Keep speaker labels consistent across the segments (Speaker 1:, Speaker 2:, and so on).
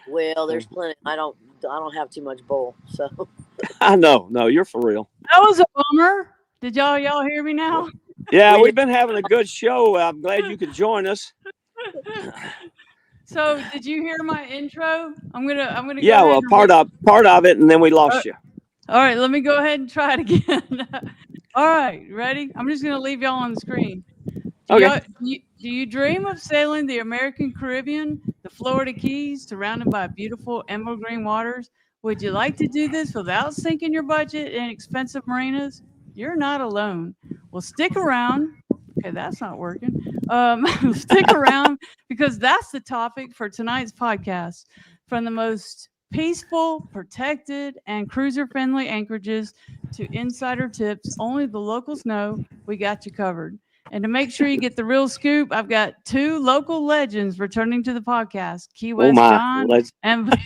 Speaker 1: Well, there's plenty. I don't have too much bowl, so.
Speaker 2: I know. No, you're for real.
Speaker 3: That was a bummer. Did y'all hear me now?
Speaker 2: Yeah,
Speaker 1: We
Speaker 2: we've been having a good show. I'm glad you could join us.
Speaker 3: So, did you hear my intro? I'm gonna go
Speaker 2: Yeah,
Speaker 3: ahead
Speaker 2: well,
Speaker 3: and
Speaker 2: part of it, and then we
Speaker 3: uh,
Speaker 2: lost you.
Speaker 3: all right, let me go ahead and try it again. All right, ready? I'm just gonna leave y'all on the screen.
Speaker 2: Okay.
Speaker 3: Do you dream of sailing the American Caribbean, the Florida Keys, surrounded by beautiful emerald green waters? Would you like to do this without sinking your budget in expensive marinas? You're not alone. Well, stick around. Okay, that's not working. Stick around because that's the topic for tonight's podcast. From the most peaceful, protected, and cruiser-friendly anchorages to insider tips only the locals know, we got you covered. And to make sure you get the real scoop, I've got two local legends returning to the podcast: Key
Speaker 2: Oh
Speaker 3: West
Speaker 2: my,
Speaker 3: John and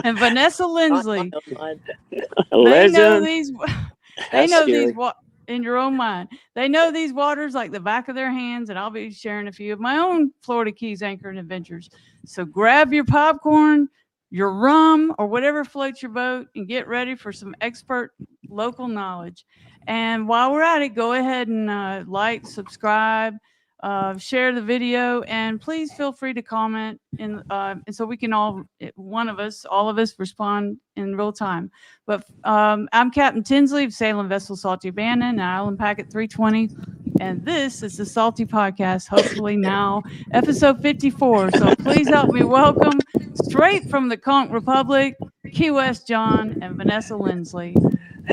Speaker 3: and Vanessa
Speaker 1: not my
Speaker 3: Linsley.
Speaker 1: own mind.
Speaker 3: They know
Speaker 2: legend.
Speaker 3: these. They
Speaker 2: That's
Speaker 3: know these.
Speaker 2: scary.
Speaker 3: In your own mind, they know these waters like the back of their hands, and I'll be sharing a few of my own Florida Keys anchoring adventures. So grab your popcorn, your rum, or whatever floats your boat, and get ready for some expert local knowledge. And while we're at it, go ahead and like, subscribe, share the video, and please feel free to comment. And so we can all of us, respond in real time. But I'm Captain Tinsley of Sailing Vessel Salty Abandon and Island Packet 320. And this is the Salty Podcast, hopefully now episode 54. So please help me welcome straight from the Conch Republic, Key West John and Vanessa Linsley.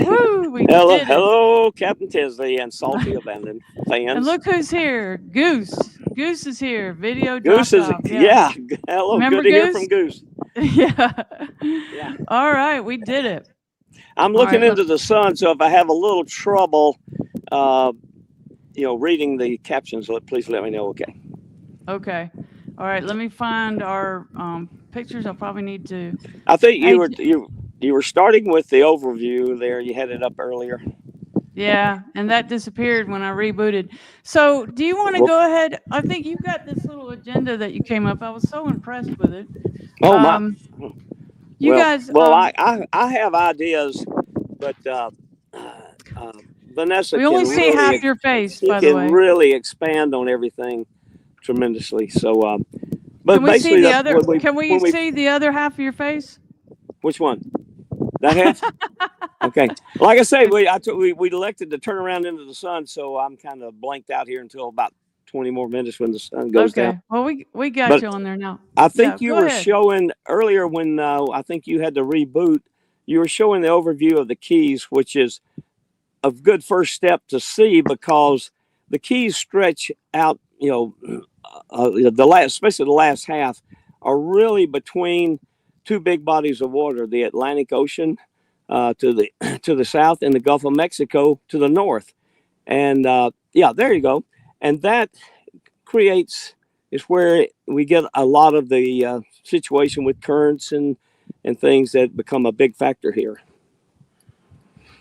Speaker 3: Woo, we
Speaker 2: Hello,
Speaker 3: did it.
Speaker 2: hello, Captain Tinsley and Salty Abandoned
Speaker 3: And
Speaker 2: fans.
Speaker 3: look who's here. Goose. Goose is here. Video
Speaker 2: Goose
Speaker 3: dropped
Speaker 2: is,
Speaker 3: off.
Speaker 2: yeah. Hello,
Speaker 3: Remember
Speaker 2: good to hear
Speaker 3: Goose?
Speaker 2: from Goose.
Speaker 3: Yeah.
Speaker 2: Yeah.
Speaker 3: All right, we did it.
Speaker 2: I'm
Speaker 3: All
Speaker 2: looking
Speaker 3: right,
Speaker 2: into the sun, so if I have a little trouble, uh, reading the captions, please let me know. Okay.
Speaker 3: Okay. All right, let me find our pictures. I'll probably need to.
Speaker 2: I think
Speaker 3: Hey,
Speaker 2: you were starting with the overview there. You had it up earlier.
Speaker 3: yeah, and that disappeared when I rebooted. So, do you want to go ahead? I think you've got this little agenda that you came up. I was so impressed with it.
Speaker 2: Oh my.
Speaker 3: You
Speaker 2: well,
Speaker 3: guys.
Speaker 2: well, I have ideas, but Vanessa
Speaker 3: We
Speaker 2: can
Speaker 3: only see
Speaker 2: really
Speaker 3: half your face,
Speaker 2: she
Speaker 3: by the way.
Speaker 2: can really expand on everything tremendously. So, but
Speaker 3: Can we see
Speaker 2: basically,
Speaker 3: the other? Can we
Speaker 2: when we
Speaker 3: see the other half of your face?
Speaker 2: which one? That half? Okay. Like I say, we elected to turn around into the sun, so I'm kind of blanked out here until about 20 more minutes when the sun goes
Speaker 3: Okay.
Speaker 2: down.
Speaker 3: Well, we got
Speaker 2: But
Speaker 3: you on there now.
Speaker 2: I think
Speaker 3: Yeah,
Speaker 2: you
Speaker 3: go
Speaker 2: were
Speaker 3: ahead.
Speaker 2: showing earlier when I think you had to reboot. You were showing the overview of the keys, which is a good first step to see because the keys stretch out. The last, especially the last half, are really between two big bodies of water: the Atlantic Ocean to the south and the Gulf of Mexico to the north. And yeah, there you go. And that creates is where we get a lot of the situation with currents and things that become a big factor here.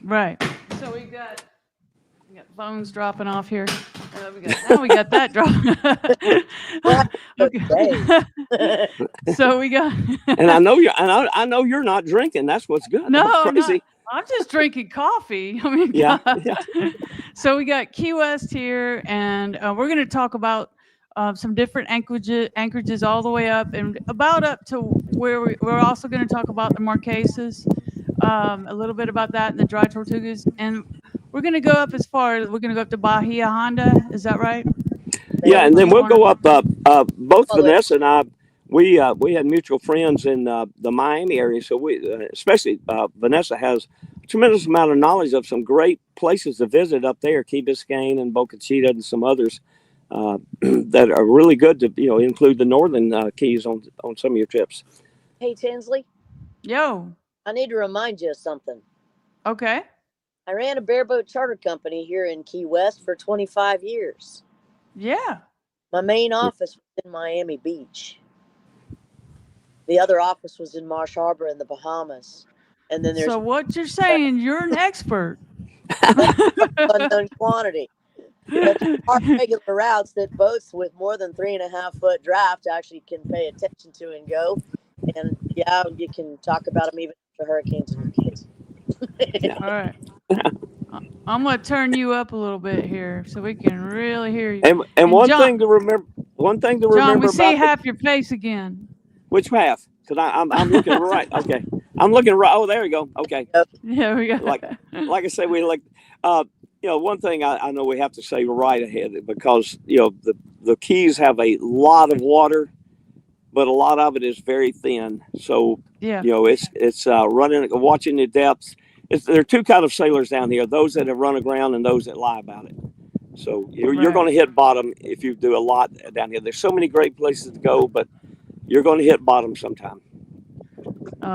Speaker 3: Right. So we got phones dropping off here. Now we got that drop. Okay. So we got.
Speaker 2: And I know you're not drinking. That's what's good.
Speaker 3: No,
Speaker 2: That's
Speaker 3: I'm
Speaker 2: crazy.
Speaker 3: not. I'm just drinking coffee. I mean,
Speaker 2: Yeah,
Speaker 3: God.
Speaker 2: yeah.
Speaker 3: So we got Key West here, and we're going to talk about some different anchorages all the way up and about up to where we're also going to talk about the Marquesas, a little bit about that and the dry tortugas, and we're going to go up as far as we're going to go up to Bahia Honda. Is that right?
Speaker 2: Yeah, and then we'll go up. Both
Speaker 1: Well,
Speaker 2: Vanessa and I, we had mutual friends in the Miami area, so especially Vanessa has a tremendous amount of knowledge of some great places to visit up there, Key Biscayne and Boca Chica and some others that are really good to include the northern keys on some of your trips.
Speaker 1: Hey, Tinsley,
Speaker 3: Yo.
Speaker 1: I need to remind you of something.
Speaker 3: Okay.
Speaker 1: I ran a bareboat charter company here in Key West for 25 years.
Speaker 3: Yeah.
Speaker 1: My main office was in Miami Beach. The other office was in Marsh Harbor in the Bahamas. And then there's
Speaker 3: So what you're saying, you're an expert.
Speaker 1: unknown quantity. But there are regular routes that boats with more than 3.5 foot draft actually can pay attention to and go. And yeah, you can talk about them even after hurricanes and
Speaker 2: Yeah.
Speaker 3: All right. I'm going to turn you up a little bit here so we can really hear you.
Speaker 2: And
Speaker 3: And
Speaker 2: one
Speaker 3: John,
Speaker 2: thing to remember,
Speaker 3: John, we see
Speaker 2: about
Speaker 3: half your face again.
Speaker 2: which half? Because I'm looking right. Okay, I'm looking right. Oh, there you go. Okay,
Speaker 3: Yeah, we got
Speaker 2: like I say, we like, one thing I know we have to say right ahead, because the Keys have a lot of water, but a lot of it is very thin. So
Speaker 3: yeah.
Speaker 2: it's running, watching the depths. There are two kind of sailors down here: those that have run aground and those that lie about it. So you're
Speaker 3: Right.
Speaker 2: going to hit bottom if you do a lot down here. There's so many great places to go, but you're going to hit bottom sometime.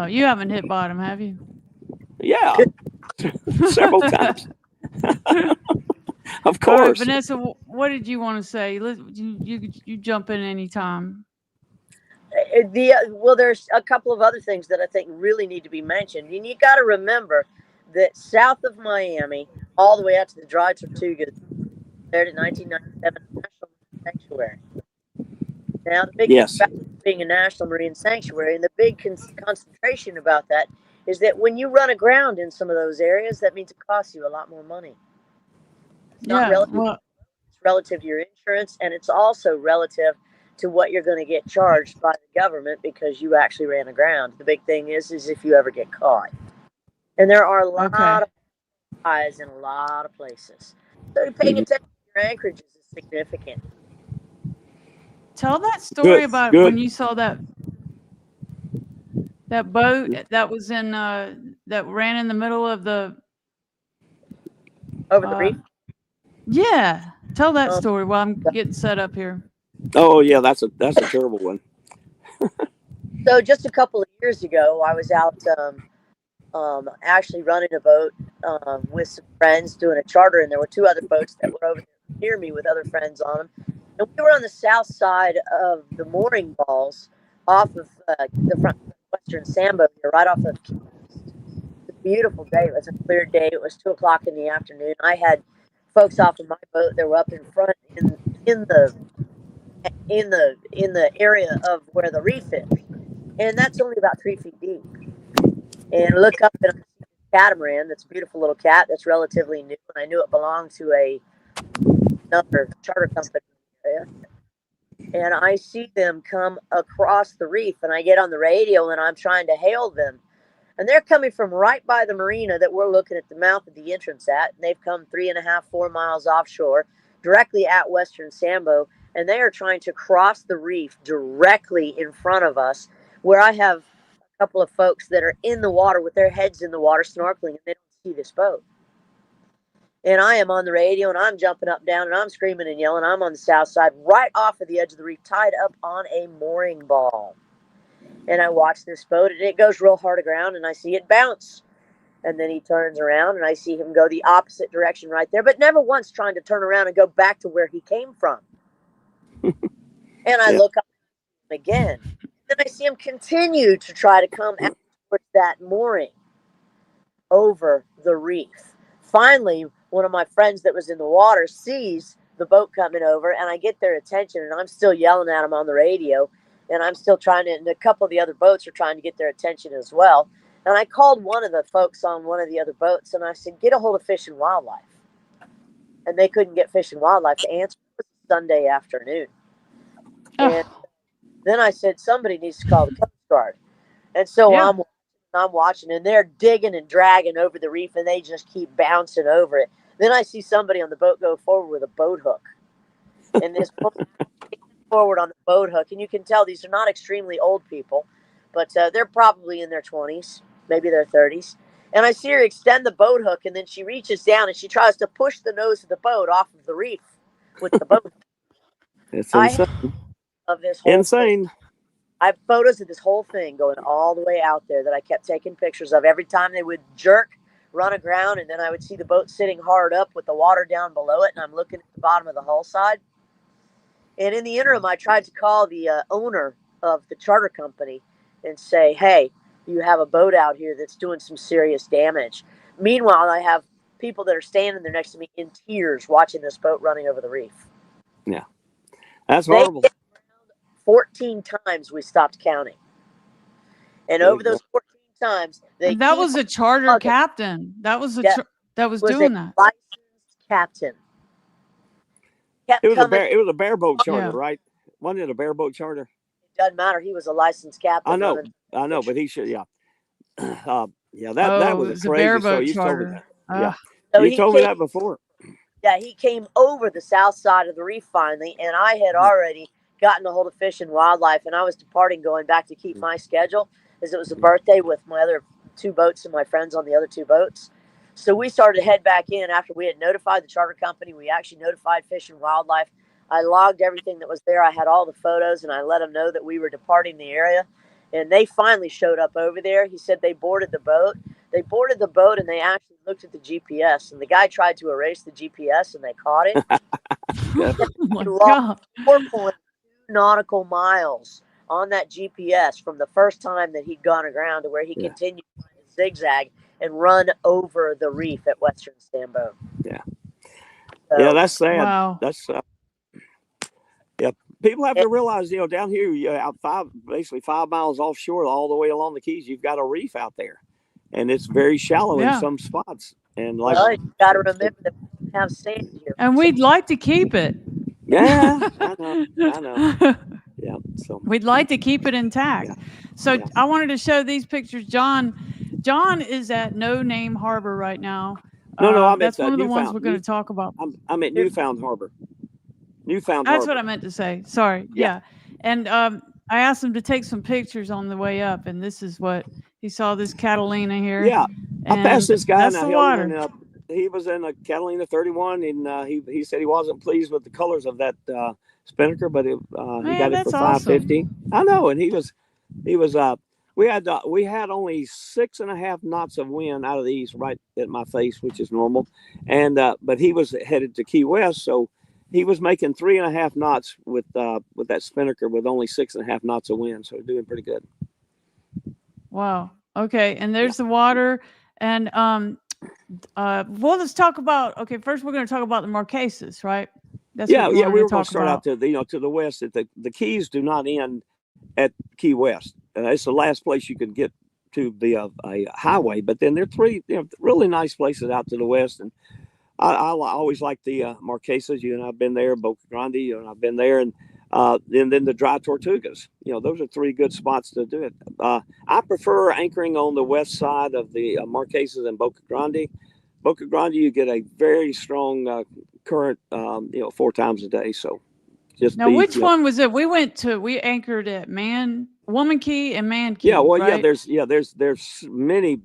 Speaker 3: You haven't hit bottom, have you?
Speaker 2: Yeah, several times. Of
Speaker 3: All right,
Speaker 2: course.
Speaker 3: Vanessa, what did you want to say? You jump in anytime.
Speaker 1: well, there's a couple of other things that I think really need to be mentioned. And you got to remember that south of Miami, all the way out to the Dry Tortugas, declared in 1997 National Marine Sanctuary. Now, the big thing
Speaker 2: Yes.
Speaker 1: about being a National Marine Sanctuary, and the big concentration about that, is that when you run aground in some of those areas, that means it costs you a lot more money. It's not
Speaker 3: Yeah.
Speaker 1: relative.
Speaker 3: Well,
Speaker 1: It's relative to your insurance, and it's also relative to what you're going to get charged by the government because you actually ran aground. The big thing is if you ever get caught. And there are a
Speaker 3: okay.
Speaker 1: lot of eyes in a lot of places. So paying
Speaker 2: Mhm.
Speaker 1: attention to your anchorages is significant.
Speaker 3: Tell that story
Speaker 2: Good.
Speaker 3: about when
Speaker 2: Good.
Speaker 3: you saw that boat that was in that ran in the middle of the
Speaker 1: Over the
Speaker 3: uh
Speaker 1: reef.
Speaker 3: yeah. Tell that
Speaker 1: Um,
Speaker 3: story while I'm getting set up here.
Speaker 2: Oh yeah, that's a terrible one.
Speaker 1: so just a couple of years ago, I was out actually running a boat with some friends doing a charter, and there were two other boats that were over there near me with other friends on them. And we were on the south side of the mooring balls off of the front western Sailboat here, right off of Key West. It was a beautiful day. It was a clear day. It was 2 o'clock in the afternoon. I had folks off of my boat that were up in front in the in the area of where the reef is, and that's only about 3 feet deep. And look up and I see this catamaran. That's a beautiful little cat that's relatively new, and I knew it belonged to another charter company area. And I see them come across the reef, and I get on the radio and I'm trying to hail them. And they're coming from right by the marina that we're looking at the mouth of the entrance at. And they've come 3.5, 4 miles offshore, directly at Western Sambo. And they are trying to cross the reef directly in front of us, where I have a couple of folks that are in the water with their heads in the water snorkeling, and they don't see this boat. And I am on the radio and I'm jumping up, down, and I'm screaming and yelling. I'm on the south side, right off of the edge of the reef, tied up on a mooring ball. And I watch this boat, and it goes real hard aground, and I see it bounce. And then he turns around, and I see him go the opposite direction right there, but never once trying to turn around and go back to where he came from. And I
Speaker 2: Yeah.
Speaker 1: look up again. Then I see him continue to try to come out towards that mooring over the reef. Finally, one of my friends that was in the water sees the boat coming over, and I get their attention, and I'm still yelling at them on the radio, and I'm still trying to, and a couple of the other boats are trying to get their attention as well. And I called one of the folks on one of the other boats, and I said, get a hold of Fish and Wildlife. And they couldn't get Fish and Wildlife to answer. It was Sunday afternoon. And
Speaker 3: Oh,
Speaker 1: then I said, somebody needs to call the Coast Guard. And so
Speaker 3: yeah.
Speaker 1: I'm watching, and they're digging and dragging over the reef, and they just keep bouncing over it. Then I see somebody on the boat go forward with a boat hook, and this forward on the boat hook, and you can tell these are not extremely old people, but they're probably in their 20s, maybe their 30s. And I see her extend the boat hook, and then she reaches down and she tries to push the nose of the boat off of the reef with the boat.
Speaker 2: It's
Speaker 1: I have
Speaker 2: insane.
Speaker 1: of this whole thing.
Speaker 2: Insane.
Speaker 1: I have photos of this whole thing going all the way out there that I kept taking pictures of. Every time they would jerk, run aground, and then I would see the boat sitting hard up with the water down below it, and I'm looking at the bottom of the hull side. And in the interim, I tried to call the owner of the charter company and say, hey, you have a boat out here that's doing some serious damage. Meanwhile, I have people that are standing there next to me in tears watching this boat running over the reef.
Speaker 2: Yeah. That's
Speaker 1: They
Speaker 2: horrible.
Speaker 1: hit 14 times we stopped counting. And
Speaker 2: There
Speaker 1: over
Speaker 2: you go.
Speaker 1: those 14 times, they
Speaker 3: And that
Speaker 1: keep
Speaker 3: was a charter
Speaker 1: hugging.
Speaker 3: captain. That was
Speaker 1: Yeah,
Speaker 3: that was
Speaker 1: was a
Speaker 3: doing that.
Speaker 1: licensed captain. Kept
Speaker 2: It was a
Speaker 1: coming.
Speaker 2: bareboat charter,
Speaker 3: Yeah.
Speaker 2: right? Wasn't it a bareboat charter?
Speaker 1: It doesn't matter. He was a licensed captain running.
Speaker 2: I know, but he should, yeah. Yeah, that
Speaker 3: Oh,
Speaker 2: was
Speaker 3: it
Speaker 2: a
Speaker 3: was a
Speaker 2: crazy. So
Speaker 3: bareboat
Speaker 2: you've told me
Speaker 3: charter.
Speaker 2: that. Yeah,
Speaker 1: So
Speaker 2: you
Speaker 1: he
Speaker 2: told me
Speaker 1: came.
Speaker 2: that before.
Speaker 1: Yeah, he came over the south side of the reef finally, and I had already gotten a hold of Fish and Wildlife, and I was departing, going back to keep my schedule, as it was a birthday with my other two boats and my friends on the other two boats. So we started to head back in after we had notified the charter company. We actually notified Fish and Wildlife. I logged everything that was there. I had all the photos, and I let them know that we were departing the area. And they finally showed up over there. He said they boarded the boat. They boarded the boat, and they actually looked at the GPS. And the guy tried to erase the GPS, and they caught it.
Speaker 3: Oh my
Speaker 1: He lost
Speaker 3: God.
Speaker 1: 4.2 nautical miles on that GPS from the first time that he'd gone aground to where he
Speaker 2: Yeah.
Speaker 1: continued to zigzag and run over the reef at Western Sailboat.
Speaker 2: Yeah.
Speaker 1: So,
Speaker 2: Yeah, that's sad.
Speaker 3: Wow.
Speaker 2: That's yeah. People have
Speaker 1: it,
Speaker 2: to realize, down here, out basically 5 miles offshore, all the way along the Keys, you've got a reef out there, and it's very shallow in
Speaker 3: Yeah.
Speaker 2: some spots. And like,
Speaker 1: well, you got to remember that we don't have sand here.
Speaker 3: And we'd like to keep it.
Speaker 2: yeah, I know. Yeah, so
Speaker 3: We'd like to keep it intact.
Speaker 2: Yeah.
Speaker 3: So
Speaker 2: Yeah.
Speaker 3: I wanted to show these pictures. John is at No Name Harbor right now.
Speaker 2: No, I'm
Speaker 3: that's
Speaker 2: at
Speaker 3: one of the ones
Speaker 2: Newfound.
Speaker 3: we're going to talk about.
Speaker 2: I'm at Newfound Harbor. Newfound
Speaker 3: That's
Speaker 2: Harbor.
Speaker 3: what I meant to say. Sorry.
Speaker 2: Yeah.
Speaker 3: And I asked him to take some pictures on the way up, and this is what he saw. This Catalina here.
Speaker 2: Yeah, I passed this guy.
Speaker 3: That's
Speaker 2: and
Speaker 3: the water.
Speaker 2: He was in a Catalina 31, and he said he wasn't pleased with the colors of that spinnaker, but he got it for $550.
Speaker 3: Awesome.
Speaker 2: I know, and he was we had only 6.5 knots of wind out of the east right at my face, which is normal, and but he was headed to Key West, so he was making 3.5 knots with that spinnaker with only 6.5 knots of wind, so doing pretty good.
Speaker 3: Wow. Okay, and there's the water, and well, let's talk about. Okay, first we're going to talk about the Marquesas, right? That's
Speaker 2: we were going to start
Speaker 3: about.
Speaker 2: out to the west. That the Keys do not end at Key West. It's the last place you can get to the a highway, but then there are three really nice places out to the west, and I always like the Marquesas. I've been there, Boca Grande, and I've been there, and then the Dry Tortugas. Those are three good spots to do it. I prefer anchoring on the west side of the Marquesas and Boca Grande. Boca Grande, you get a very strong current, 4 times a day. So just
Speaker 3: now, which one was it? We anchored at Woman Key and Man Key.
Speaker 2: Yeah, well,
Speaker 3: right?
Speaker 2: there's many.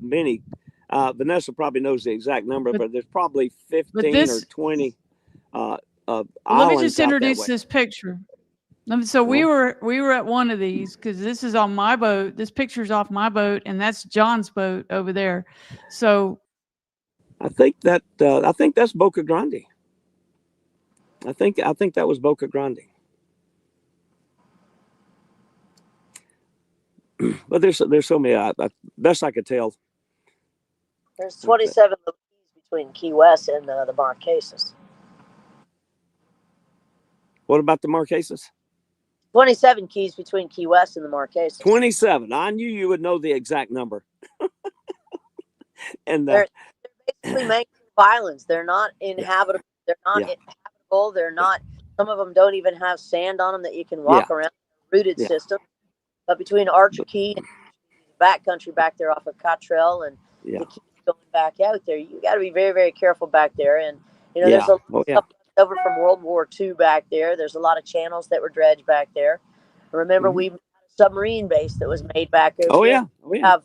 Speaker 2: Vanessa probably knows the exact number, but there's probably 15 or 20
Speaker 3: let me just introduce this picture. So we were at one of these because this is on my boat. This picture's off my boat, and that's John's boat over there. So
Speaker 2: I think that's Boca Grande. I think that was Boca Grande. But there's so many. Best I could tell.
Speaker 1: There's 27 keys between Key West and the Marquesas.
Speaker 2: What about the Marquesas?
Speaker 1: 27 keys between Key West and the Marquesas.
Speaker 2: 27. I knew you would know the exact number. And
Speaker 1: they're basically mangrove islands. They're not inhabitable. They're not inhabitable. They're not. Some of them don't even have sand on them that you can walk around. Rooted system. But between Archer Key and the backcountry back there off of Cottrell and the Keys going back out there, you got to be very, very careful back there. And there's a lot of stuff over from World War II back there. There's a lot of channels that were dredged back there. Remember, we had a submarine base that was made back over there. We have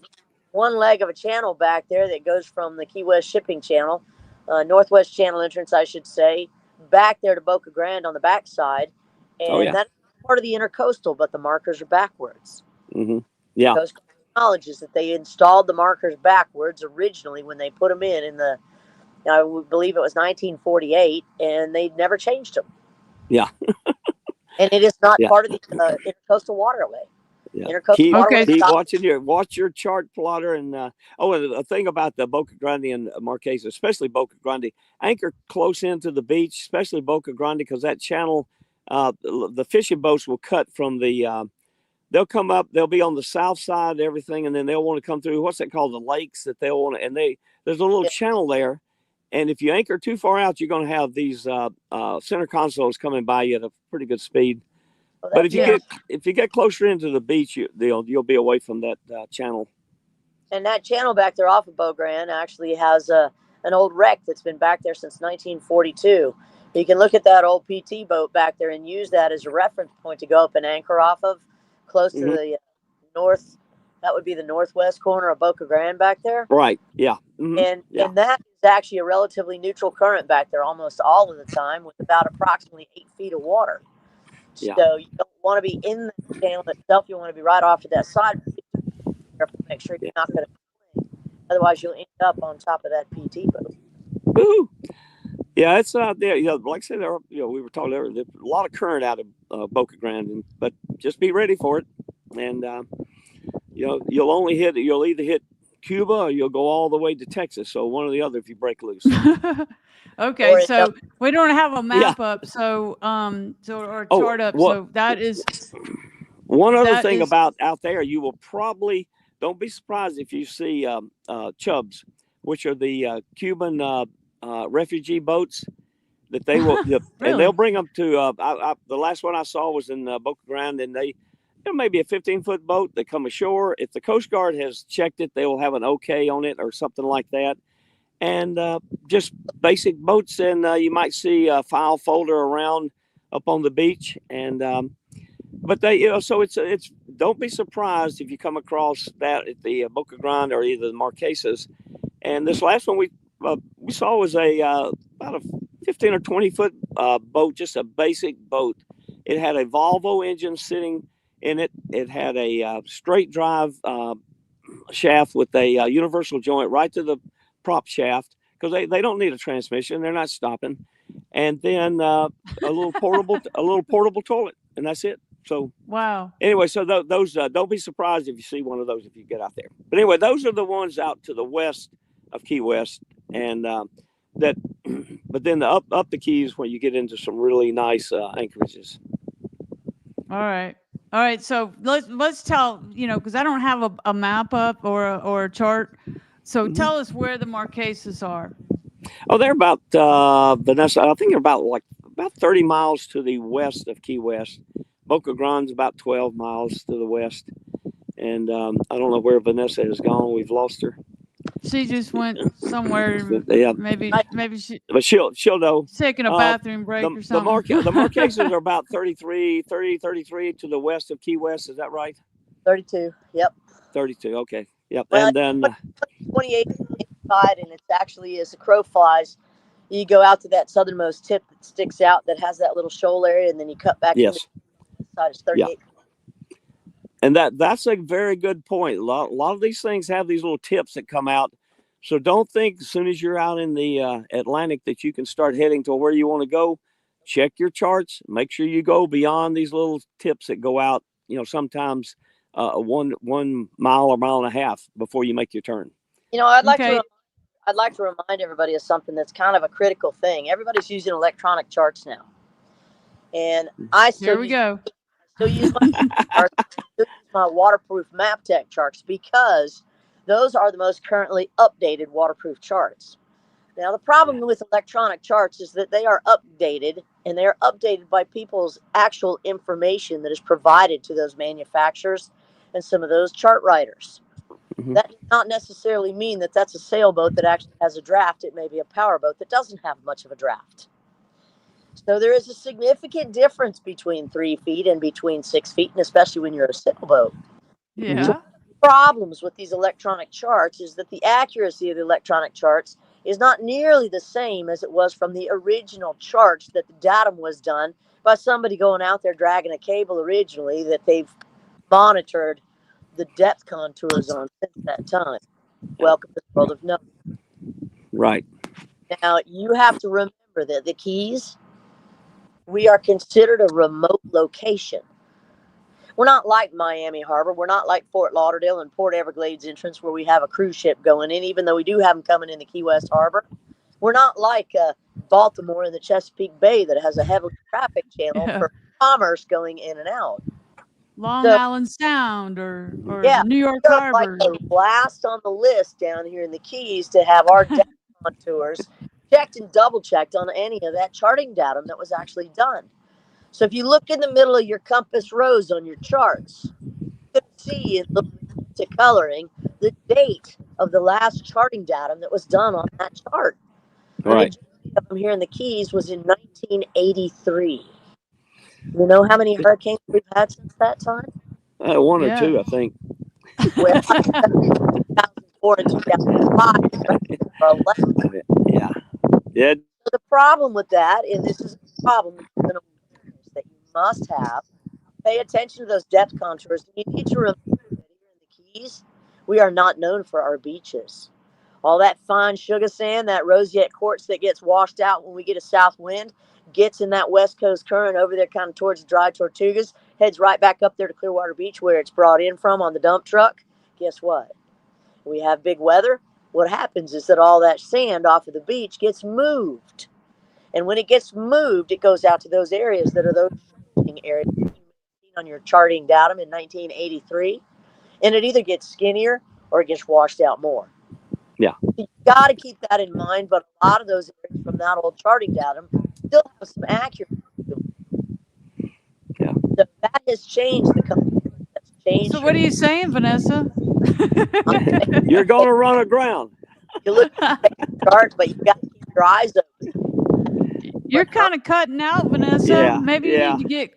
Speaker 1: one leg of a channel back there that goes from the Key West shipping channel, Northwest Channel entrance, I should say, back there to Boca Grande on the backside. And that's part of the intercoastal, but the markers are backwards.
Speaker 2: Mm-hmm. Yeah.
Speaker 1: Coast acknowledges that they installed the markers backwards originally when they put them in the, I believe it was 1948, and they never changed them.
Speaker 2: Yeah.
Speaker 1: And it is not part of the intercoastal waterway.
Speaker 2: Yeah. Watch your chart plotter, and and the thing about the Boca Grande and Marquesas, especially Boca Grande, anchor close into the beach, especially Boca Grande, because that channel, the fishing boats will cut from the they'll come up. They'll be on the south side of everything, and then they'll want to come through. What's that called? The lakes that they'll want to. And there's a little channel there, and if you anchor too far out, you're going to have these center consoles coming by you at a pretty good speed. But if you get closer into the beach, you'll be away from that channel.
Speaker 1: And that channel back there off of Beau Grande actually has an old wreck that's been back there since 1942. You can look at that old PT boat back there and use that as a reference point to go up and anchor off of, close to the north. That would be the northwest corner of Beau Grande back there.
Speaker 2: Right. Yeah. Mm-hmm.
Speaker 1: And that is actually a relatively neutral current back there almost all of the time, with about approximately 8 feet of water.
Speaker 2: Yeah.
Speaker 1: So you don't want to be in the channel itself. You want to be right off to that side. Make sure you're not going to swing. Otherwise, you'll end up on top of that PT boat.
Speaker 2: Woo-hoo. Yeah, it's there. Like I said, we were talking earlier. There's a lot of current out of Beau Grande, but just be ready for it. And you'll only hit. You'll either hit Cuba or you'll go all the way to Texas. So one or the other if you break loose.
Speaker 3: Okay, so we don't have a map up, so or a chart up. So that is
Speaker 2: one other thing about out there. You will probably don't be surprised if you see chubs, which are the Cuban refugee boats that they will,
Speaker 3: really?
Speaker 2: and they'll bring them to. The last one I saw was in Beau Grande, and maybe a 15-foot boat. They come ashore. If the Coast Guard has checked it, they will have an okay on it or something like that. And just basic boats, and you might see a file folder around up on the beach. And but they, so it's don't be surprised if you come across that at the Beau Grande or either the Marquesas. And this last one we saw was about a 15 or 20 foot boat, just a basic boat. It had a Volvo engine sitting in it. It had a straight drive shaft with a universal joint right to the prop shaft, because they don't need a transmission. They're not stopping. And then a little portable toilet, and that's it. So
Speaker 3: wow.
Speaker 2: Anyway, so those don't be surprised if you see one of those if you get out there. But anyway, those are the ones out to the west of Key West, and that. But then up the Keys where you get into some really nice anchorages.
Speaker 3: All right. So let's tell, because I don't have a map up or a chart. So tell us where the Marquesas are.
Speaker 2: Oh, they're about Vanessa. I think they're about 30 miles to the west of Key West. Beau Grande's about 12 miles to the west, and I don't know where Vanessa has gone. We've lost her.
Speaker 3: She just went somewhere.
Speaker 2: Yeah,
Speaker 3: maybe she.
Speaker 2: But she'll know.
Speaker 3: Taking a bathroom break or something.
Speaker 2: The Marquesas are about 33 to the west of Key West. Is that right?
Speaker 1: 32. Yep.
Speaker 2: 32. Okay. Yep.
Speaker 1: Well,
Speaker 2: and then
Speaker 1: 28 side, and it's actually, as the crow flies, you go out to that southernmost tip that sticks out that has that little shoal area, and then you cut back.
Speaker 2: Yes.
Speaker 1: Side is 38.
Speaker 2: Yeah. And that's a very good point. A lot of these things have these little tips that come out. So don't think as soon as you're out in the Atlantic that you can start heading to where you want to go. Check your charts. Make sure you go beyond these little tips that go out, sometimes 1 mile or mile and a half before you make your turn.
Speaker 1: I'd like to remind everybody of something that's kind of a critical thing. Everybody's using electronic charts now. And I still use my waterproof MapTech charts, because those are the most currently updated waterproof charts. Now, the problem with electronic charts is that they are updated, and they are updated by people's actual information that is provided to those manufacturers and some of those chart writers. Mm-hmm. That does not necessarily mean that that's a sailboat that actually has a draft. It may be a powerboat that doesn't have much of a draft. So there is a significant difference between 3 feet and between 6 feet, and especially when you're a sailboat.
Speaker 3: Yeah.
Speaker 1: So problems with these electronic charts is that the accuracy of the electronic charts is not nearly the same as it was from the original charts that the datum was done by somebody going out there dragging a cable originally that they've monitored the depth contours on since that time. Welcome to the world of no.
Speaker 2: Right.
Speaker 1: Now, you have to remember that the Keys, we are considered a remote location. We're not like Miami Harbor. We're not like Fort Lauderdale and Port Everglades entrance where we have a cruise ship going in, even though we do have them coming into Key West Harbor. We're not like Baltimore in the Chesapeake Bay that has a heavy traffic channel for commerce going in and out.
Speaker 3: Long
Speaker 1: So,
Speaker 3: Island Sound or
Speaker 1: yeah,
Speaker 3: New York
Speaker 1: we are like
Speaker 3: Harbor.
Speaker 1: the last on the list down here in the Keys to have our depth contours checked and double checked on any of that charting datum that was actually done. So if you look in the middle of your compass rose on your charts, you can see in little to coloring the date of the last charting datum that was done on that chart.
Speaker 2: All
Speaker 1: The
Speaker 2: right.
Speaker 1: majority of them here in the Keys was in 1983. You know how many hurricanes we've had since that time?
Speaker 2: One or
Speaker 3: Yeah.
Speaker 2: two, I think.
Speaker 1: Well, 2004 and 2005 are 11.
Speaker 2: Yeah. Yeah.
Speaker 1: So the problem with that, and this is a problem that you must have, pay attention to those depth contours. You need to remember that here in the Keys, we are not known for our beaches. All that fine sugar sand, that roseate quartz that gets washed out when we get a south wind, gets in that west coast current over there kind of towards the dry Tortugas, heads right back up there to Clearwater Beach where it's brought in from on the dump truck. Guess what? We have big weather. What happens is that all that sand off of the beach gets moved. And when it gets moved, it goes out to those areas that are those areas on your charting datum in 1983. And it either gets skinnier or it gets washed out more.
Speaker 2: Yeah.
Speaker 1: You got to keep that in mind. But a lot of those areas from that old charting datum still have some accuracy.
Speaker 2: Yeah.
Speaker 1: So that has changed. That's changed.
Speaker 3: So what are you saying, Vanessa?
Speaker 2: You're going to run aground.
Speaker 1: You look at the charts, but you got to keep your eyes open.
Speaker 3: You're kind of cutting out, Vanessa.
Speaker 2: Yeah,
Speaker 3: Maybe
Speaker 2: yeah.
Speaker 3: you need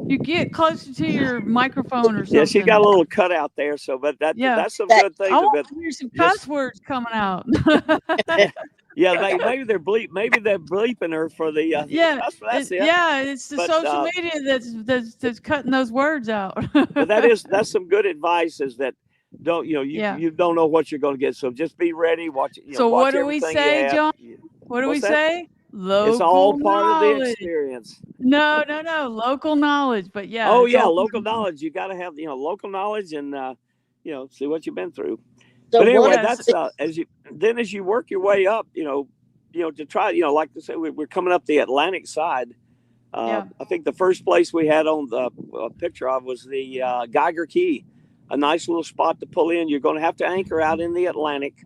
Speaker 3: to get closer to your microphone or something.
Speaker 2: Yeah, she got a little cut out there. So, but that's some good things.
Speaker 3: I want
Speaker 2: about
Speaker 3: to hear some cuss words coming out.
Speaker 2: Yeah, maybe they're bleeping her for the
Speaker 3: it's the social media that's cutting those words out.
Speaker 2: But that's some good advice. Is that you don't know what you're going to get, so just be ready. Watch it.
Speaker 3: So
Speaker 2: watch
Speaker 3: what do we say, John? What do we say? Local
Speaker 2: it's all part
Speaker 3: knowledge.
Speaker 2: of the experience.
Speaker 3: No, local knowledge. But yeah.
Speaker 2: Oh yeah, local knowledge. You got to have local knowledge and see what you've been through.
Speaker 1: So
Speaker 2: but anyway, that's as you work your way up, to try, like I said, we're coming up the Atlantic side. I think the first place we had on the picture of was the Geiger Key, a nice little spot to pull in. You're going to have to anchor out in the Atlantic,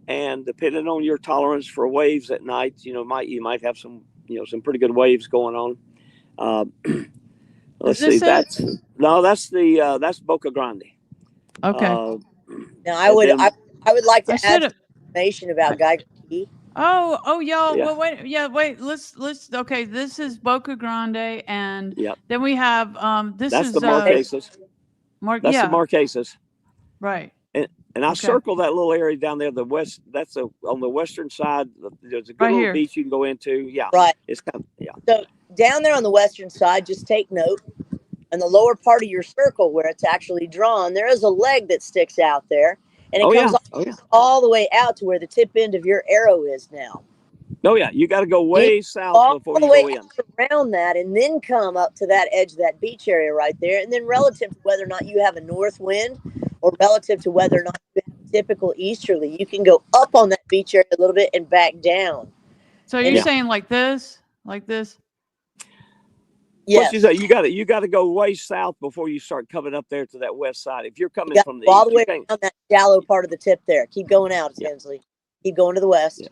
Speaker 2: and depending on your tolerance for waves at night, you might have some pretty good waves going on. Let's see. That's Boca Grande.
Speaker 3: Okay.
Speaker 1: Now I would like to add some information about Geiger Key.
Speaker 3: Oh, y'all. Yeah. Well, wait. Let's. Okay, this is Boca Grande, and then we have
Speaker 2: that's the Marquesas. That's the Marquesas.
Speaker 3: Right.
Speaker 2: And I circle that little area down there. The west. That's on the western side. There's a good little beach you can go into. Yeah.
Speaker 1: Right.
Speaker 2: It's kind of,
Speaker 1: So down there on the western side, just take note. In the lower part of your circle where it's actually drawn, there is a leg that sticks out there. And it comes all the way out to where the tip end of your arrow is now.
Speaker 2: Oh, yeah. You got to go way south before you go in.
Speaker 1: Around that and then come up to that edge of that beach area right there. And then relative to whether or not you have a north wind or relative to whether or not you have a typical easterly, you can go up on that beach area a little bit and back down.
Speaker 3: So you're saying like this? Like this?
Speaker 1: Yes.
Speaker 2: You got to go way south before you start coming up there to that west side. If you're coming from the
Speaker 1: all the way around that shallow part of the tip there. Keep going out, Tinsley. Keep going to the west.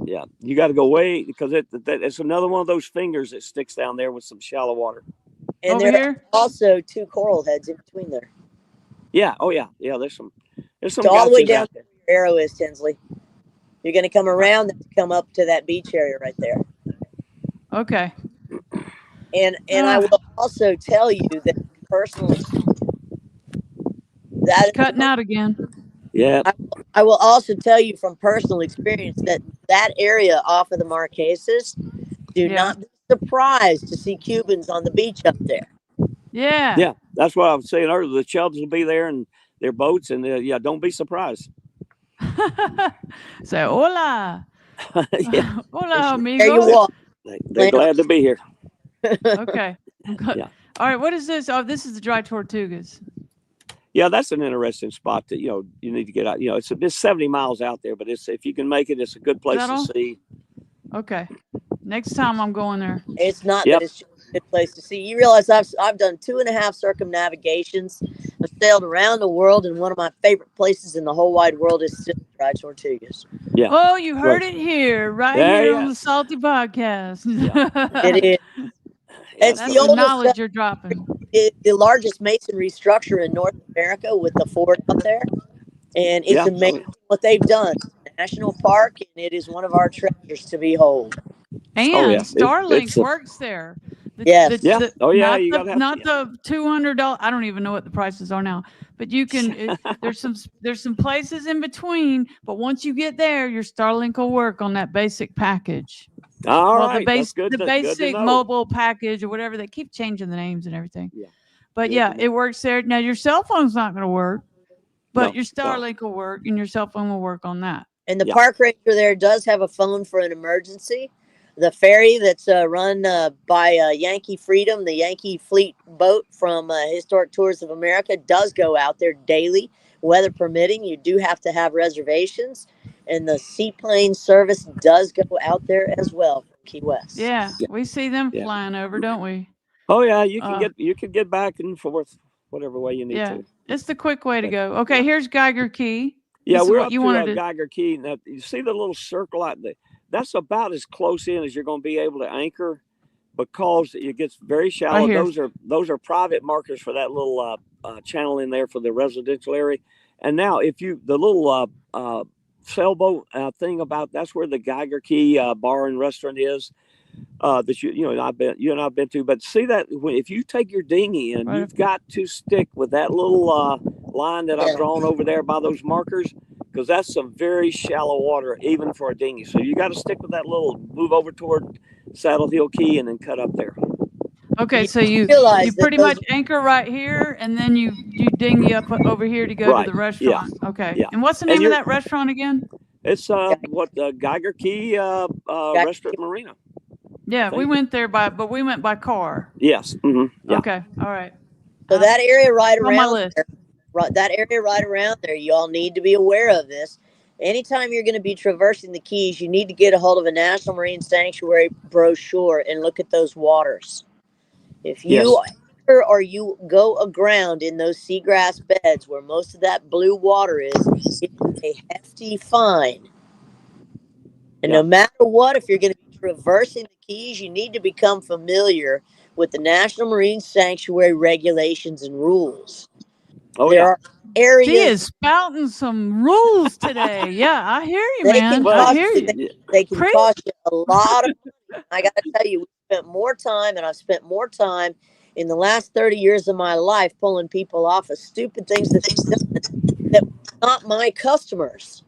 Speaker 2: Yeah. You got to go way because it's another one of those fingers that sticks down there with some shallow water.
Speaker 1: And there are also two coral heads in between there.
Speaker 2: Yeah. Oh yeah. Yeah. There's some.
Speaker 1: So all the way down where your arrow is, Tinsley. You're going to come around and come up to that beach area right there.
Speaker 3: Okay.
Speaker 1: And I will also tell you that personally, that
Speaker 3: cutting out again.
Speaker 2: Yeah.
Speaker 1: I will also tell you from personal experience that area off of the Marquesas, do not be surprised to see Cubans on the beach up there.
Speaker 3: Yeah.
Speaker 2: Yeah. That's what I was saying earlier. The Chubbs will be there and their boats, and don't be surprised.
Speaker 3: Say hola. Hola, amigo.
Speaker 1: There you walk.
Speaker 2: They're glad to be here.
Speaker 3: Okay. Yeah. All right. What is this? Oh, this is the dry Tortugas.
Speaker 2: Yeah, that's an interesting spot that you need to get out. It's 70 miles out there, but if you can make it, it's a good place to see.
Speaker 3: Okay. Next time I'm going there.
Speaker 1: It's not that it's good place to see. You realize I've done 2.5 circumnavigations. I've sailed around the world, and one of my favorite places in the whole wide world is still dry Tortugas.
Speaker 2: Yeah.
Speaker 3: Oh, you heard it here, right here on the Salty Podcast.
Speaker 1: It is. It's
Speaker 3: That's
Speaker 1: the
Speaker 3: the
Speaker 1: oldest,
Speaker 3: knowledge you're dropping.
Speaker 1: the largest masonry structure in North America with the fort out there, and it's amazing what they've done. It's a national park, and it is one of our treasures to behold.
Speaker 3: And Starlink works there.
Speaker 1: Yes.
Speaker 3: Not the $200. I don't even know what the prices are now. But you can. There's some places in between. But once you get there, your Starlink will work on that basic package.
Speaker 2: All right.
Speaker 3: The basic mobile package or whatever. They keep changing the names and everything.
Speaker 2: Yeah.
Speaker 3: But it works there. Now your cell phone's not going to work, but your Starlink will work, and your cell phone will work on that.
Speaker 1: And the park ranger there does have a phone for an emergency. The ferry that's run by Yankee Freedom, the Yankee Fleet boat from Historic Tours of America, does go out there daily, weather permitting. You do have to have reservations, and the seaplane service does go out there as well from Key West.
Speaker 3: Yeah, we see them flying over, don't we?
Speaker 2: Oh yeah, you can get back and forth whatever way you need to.
Speaker 3: It's the quick way to go. Okay, here's Geiger Key.
Speaker 2: Yeah, we're up to Geiger Key. Now, you see the little circle out there? That's about as close in as you're going to be able to anchor, because it gets very shallow. Those are private markers for that little channel in there for the residential area. And now, if the little sailboat thing that's where the Geiger Key bar and restaurant is. That you and I've been to, but see that if you take your dinghy in, you've got to stick with that little line that I've drawn over there by those markers, because that's some very shallow water even for a dinghy. So you got to stick with that little, move over toward Saddle Hill Key and then cut up there.
Speaker 3: Okay, so you pretty much anchor right here, and then you dinghy up over here to go to the restaurant. Yeah. Okay, and what's the name of that restaurant again?
Speaker 2: It's Geiger Key Restaurant Marina.
Speaker 3: Yeah, we went there but we went by car.
Speaker 2: Yes. Mm-hmm. Yeah.
Speaker 3: Okay. All right.
Speaker 1: So that area right around there, you all need to be aware of this. Anytime you're going to be traversing the Keys, you need to get a hold of a National Marine Sanctuary brochure and look at those waters. If you anchor or you go aground in those seagrass beds where most of that blue water is, it's a hefty fine. And no matter what, if you're going to be traversing the Keys, you need to become familiar with the National Marine Sanctuary regulations and rules. There are areas.
Speaker 3: She is spouting some rules today. Yeah, I hear you, man. I hear you.
Speaker 1: They can cost you a lot of money. I got to tell you, I've spent more time in the last 30 years of my life pulling people off of stupid things that not my customers.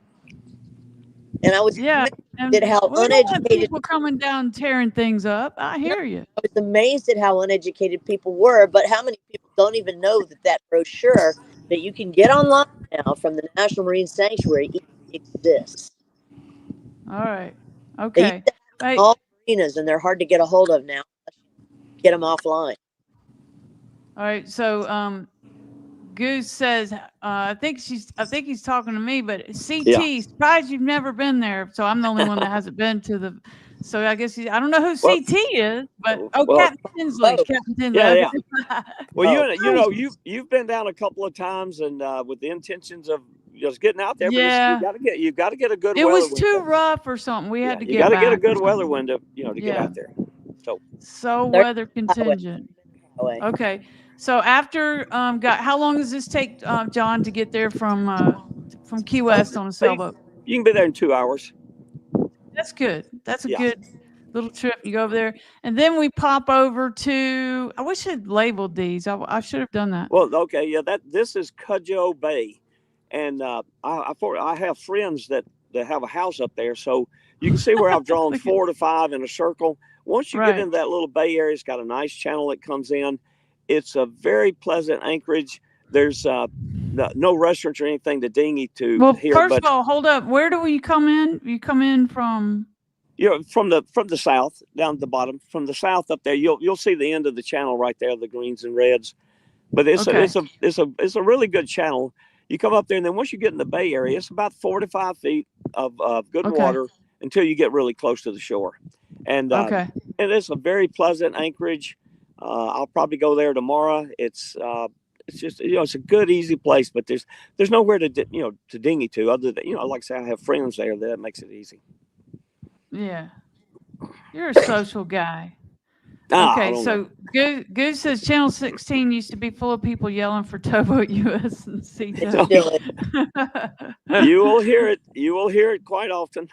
Speaker 1: And I was amazed at how uneducated
Speaker 3: people coming down tearing things up. I hear you.
Speaker 1: I was amazed at how uneducated people were, but how many people don't even know that brochure that you can get online now from the National Marine Sanctuary exists.
Speaker 3: All right. Okay.
Speaker 1: All marinas, and they're hard to get a hold of now. Get them offline.
Speaker 3: All right. So, Goose says, I think he's talking to me, but CT, surprised you've never been there. So I'm the only one that hasn't been to the. So I guess I don't know who CT is, but Captain Tinsley. Captain Tinsley.
Speaker 2: Yeah. Well, you've been down a couple of times, and with the intentions of just getting out there.
Speaker 3: Yeah.
Speaker 2: But you got to get a good.
Speaker 3: It was too rough or something. We had to get.
Speaker 2: You got to get a good weather window, to get out there.
Speaker 3: So weather contingent. Okay. So after how long does this take, John, to get there from Key West on a sailboat?
Speaker 2: You can be there in 2 hours. That's
Speaker 3: good. That's a good little trip. You go over there, and then we pop over to. I wish I'd labeled these. I should have done that.
Speaker 2: Well, okay, this is Cudjoe Bay, and I have friends that have a house up there, so you can see where I've drawn 4 to 5 in a circle. Once you get into that little bay area, it's got a nice channel that comes in. It's a very pleasant anchorage. There's no restaurants or anything to dinghy to.
Speaker 3: Well, first of all, hold up. Where do we come in? You come in from?
Speaker 2: From the south, down at the bottom. From the south up there, you'll see the end of the channel right there, the greens and reds. But it's a really good channel. You come up there, and then once you get in the bay area, it's about 4 to 5 feet of good water until you get really close to the shore. And and it's a very pleasant anchorage. I'll probably go there tomorrow. It's just, it's a good, easy place, but there's nowhere to to dinghy to, other than, like I say, I have friends there. That makes it easy.
Speaker 3: Yeah. You're a social guy.
Speaker 2: I
Speaker 3: Okay,
Speaker 2: don't
Speaker 3: so Goose says Channel 16 used to be full of people yelling for Towboat US and
Speaker 1: It's
Speaker 3: CW.
Speaker 1: still
Speaker 2: know. You will hear it. You will hear it quite often.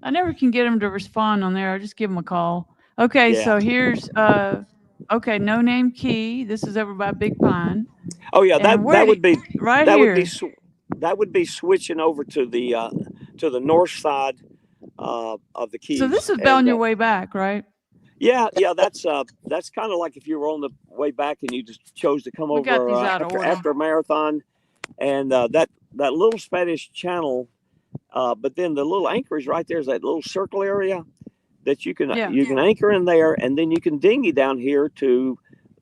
Speaker 3: I never can get them to respond on there. I just give them a call. Okay,
Speaker 2: Yeah.
Speaker 3: so here's No Name Key. This is over by Big Pine.
Speaker 2: Oh yeah,
Speaker 3: And
Speaker 2: that would be
Speaker 3: right
Speaker 2: that
Speaker 3: here.
Speaker 2: that would be switching over to the north side of the Keys.
Speaker 3: So this is on your way back, right?
Speaker 2: Yeah, that's kind of like if you were on the way back and you just chose to come
Speaker 3: We got
Speaker 2: over
Speaker 3: these out of order.
Speaker 2: after a marathon, and that little Spanish channel, but then the little anchorage right there is that little circle area that you can anchor in there, and then you can dinghy down here to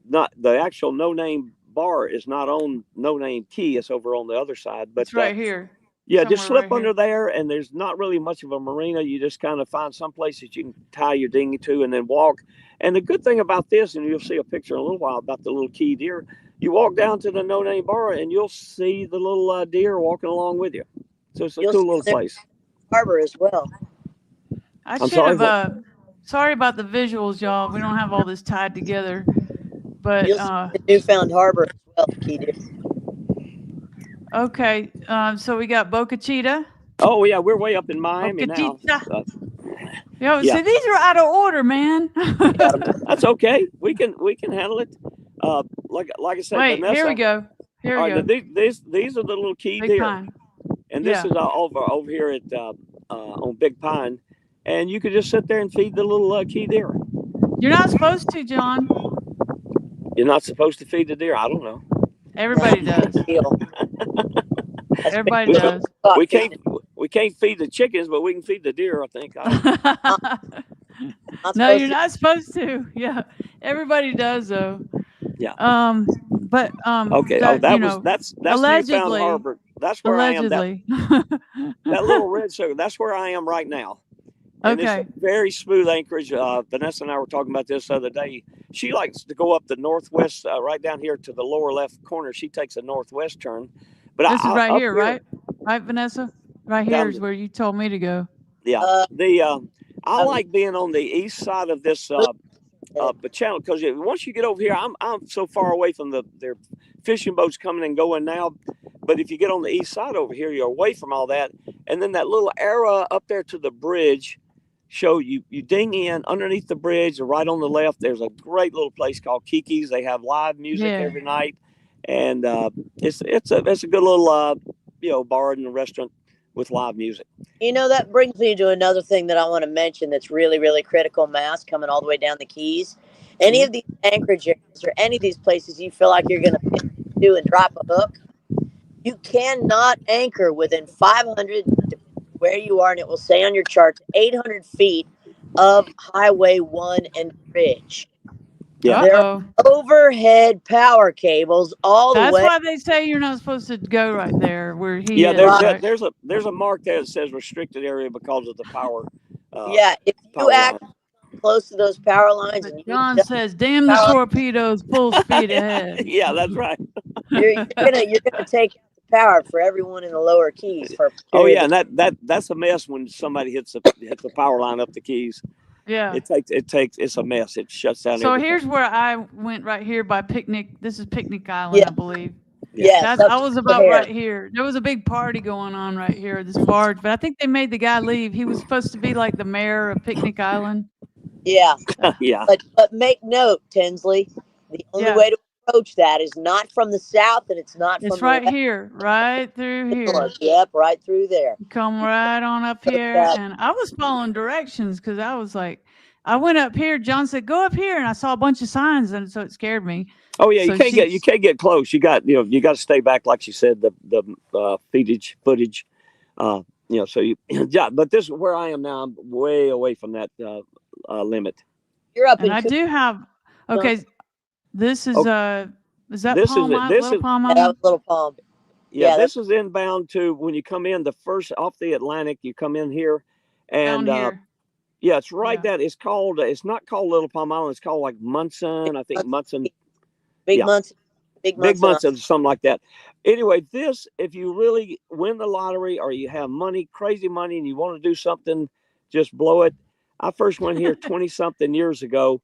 Speaker 2: not the actual No Name bar is not on No Name Key, it's over on the other side, but
Speaker 3: it's right here.
Speaker 2: Yeah, just
Speaker 3: Somewhere
Speaker 2: slip
Speaker 3: right
Speaker 2: under
Speaker 3: here.
Speaker 2: there, and there's not really much of a marina. You just kind of find some place that you can tie your dinghy to and then walk. And the good thing about this, and you'll see a picture in a little while about the little key deer, you walk down to the No Name bar and you'll see the little deer walking along with you. So it's a
Speaker 1: You'll
Speaker 2: cool
Speaker 1: see
Speaker 2: little
Speaker 1: them
Speaker 2: place.
Speaker 1: harbor as well.
Speaker 3: I
Speaker 2: I'm
Speaker 3: should have.
Speaker 2: sorry,
Speaker 3: Sorry about the visuals, y'all. We don't have all this tied together. But
Speaker 1: You'll see the Newfound Harbor as well, Key Deer.
Speaker 3: okay, so we got Boca Chica.
Speaker 2: Oh yeah, we're way up in Miami now.
Speaker 3: Yo, see, these are out of order, man.
Speaker 2: That's okay. We can handle it. Like I said,
Speaker 3: Wait,
Speaker 2: Vanessa.
Speaker 3: here we go. Here we go.
Speaker 2: These are the little key
Speaker 3: Big
Speaker 2: deer,
Speaker 3: Pine.
Speaker 2: and this is over here at on Big Pine, and you could just sit there and feed the little key deer.
Speaker 3: You're not supposed to, John.
Speaker 2: You're not supposed to feed the deer. I don't know.
Speaker 3: Everybody does. Everybody does.
Speaker 2: We can't feed the chickens, but we can feed the deer, I think.
Speaker 3: No, you're not supposed to. Yeah, everybody does though.
Speaker 2: Yeah.
Speaker 3: But
Speaker 2: okay. That's
Speaker 3: allegedly.
Speaker 2: Newfound Harbor. That's where
Speaker 3: allegedly.
Speaker 2: I am. That little red sugar. That's where I am right now. And
Speaker 3: okay.
Speaker 2: It's a very smooth anchorage. Vanessa and I were talking about this the other day. She likes to go up the northwest, right down here to the lower left corner. She takes a northwest turn. But
Speaker 3: this is right here, right? Right, Vanessa? Right here is where you told me to go.
Speaker 2: Yeah. I like being on the east side of this the channel, because once you get over here, I'm so far away from their fishing boats coming and going now. But if you get on the east side over here, you're away from all that. And then that little arrow up there to the bridge, you ding in underneath the bridge, and right on the left, there's a great little place called Kiki's. They have live music every night, and it's a good little bar and restaurant with live music.
Speaker 1: That brings me to another thing that I want to mention that's really, really critical mass coming all the way down the Keys. Any of these anchorage areas or any of these places you feel like you're going to do and drop a hook, you cannot anchor within 500 where you are, and it will say on your chart 800 feet of Highway 1 and bridge.
Speaker 2: Yeah.
Speaker 1: There are overhead power cables all the way.
Speaker 3: That's why they say you're not supposed to go right there where he is.
Speaker 2: There's a mark there that says restricted area because of the power.
Speaker 1: If you act close to those power lines, and
Speaker 3: John says, "Damn the torpedoes, full speed ahead."
Speaker 2: Yeah, that's right.
Speaker 1: You're gonna take power for everyone in the lower Keys.
Speaker 2: And that's a mess when somebody hits the power line up the Keys.
Speaker 3: Yeah,
Speaker 2: it's a mess. It shuts down.
Speaker 3: So here's where I went right here by Picnic. This is Picnic Island, I believe.
Speaker 1: Yeah,
Speaker 3: I was about right here. There was a big party going on right here, this barge, but I think they made the guy leave. He was supposed to be like the mayor of Picnic Island.
Speaker 1: Yeah.
Speaker 2: Yeah.
Speaker 1: But make note, Tinsley, the only way to approach that is not from the south, and it's not from
Speaker 3: right here, right through here.
Speaker 1: Yep, right through there.
Speaker 3: Come right on up here. And I was following directions because I was like, I went up here. John said, "Go up here," and I saw a bunch of signs, and so it scared me.
Speaker 2: Oh yeah, you can't get close. You got to stay back, like she said. The footage. So but this is where I am now. I'm way away from that limit.
Speaker 1: You're up.
Speaker 3: And I do have. Okay, this is is that Palm Island? Little Palm Island?
Speaker 1: Little Palm.
Speaker 2: Yeah, this is inbound to when you come in the first off the Atlantic. You come in here, and
Speaker 3: down here.
Speaker 2: Yeah, it's right
Speaker 3: Yeah.
Speaker 2: that it's called. It's not called Little Palm Island. It's called like Munson. I think Munson.
Speaker 1: Big
Speaker 2: Yeah,
Speaker 1: months, big
Speaker 2: Big
Speaker 1: months, and
Speaker 2: Munson, something like that. Anyway, this if you really win the lottery or you have money, crazy money, and you want to do something, just blow it. I first went here 20 something years ago,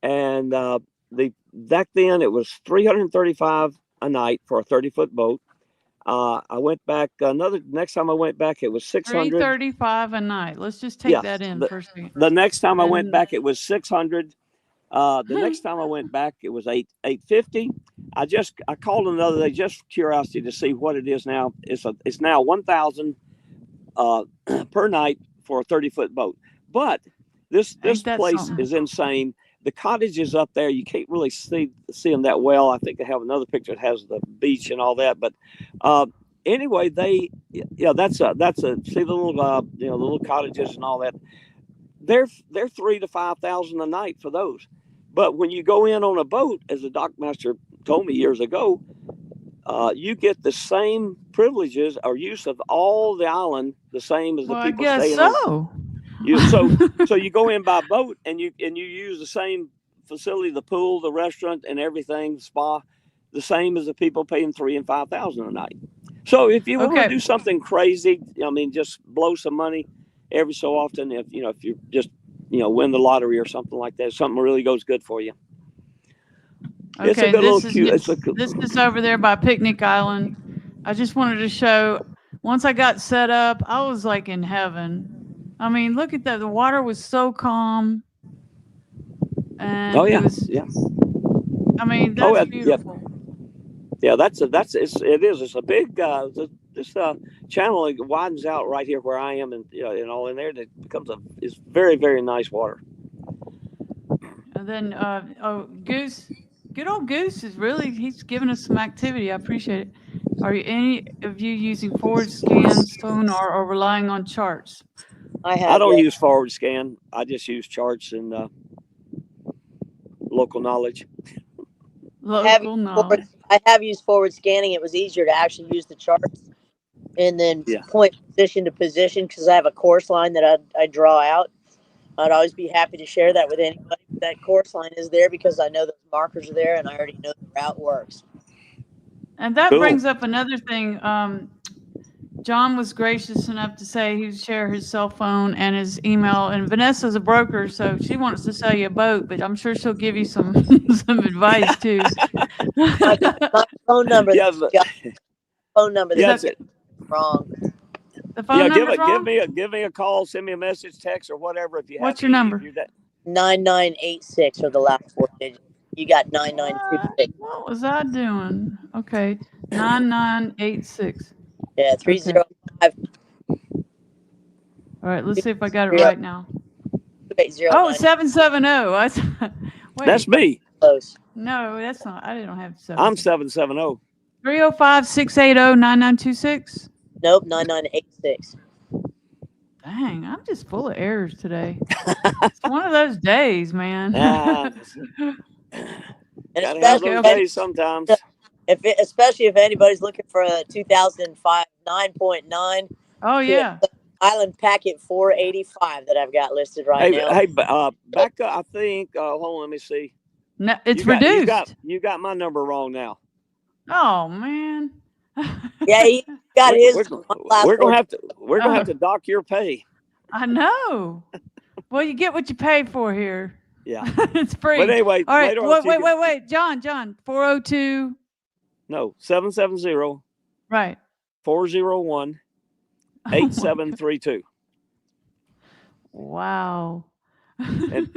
Speaker 2: and the back then it was 335 a night for a 30-foot boat. I went back another next time I went back it was 600.
Speaker 3: 335 a night. Let's just take
Speaker 2: Yeah,
Speaker 3: that in
Speaker 2: the,
Speaker 3: for a second.
Speaker 2: the next time I went
Speaker 3: And
Speaker 2: back it was 600. The next time I went back it was 850. I called another day just for curiosity to see what it is now. It's now 1,000 per night for a 30-foot boat. But this
Speaker 3: ain't that
Speaker 2: place
Speaker 3: something?
Speaker 2: is insane. The cottages up there, you can't really see them that well. I think they have another picture that has the beach and all that. But anyway, that's a see the little the little cottages and all that. They're 3,000 to 5,000 a night for those. But when you go in on a boat, as the dockmaster told me years ago, you get the same privileges or use of all the island, the same as the
Speaker 3: Well, I
Speaker 2: people
Speaker 3: guess
Speaker 2: staying on.
Speaker 3: so.
Speaker 2: So you go in by boat and you use the same facility, the pool, the restaurant, and everything, spa, the same as the people paying 3,000 and 5,000 a night. So if you want to
Speaker 3: Okay.
Speaker 2: do something crazy, I mean, just blow some money every so often. If you just win the lottery or something like that, something really goes good for you. It's a
Speaker 3: Okay,
Speaker 2: good little
Speaker 3: this is
Speaker 2: cute.
Speaker 3: this is over there by Picnic Island. I just wanted to show. Once I got set up, I was like in heaven. I mean, look at that. The water was so calm, and
Speaker 2: Oh yeah,
Speaker 3: it was.
Speaker 2: yeah.
Speaker 3: I mean,
Speaker 2: Oh
Speaker 3: that's
Speaker 2: yeah, yeah.
Speaker 3: beautiful.
Speaker 2: Yeah, it's a big this channel widens out right here where I am, and all in there. And it becomes it's very, very nice water.
Speaker 3: And then, Goose, good old Goose is really, he's giving us some activity. I appreciate it. Are you any of you using forward scan, sonar, or relying on charts?
Speaker 2: I don't use forward scan. I just use charts and local knowledge.
Speaker 3: Local knowledge.
Speaker 1: I have used forward scanning. It was easier to actually use the charts and then
Speaker 2: Yeah.
Speaker 1: point position to position because I have a course line that I draw out. I'd always be happy to share that with anybody. That course line is there because I know those markers are there and I already know the route works.
Speaker 3: And that
Speaker 2: Cool.
Speaker 3: brings up another thing. John was gracious enough to say he'd share his cell phone and his email. And Vanessa's a broker, so she wants to sell you a boat, but I'm sure she'll give you some some advice too.
Speaker 1: My phone number.
Speaker 2: Yeah,
Speaker 1: Phone number.
Speaker 2: Yeah,
Speaker 1: That's wrong.
Speaker 3: The phone number's wrong?
Speaker 2: give me a call, send me a message, text, or whatever if you have.
Speaker 3: What's your number?
Speaker 1: 9986 are the last 4 digits. You got 9926.
Speaker 3: What was I doing? Okay, 9986.
Speaker 1: Yeah, 305.
Speaker 3: All right, let's see if I got it right now.
Speaker 1: 280.
Speaker 3: Oh, 770. Wait,
Speaker 2: That's me.
Speaker 1: Close.
Speaker 3: no, that's not. I didn't have 7.
Speaker 2: I'm 770.
Speaker 3: 305-680-9926.
Speaker 1: Nope, 9986.
Speaker 3: Dang, I'm just full of errors today. It's one of those days, man.
Speaker 1: And
Speaker 2: Gotta have those days sometimes.
Speaker 1: especially if anybody's looking for a 2005 9.9.
Speaker 3: Oh yeah.
Speaker 1: Island Packet 485 that I've got listed right now.
Speaker 2: Hey, back up. I think. Hold on, let me see.
Speaker 3: No, it's reduced.
Speaker 2: You got my number wrong now.
Speaker 3: Oh man.
Speaker 1: Yeah, he got his.
Speaker 2: We're gonna have to dock your pay.
Speaker 3: I know. Well, you get what you pay for here.
Speaker 2: Yeah.
Speaker 3: It's free.
Speaker 2: But anyway,
Speaker 3: all right.
Speaker 2: later on
Speaker 3: Wait. John. 402.
Speaker 2: No, 770.
Speaker 3: Right.
Speaker 2: 401 8732.
Speaker 3: Wow.
Speaker 2: And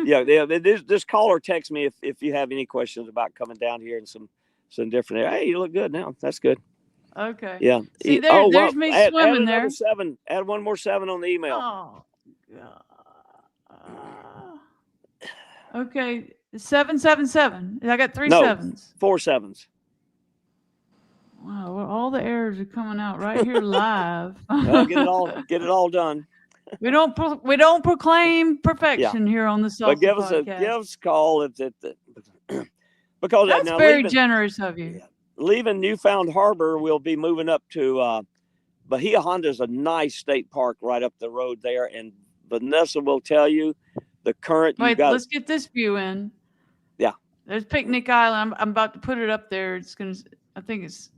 Speaker 2: just call or text me if you have any questions about coming down here and some different. Hey, you look good now. That's good.
Speaker 3: Okay.
Speaker 2: Yeah.
Speaker 3: See, there's me swimming there.
Speaker 2: 7. Add one more 7 on the email.
Speaker 3: Oh God. Okay. 777. I got 3 sevens.
Speaker 2: 4 7s.
Speaker 3: Wow, well, all the errors are coming out right here live.
Speaker 2: Get it all done.
Speaker 3: We don't proclaim perfection here on the Salsa
Speaker 2: But give
Speaker 3: podcast.
Speaker 2: us a call because
Speaker 3: that's
Speaker 2: now
Speaker 3: very generous of you.
Speaker 2: Leaving Newfound Harbor, we'll be moving up to Bahia Honda is a nice state park right up the road there, and Vanessa will tell you the current.
Speaker 3: Wait,
Speaker 2: got.
Speaker 3: let's get this view in.
Speaker 2: Yeah.
Speaker 3: There's Picnic Island. I'm about to put it up there. I think it's.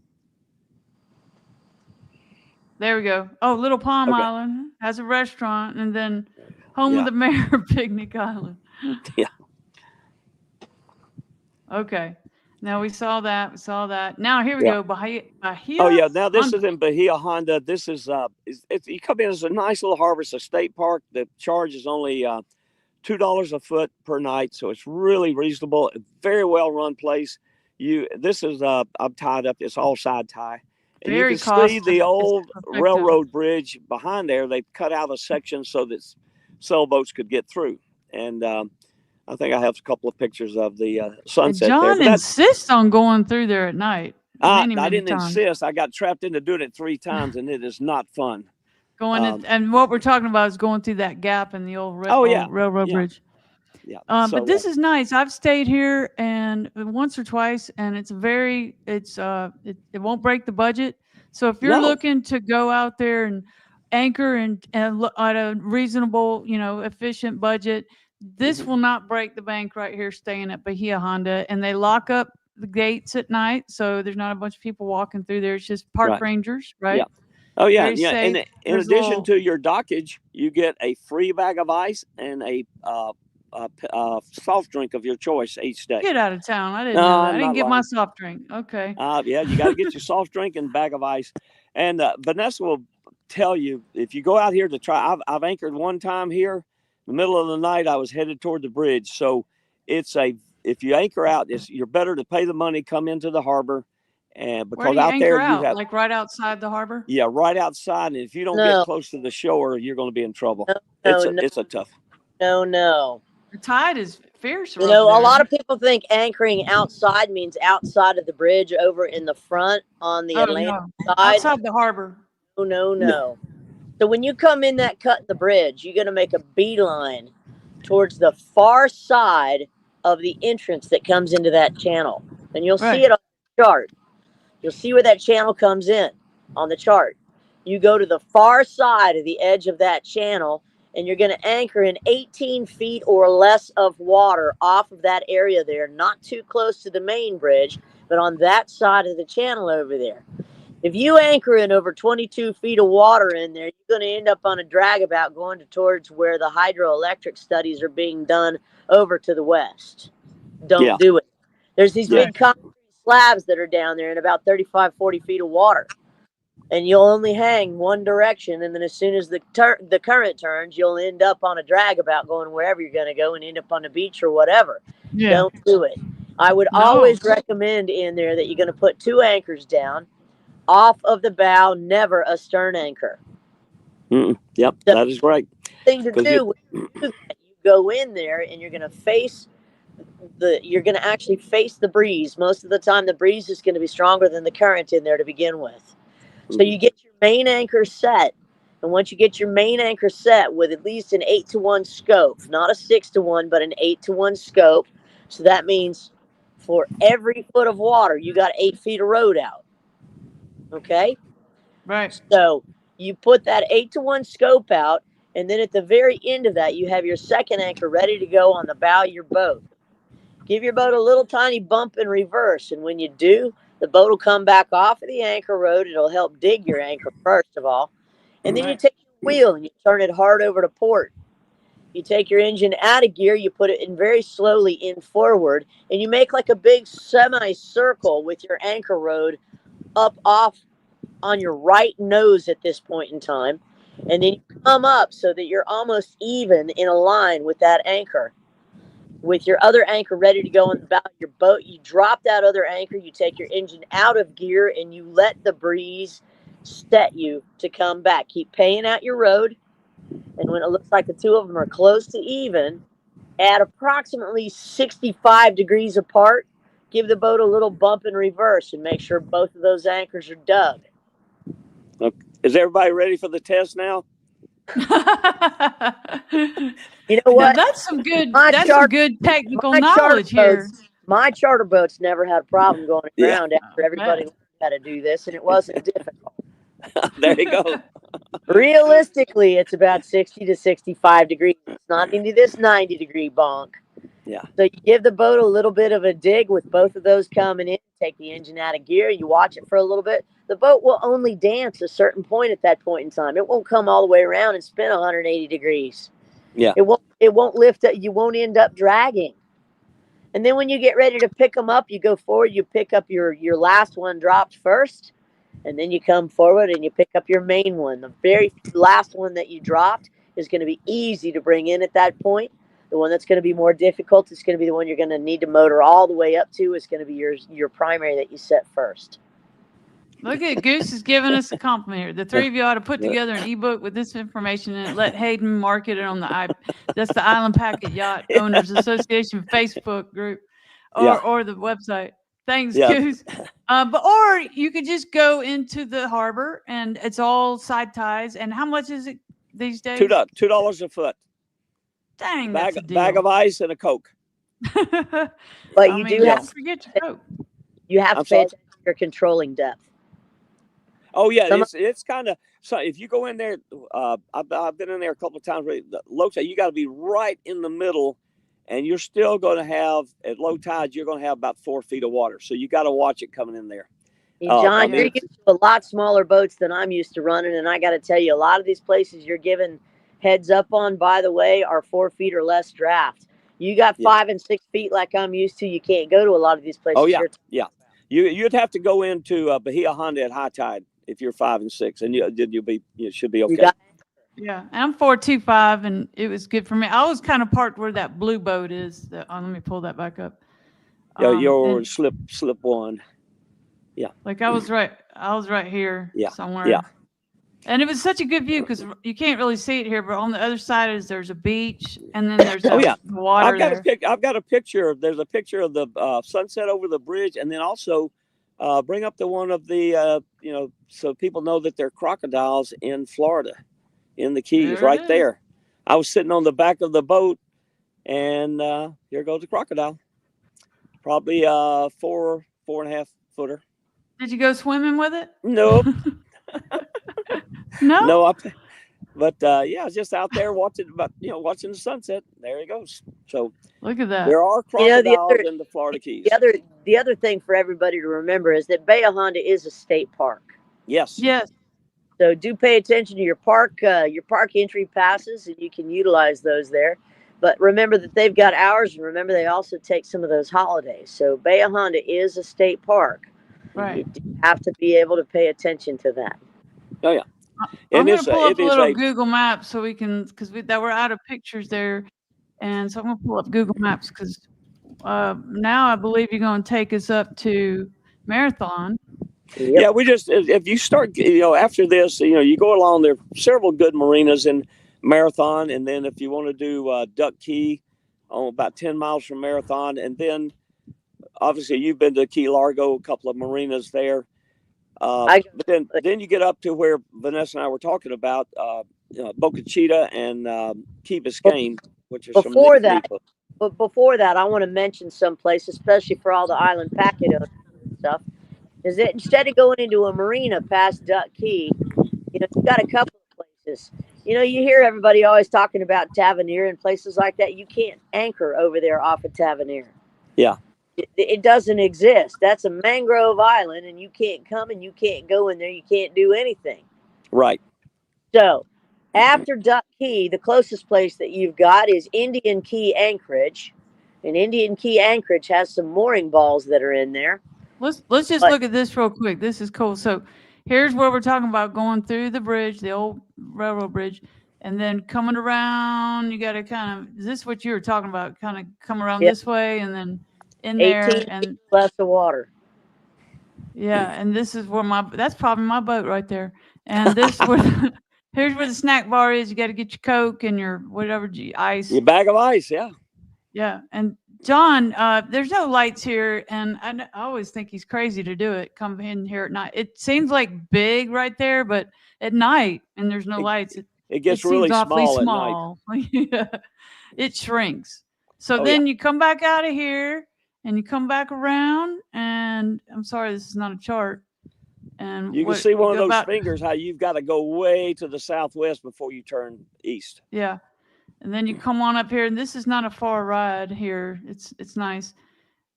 Speaker 3: There we go. Oh, Little Palm
Speaker 2: Okay.
Speaker 3: Island has a restaurant, and then home
Speaker 2: Yeah.
Speaker 3: of the mayor, Picnic Island.
Speaker 2: Yeah.
Speaker 3: Okay. Now we saw that. We saw that. Now here we
Speaker 2: Yeah.
Speaker 3: go. Bahia.
Speaker 2: Oh yeah. Now this
Speaker 3: Honda.
Speaker 2: is in Bahia Honda. This is you come in. It's a nice little harbor. It's a state park. The charge is only $2 a foot per night, so it's really reasonable. Very well run place. This is I'm tied up. It's all side tie, and
Speaker 3: Very
Speaker 2: you can see the
Speaker 3: cost
Speaker 2: old
Speaker 3: effective.
Speaker 2: railroad bridge behind there. They cut out a section so that sailboats could get through, and I think I have a couple of pictures of the sunset
Speaker 3: And
Speaker 2: there.
Speaker 3: John insists on going through there at night.
Speaker 2: I
Speaker 3: Many
Speaker 2: didn't
Speaker 3: times.
Speaker 2: insist. I got trapped into doing it 3 times, and it is not fun.
Speaker 3: And what we're talking about is going through that gap in the old railroad bridge.
Speaker 2: Yeah.
Speaker 3: But this is nice. I've stayed here and once or twice, and it won't break the budget. So if you're looking to go out there and anchor and at a reasonable, efficient budget, this will not break the bank right here staying at Bahia Honda. And they lock up the gates at night, so there's not a bunch of people walking through there. It's just park rangers, right?
Speaker 2: Yeah. Oh yeah,
Speaker 3: Very
Speaker 2: yeah.
Speaker 3: safe.
Speaker 2: And in addition to your dockage, you get a free bag of ice and a soft drink of your choice each day.
Speaker 3: Get out of town! I didn't know that. I didn't get my soft drink. Okay.
Speaker 2: Yeah, you got to get your soft drink and bag of ice. And Vanessa will tell you if you go out here to try. I've anchored one time here. In the middle of the night, I was headed toward the bridge. So if you anchor out, you're better to pay the money, come into the harbor. And because
Speaker 3: out there
Speaker 2: you have
Speaker 3: like right outside the harbor.
Speaker 2: Yeah, right outside. And if you don't get close to the shore, you're going to be in trouble. It's a tough.
Speaker 1: No.
Speaker 3: The tide is fierce.
Speaker 1: A lot of people think anchoring outside means outside of the bridge, over in the front on the Atlantic side.
Speaker 3: Outside the harbor.
Speaker 1: No. So when you come in that cut in the bridge, you're going to make a beeline towards the far side of the entrance that comes into that channel, and you'll see it on the chart. You'll see where that channel comes in on the chart. You go to the far side of the edge of that channel, and you're going to anchor in 18 feet or less of water off of that area there, not too close to the main bridge, but on that side of the channel over there. If you anchor in over 22 feet of water in there, you're going to end up on a dragabout going towards where the hydroelectric studies are being done over to the west. Don't do it. There's these big concrete slabs that are down there in about 35, 40 feet of water. And you'll only hang one direction, and then as soon as the current turns, you'll end up on a dragabout going wherever you're going to go and end up on the beach or whatever. Yeah. Don't do it. I would always recommend in there that you're going to put 2 anchors down off of the bow, never a stern anchor.
Speaker 2: Yep, so that is right.
Speaker 1: Thing to do, you go in there and you're going to actually face the breeze. Most of the time, the breeze is going to be stronger than the current in there to begin with. So you get your main anchor set, and once you get your main anchor set with at least an 8-to-1 scope, not a 6-to-1, but an 8-to-1 scope. So that means for every foot of water, you got 8 feet of road out. Okay?
Speaker 3: Right.
Speaker 1: So you put that 8-to-1 scope out, and then at the very end of that, you have your second anchor ready to go on the bow of your boat. Give your boat a little tiny bump in reverse, and when you do, the boat will come back off of the anchor road. It'll help dig your anchor, first of all. And then you take your wheel and you turn it hard over to port. You take your engine out of gear, you put it in very slowly in forward, and you make like a big semicircle with your anchor rod up off on your right nose at this point in time. And then you come up so that you're almost even in a line with that anchor. With your other anchor ready to go on the bow of your boat, you drop that other anchor, you take your engine out of gear, and you let the breeze set you to come back. Keep paying out your road, and when it looks like the two of them are close to even, at approximately 65 degrees apart, give the boat a little bump in reverse and make sure both of those anchors are dug.
Speaker 2: Okay. Is everybody ready for the test now?
Speaker 1: You know what?
Speaker 3: Now that's some good technical knowledge here.
Speaker 1: My charter boats never had a problem going around after everybody learned how to do this, and it wasn't difficult.
Speaker 2: There you go.
Speaker 1: Realistically, it's about 60 to 65 degrees. It's not into this 90-degree bonk.
Speaker 2: Yeah.
Speaker 1: So you give the boat a little bit of a dig with both of those coming in, take the engine out of gear, you watch it for a little bit. The boat will only dance a certain point at that point in time. It won't come all the way around and spin 180 degrees.
Speaker 2: Yeah.
Speaker 1: It won't lift up, you won't end up dragging. And then when you get ready to pick them up, you go forward, you pick up your last one dropped first, and then you come forward and you pick up your main one. The very last one that you dropped is going to be easy to bring in at that point. The one that's going to be more difficult is going to be the one you're going to need to motor all the way up to. Is going to be your primary that you set first.
Speaker 3: Look at Goose is giving us a compliment here. The three of you ought to put together an ebook with this information and let Hayden market it on that's the Island Packet Yacht Owners Association Facebook group or the website. Thanks, Goose. Or you could just go into the harbor and it's all side ties. And how much is it these days?
Speaker 2: $2 a foot.
Speaker 3: Dang,
Speaker 2: bag of ice and a Coke.
Speaker 1: But you do have to
Speaker 3: forget your Coke.
Speaker 1: You have to pay attention to your controlling depth.
Speaker 2: Oh yeah, it's kind of so. If you go in there, I've been in there a couple of times. Low tide, you got to be right in the middle, and you're still going to have at low tide. You're going to have about 4 feet of water, so you got to watch it coming in there.
Speaker 1: Hey, John, you're used to a lot smaller boats than I'm used to running, and I got to tell you, a lot of these places you're given heads up on, by the way, are 4 feet or less draft. You got 5 and 6 feet like I'm used to. You can't go to a lot of these places.
Speaker 2: Oh yeah, You'd have to go into Bahia Honda at high tide if you're 5 and 6, and you should be okay.
Speaker 3: Yeah, and I'm 425, and it was good for me. I was kind of parked where that blue boat is. Let me pull that back up.
Speaker 2: Yeah, your slip one. Yeah,
Speaker 3: like I was right here somewhere.
Speaker 2: Yeah,
Speaker 3: and it was such a good view because you can't really see it here, but on the other side there's a beach, and then there's water.
Speaker 2: I've got a picture. There's a picture of the sunset over the bridge, and then also bring up the one of the so people know that there are crocodiles in Florida, in the Keys, right there. I was sitting on the back of the boat, and here goes a crocodile, probably 4.5 footer.
Speaker 3: Did you go swimming with it?
Speaker 2: Nope.
Speaker 3: No.
Speaker 2: But just out there watching the sunset. There he goes. So
Speaker 3: look at that.
Speaker 2: There are crocodiles in the Florida Keys.
Speaker 1: The other thing for everybody to remember is that Bahia Honda is a state park.
Speaker 2: Yes.
Speaker 1: So do pay attention to your park entry passes, and you can utilize those there. But remember that they've got hours, and remember they also take some of those holidays. So Bahia Honda is a state park.
Speaker 3: Right.
Speaker 1: You have to be able to pay attention to that.
Speaker 2: Oh yeah.
Speaker 3: I'm going to pull up a little Google Maps so we can, because we're out of pictures there, and so I'm going to pull up Google Maps because now I believe you're going to take us up to Marathon.
Speaker 2: Yep. Yeah, if you start, after this, you go along. There are several good marinas in Marathon, and then if you want to do Duck Key, about 10 miles from Marathon, and then obviously you've been to Key Largo, a couple of marinas there. But then you get up to where Vanessa and I were talking about Boca Chica and Key Biscayne, which are
Speaker 1: before that. But before that, I want to mention some place, especially for all the island packet owners and stuff, is that instead of going into a marina past Duck Key, you've got a couple of places. You hear everybody always talking about Tavernier and places like that. You can't anchor over there off of Tavernier.
Speaker 2: Yeah.
Speaker 1: It doesn't exist. That's a mangrove island, and you can't come and you can't go in there. You can't do anything.
Speaker 2: Right.
Speaker 1: So after Duck Key, the closest place that you've got is Indian Key Anchorage. And Indian Key Anchorage has some mooring balls that are in there.
Speaker 3: Let's just look at this real quick. This is cool. So here's where we're talking about going through the bridge, the old railroad bridge, and then coming around. You got to is this what you were talking about? Kind of come around this way and then in there,
Speaker 1: 18
Speaker 3: and
Speaker 1: feet less of water.
Speaker 3: Yeah, and this is where that's probably my boat right there. And this here's where the snack bar is. You got to get your Coke and your whatever ice.
Speaker 2: Your bag of ice, yeah.
Speaker 3: Yeah, and John, there's no lights here, and I always think he's crazy to do it. Come in here at night. It seems like big right there, but at night, and there's no lights.
Speaker 2: It gets really
Speaker 3: small at night. Yeah, it shrinks. So then you come back out of here. And you come back around, and I'm sorry, this is not a chart. And
Speaker 2: You can see one of
Speaker 3: go
Speaker 2: those fingers, how you've got to go way to the southwest before you turn east.
Speaker 3: Yeah. And then you come on up here, and this is not a far ride here. It's nice.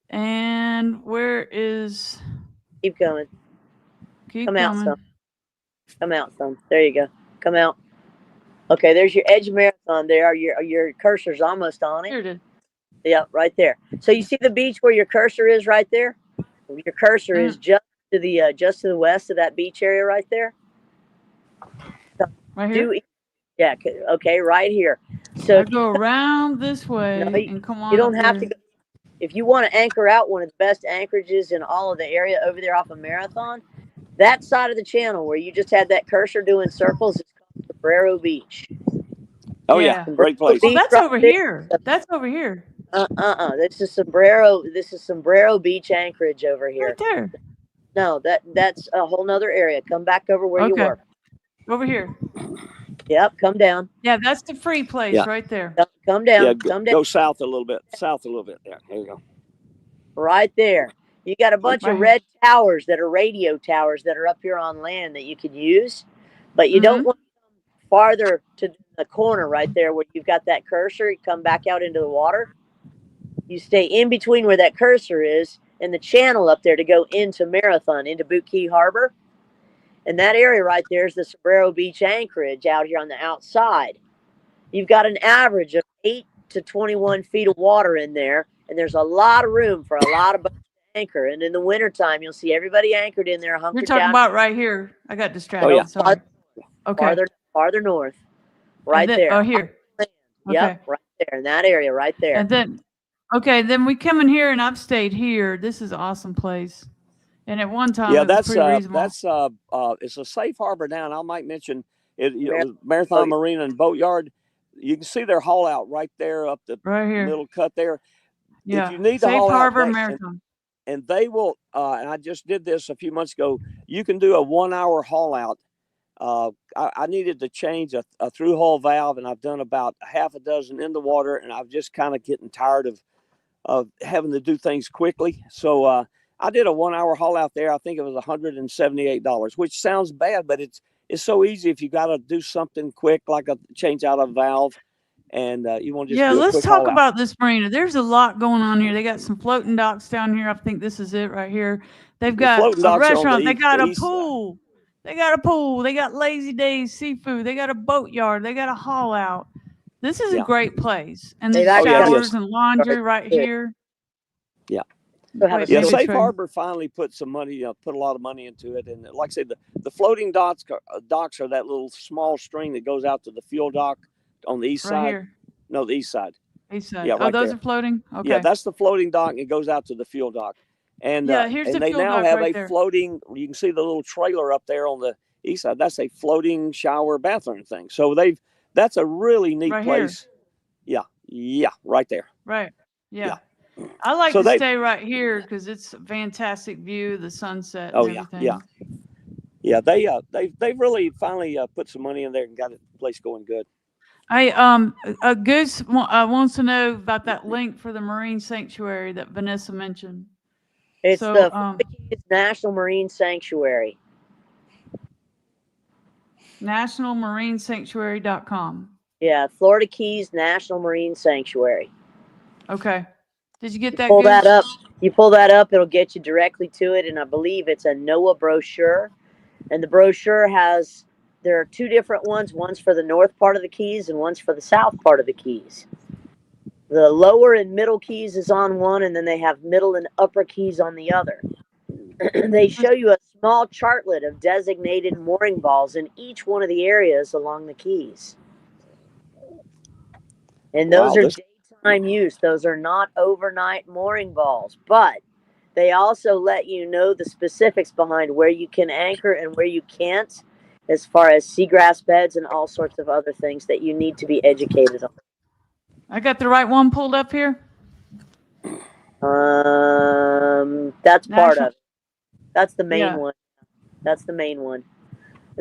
Speaker 3: And where is...
Speaker 1: Keep going.
Speaker 3: Keep
Speaker 1: Come
Speaker 3: coming.
Speaker 1: out some. Come out some. There you go. Come out. Okay, there's your edge of Marathon there. Your cursor's almost on it.
Speaker 3: Here it is.
Speaker 1: Yeah, right there. So you see the beach where your cursor is right there? Your cursor is just to the west of that beach area right there.
Speaker 3: Right here?
Speaker 1: Yeah, okay, right here. So
Speaker 3: I go around this way and come on.
Speaker 1: You don't have to go. If you want to anchor out one of the best anchorages in all of the area over there off of Marathon, that side of the channel where you just had that cursor doing circles is called Sombrero Beach.
Speaker 2: Oh yeah, great place.
Speaker 3: Well, that's over here. That's over here.
Speaker 1: This is Sombrero. This is Sombrero Beach Anchorage over here.
Speaker 3: Right there.
Speaker 1: No, that's a whole nother area. Come back over where you were.
Speaker 3: Over here.
Speaker 1: Yep, come down.
Speaker 3: Yeah, that's the free place right there.
Speaker 1: Come down.
Speaker 2: Yeah,
Speaker 1: come down.
Speaker 2: Go south a little bit. South a little bit. There you go.
Speaker 1: Right there. You got a bunch of red towers that are radio towers that are up here on land that you can use, but you don't want to come farther to the corner right there where you've got that cursor. You come back out into the water. You stay in between where that cursor is and the channel up there to go into Marathon, into Boot Key Harbor. And that area right there is the Sombrero Beach Anchorage out here on the outside. You've got an average of 8 to 21 feet of water in there, and there's a lot of room for a lot of boats to anchor. And in the wintertime, you'll see everybody anchored in there, hunkered down.
Speaker 3: You're talking about right here. I got distracted.
Speaker 2: Oh, yeah.
Speaker 3: Sorry. Okay.
Speaker 1: Farther north. Right there.
Speaker 3: Oh, here.
Speaker 1: Yep, right there, in that area right there.
Speaker 3: And then we come in here, and I've stayed here. This is an awesome place. And at one time, it was pretty reasonable.
Speaker 2: It's a safe harbor now. And I might mention it. Marathon Marina and Boatyard. You can see their haul out right there up the middle cut there.
Speaker 3: Yeah.
Speaker 2: If you need
Speaker 3: Safe
Speaker 2: to haul
Speaker 3: harbor
Speaker 2: out,
Speaker 3: Marathon.
Speaker 2: And they will. And I just did this a few months ago. You can do a 1 hour haul out. I needed to change a through hull valve, and I've done about half a dozen in the water, and I'm just kind of getting tired of having to do things quickly. So I did a 1 hour haul out there. I think it was $178, which sounds bad, but it's so easy if you got to do something quick, like a change out a valve, and you want to just do a
Speaker 3: let's
Speaker 2: quick
Speaker 3: talk
Speaker 2: haul
Speaker 3: about this marina. There's a lot going on here. They got some floating docks down here. I think this is it right here. They've got a restaurant. They got a pool. They got a pool. They got Lazy Days seafood. They got a boatyard. They got a haul out. This is a great place. And there's showers and laundry right here.
Speaker 2: Yeah.
Speaker 1: Yeah,
Speaker 2: Safe Harbor finally put some money, put a lot of money into it. And like I said, the floating docks are that little small string that goes out to the fuel dock on the east side.
Speaker 3: Here.
Speaker 2: No, the east side.
Speaker 3: East side.
Speaker 2: Yeah,
Speaker 3: right those there. Are floating? Okay.
Speaker 2: Yeah, that's the floating dock, and it goes out to the fuel dock. And
Speaker 3: here's
Speaker 2: and
Speaker 3: the
Speaker 2: they
Speaker 3: fuel
Speaker 2: now
Speaker 3: dock
Speaker 2: have
Speaker 3: right
Speaker 2: a floating, you can see the little trailer up there on the east side. That's a floating shower bathroom thing. So that's a really neat place. Here. Yeah, right there.
Speaker 3: Right. Yeah. I like to stay right here because it's a fantastic view, the sunset and everything.
Speaker 2: Yeah, they really finally put some money in there and got the place going good.
Speaker 3: Goose wants to know about that link for the Marine Sanctuary that Vanessa mentioned.
Speaker 1: It's the National Marine Sanctuary.
Speaker 3: NationalMarineSanctuary.com.
Speaker 1: Yeah, Florida Keys National Marine Sanctuary.
Speaker 3: Okay. Did you get that?
Speaker 1: Pull that up. You pull that up, it'll get you directly to it, and I believe it's a NOAA brochure. And the brochure there are two different ones. One's for the north part of the Keys and one's for the south part of the Keys. The lower and middle Keys is on one, and then they have middle and upper Keys on the other. They show you a small chartlet of designated mooring balls in each one of the areas along the Keys. And those are daytime use. Those are not overnight mooring balls, but they also let you know the specifics behind where you can anchor and where you can't, as far as seagrass beds and all sorts of other things that you need to be educated on.
Speaker 3: I got the right one pulled up here.
Speaker 1: That's part of it. That's the main one. That's the main one.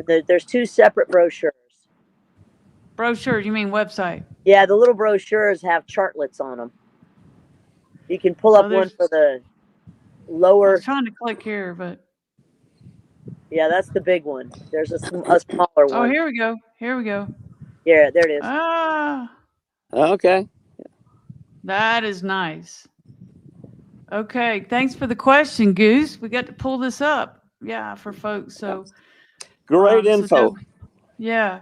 Speaker 1: There's two separate brochures.
Speaker 3: Brochures, you mean website?
Speaker 1: Yeah, the little brochures have chartlets on them. You can pull up one for the lower.
Speaker 3: I was trying to click here, but
Speaker 1: Yeah, that's the big one. There's a smaller
Speaker 3: Oh,
Speaker 1: one.
Speaker 3: here we go. Here we go.
Speaker 1: Yeah, there it is.
Speaker 3: Ah,
Speaker 2: Okay.
Speaker 3: that is nice. Okay, thanks for the question, Goose. We got to pull this up. Yeah, for folks. So,
Speaker 2: Great info.
Speaker 3: yeah.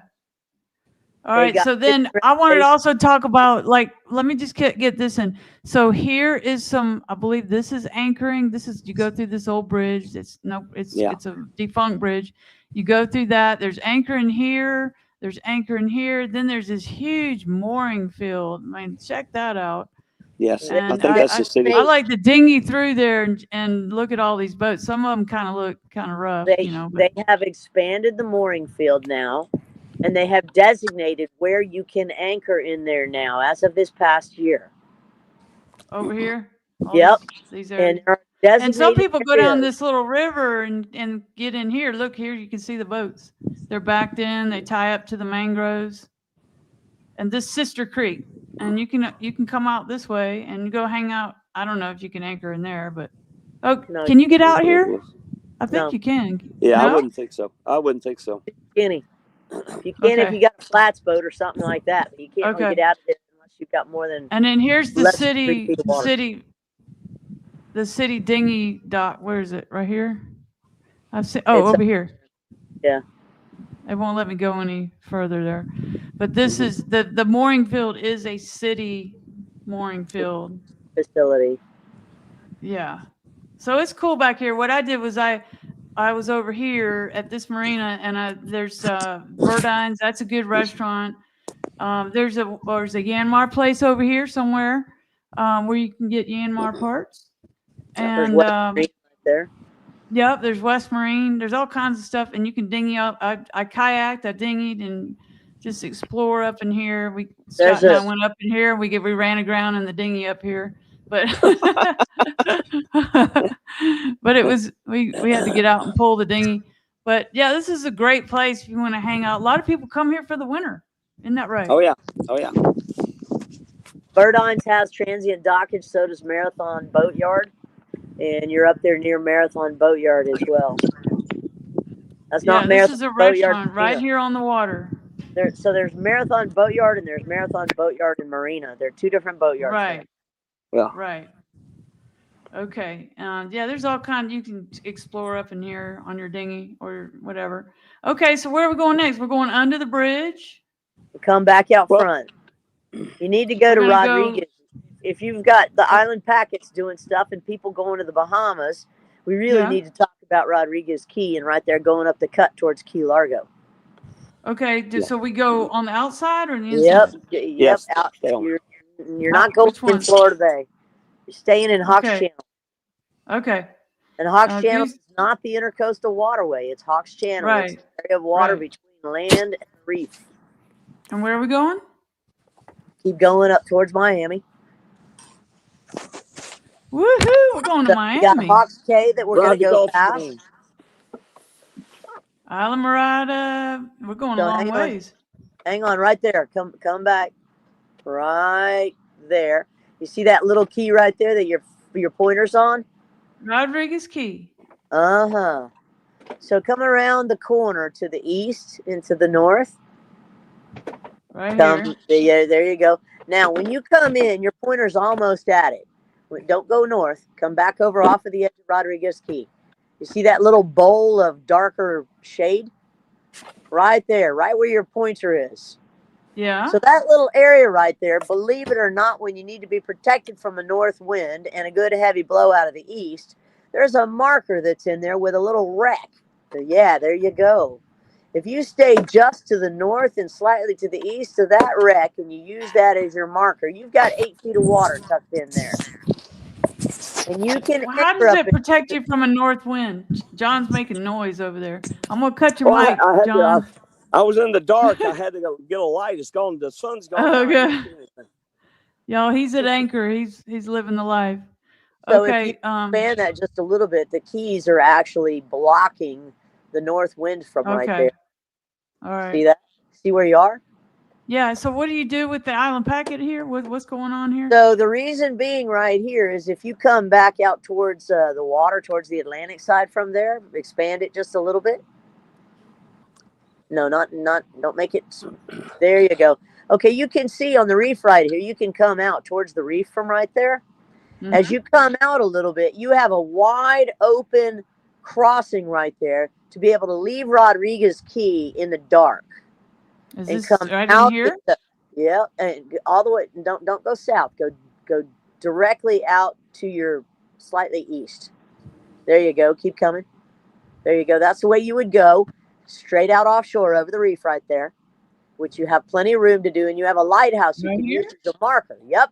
Speaker 3: All
Speaker 1: They
Speaker 3: right.
Speaker 1: got
Speaker 3: So then I wanted to
Speaker 1: different
Speaker 3: also talk about, like, let me just get this in. So here is some, I believe this is anchoring. This is, you go through this old bridge. It's no,
Speaker 2: Yeah.
Speaker 3: it's a defunct bridge. You go through that. There's anchor in here. There's anchor in here. Then there's this huge mooring field. I mean, check that out.
Speaker 2: Yes. I
Speaker 3: And
Speaker 2: think that's the city.
Speaker 3: I like to dinghy through there and look at all these boats. Some of them kind of look kind of rough, you know. But
Speaker 1: They have expanded the mooring field now, and they have designated where you can anchor in there now as of this past year.
Speaker 3: over here, all
Speaker 1: Yep.
Speaker 3: these
Speaker 1: And
Speaker 3: areas.
Speaker 1: there are
Speaker 3: And some
Speaker 1: designated
Speaker 3: people go down
Speaker 1: areas.
Speaker 3: this little river and get in here. Look here, you can see the boats. They're backed in. They tie up to the mangroves. And this Sister Creek, and you can come out this way and go hang out. I don't know if you can anchor in there, but
Speaker 1: No,
Speaker 3: can you get out here? I think
Speaker 1: no,
Speaker 3: you can.
Speaker 2: Yeah, I
Speaker 3: No?
Speaker 2: wouldn't think so. I wouldn't think so.
Speaker 1: skinny. You can if
Speaker 3: Okay.
Speaker 1: you got a flats boat or something like that, but you can't really
Speaker 3: Okay.
Speaker 1: get out of it unless you've got more than
Speaker 3: And then here's the
Speaker 1: less than 3
Speaker 3: city,
Speaker 1: feet of water.
Speaker 3: the city dinghy dock. Where is it? Right here?
Speaker 1: It's
Speaker 3: over here.
Speaker 1: Yeah.
Speaker 3: It won't let me go any further there. But this is the mooring field is a city mooring field.
Speaker 1: Facility.
Speaker 3: Yeah. So it's cool back here. What I did was I was over here at this marina, and there's Verdine's. That's a good restaurant. There's a Yanmar place over here somewhere where you can get Yanmar parts.
Speaker 1: There's
Speaker 3: And
Speaker 1: West Marine right there.
Speaker 3: yep, there's West Marine. There's all kinds of stuff, and you can dinghy up. I kayaked, I dinghied, and just explore up in here. Scott and I went up in here. We ran aground in the dinghy up here, but but it was we had to get out and pull the dinghy. But yeah, this is a great place if you want to hang out. A lot of people come here for the winter. Isn't that right?
Speaker 2: Oh yeah. Oh yeah.
Speaker 1: Verdine's has transient dockage, so does Marathon Boatyard. And you're up there near Marathon Boatyard as well. That's not Marathon
Speaker 3: This is a
Speaker 1: Boatyard
Speaker 3: restaurant right here on the water.
Speaker 1: So there's Marathon Boatyard and there's Marathon Boatyard and Marina. They're two different boatyards.
Speaker 3: Right.
Speaker 2: Yeah.
Speaker 3: Right. Okay. Yeah, there's all kinds. You can explore up in here on your dinghy or whatever. Okay, so where are we going next? We're going under the bridge.
Speaker 1: Come back out front. You need to go to Rodriguez. If you've got the island packets doing stuff and people going to the Bahamas, we really need to talk about Rodriguez Key and right there going up the cut towards Key Largo.
Speaker 3: Okay, so we go on the outside or the inside?
Speaker 1: Yep.
Speaker 2: Yes.
Speaker 1: Out. You're not going in Florida Bay. You're staying in Hawks Channel.
Speaker 3: Okay.
Speaker 1: And Hawks Channel is not the intercoastal waterway. It's Hawks Channel.
Speaker 3: Right.
Speaker 1: It's an area of water between land and reef.
Speaker 3: And where are we going?
Speaker 1: Keep going up towards Miami.
Speaker 3: Woohoo! We're going to Miami.
Speaker 1: We got Hawks Cay that we're going to go past.
Speaker 3: Isla Mirada. We're going a long ways.
Speaker 1: Hang on, right there. Come back. Right there. You see that little key right there that your pointer's on?
Speaker 3: Rodriguez Key.
Speaker 1: Uh-huh. So come around the corner to the east and to the north.
Speaker 3: Right here.
Speaker 1: Yeah, there you go. Now, when you come in, your pointer's almost at it. Don't go north. Come back over off of the edge of Rodriguez Key. You see that little bowl of darker shade? Right there, right where your pointer is.
Speaker 3: Yeah.
Speaker 1: So that little area right there, believe it or not, when you need to be protected from a north wind and a good heavy blow out of the east, there's a marker that's in there with a little wreck. So yeah, there you go. If you stay just to the north and slightly to the east of that wreck and you use that as your marker, you've got 8 feet of water tucked in there. And you can.
Speaker 3: Well, how does it protect you from a north wind? John's making noise over there. I'm gonna cut your mic, John.
Speaker 2: I was in the dark. I had to go get a light. It's gone. The sun's gone.
Speaker 3: Okay. Y'all, he's at anchor. He's living the life.
Speaker 1: So
Speaker 3: okay.
Speaker 1: If you expand that just a little bit, the keys are actually blocking the north wind from right there.
Speaker 3: All right.
Speaker 1: See that? See where you are?
Speaker 3: Yeah. So what do you do with the island packet here? What's going on here?
Speaker 1: So the reason being right here is if you come back out towards the water, towards the Atlantic side from there, expand it just a little bit. No, don't make it. There you go. Okay, you can see on the reef right here, you can come out towards the reef from right there.
Speaker 3: Mhm.
Speaker 1: As you come out a little bit, you have a wide open crossing right there to be able to leave Rodriguez Key in the dark.
Speaker 3: Is
Speaker 1: And
Speaker 3: this
Speaker 1: come
Speaker 3: right
Speaker 1: out
Speaker 3: in here?
Speaker 1: Yeah, and all the way. Don't go south. Go directly out to your slightly east. There you go. Keep coming. There you go. That's the way you would go, straight out offshore over the reef right there, which you have plenty of room to do, and you have a lighthouse you
Speaker 3: Right
Speaker 1: can
Speaker 3: here?
Speaker 1: use as a marker. Yep.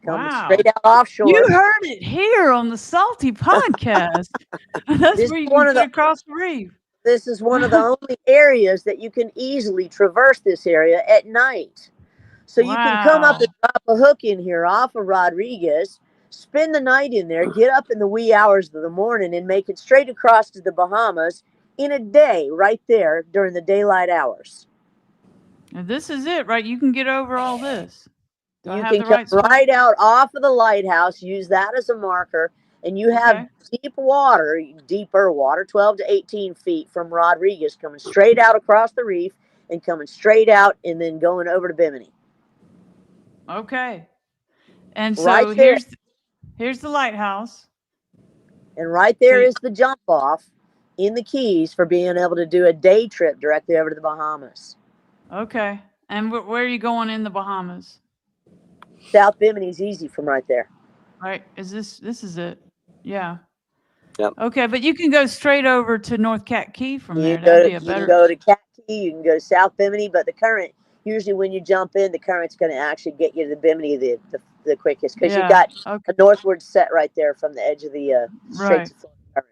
Speaker 1: Come
Speaker 3: Wow.
Speaker 1: straight out offshore.
Speaker 3: You heard it here on the Salty Podcast. That's
Speaker 1: This
Speaker 3: where you
Speaker 1: is one
Speaker 3: can
Speaker 1: of
Speaker 3: get
Speaker 1: the-
Speaker 3: across the reef.
Speaker 1: This is one of the only areas that you can easily traverse this area at night. So you can come up
Speaker 3: Wow.
Speaker 1: and drop a hook in here off of Rodriguez, spend the night in there, get up in the wee hours of the morning, and make it straight across to the Bahamas in a day right there during the daylight hours.
Speaker 3: And this is it, right? You can get over all this. Do I
Speaker 1: You
Speaker 3: have
Speaker 1: can
Speaker 3: the
Speaker 1: come
Speaker 3: right spot?
Speaker 1: right out off of the lighthouse, use that as a marker, and you have deep water, deeper water, 12 to 18 feet from Rodriguez, coming straight out across the reef and coming straight out and then going over to Bimini.
Speaker 3: Okay. And so
Speaker 1: Right there.
Speaker 3: here's the lighthouse.
Speaker 1: And right there
Speaker 3: So-
Speaker 1: is the jump off in the Keys for being able to do a day trip directly over to the Bahamas.
Speaker 3: Okay. And where are you going in the Bahamas?
Speaker 1: South Bimini's easy from right there.
Speaker 3: Right? Is this is it? Yeah.
Speaker 2: Yep.
Speaker 3: Okay, but you can go straight over to North Cat Key from there.
Speaker 1: You
Speaker 3: That'd be a
Speaker 1: can
Speaker 3: better.
Speaker 1: go to Cat Key, you can go to South Bimini, but the current, usually when you jump in, the current's going to actually get you to the Bimini the quickest, because
Speaker 3: Yeah.
Speaker 1: you got
Speaker 3: Okay.
Speaker 1: a northward set right there from the edge of the Straits of Florida current.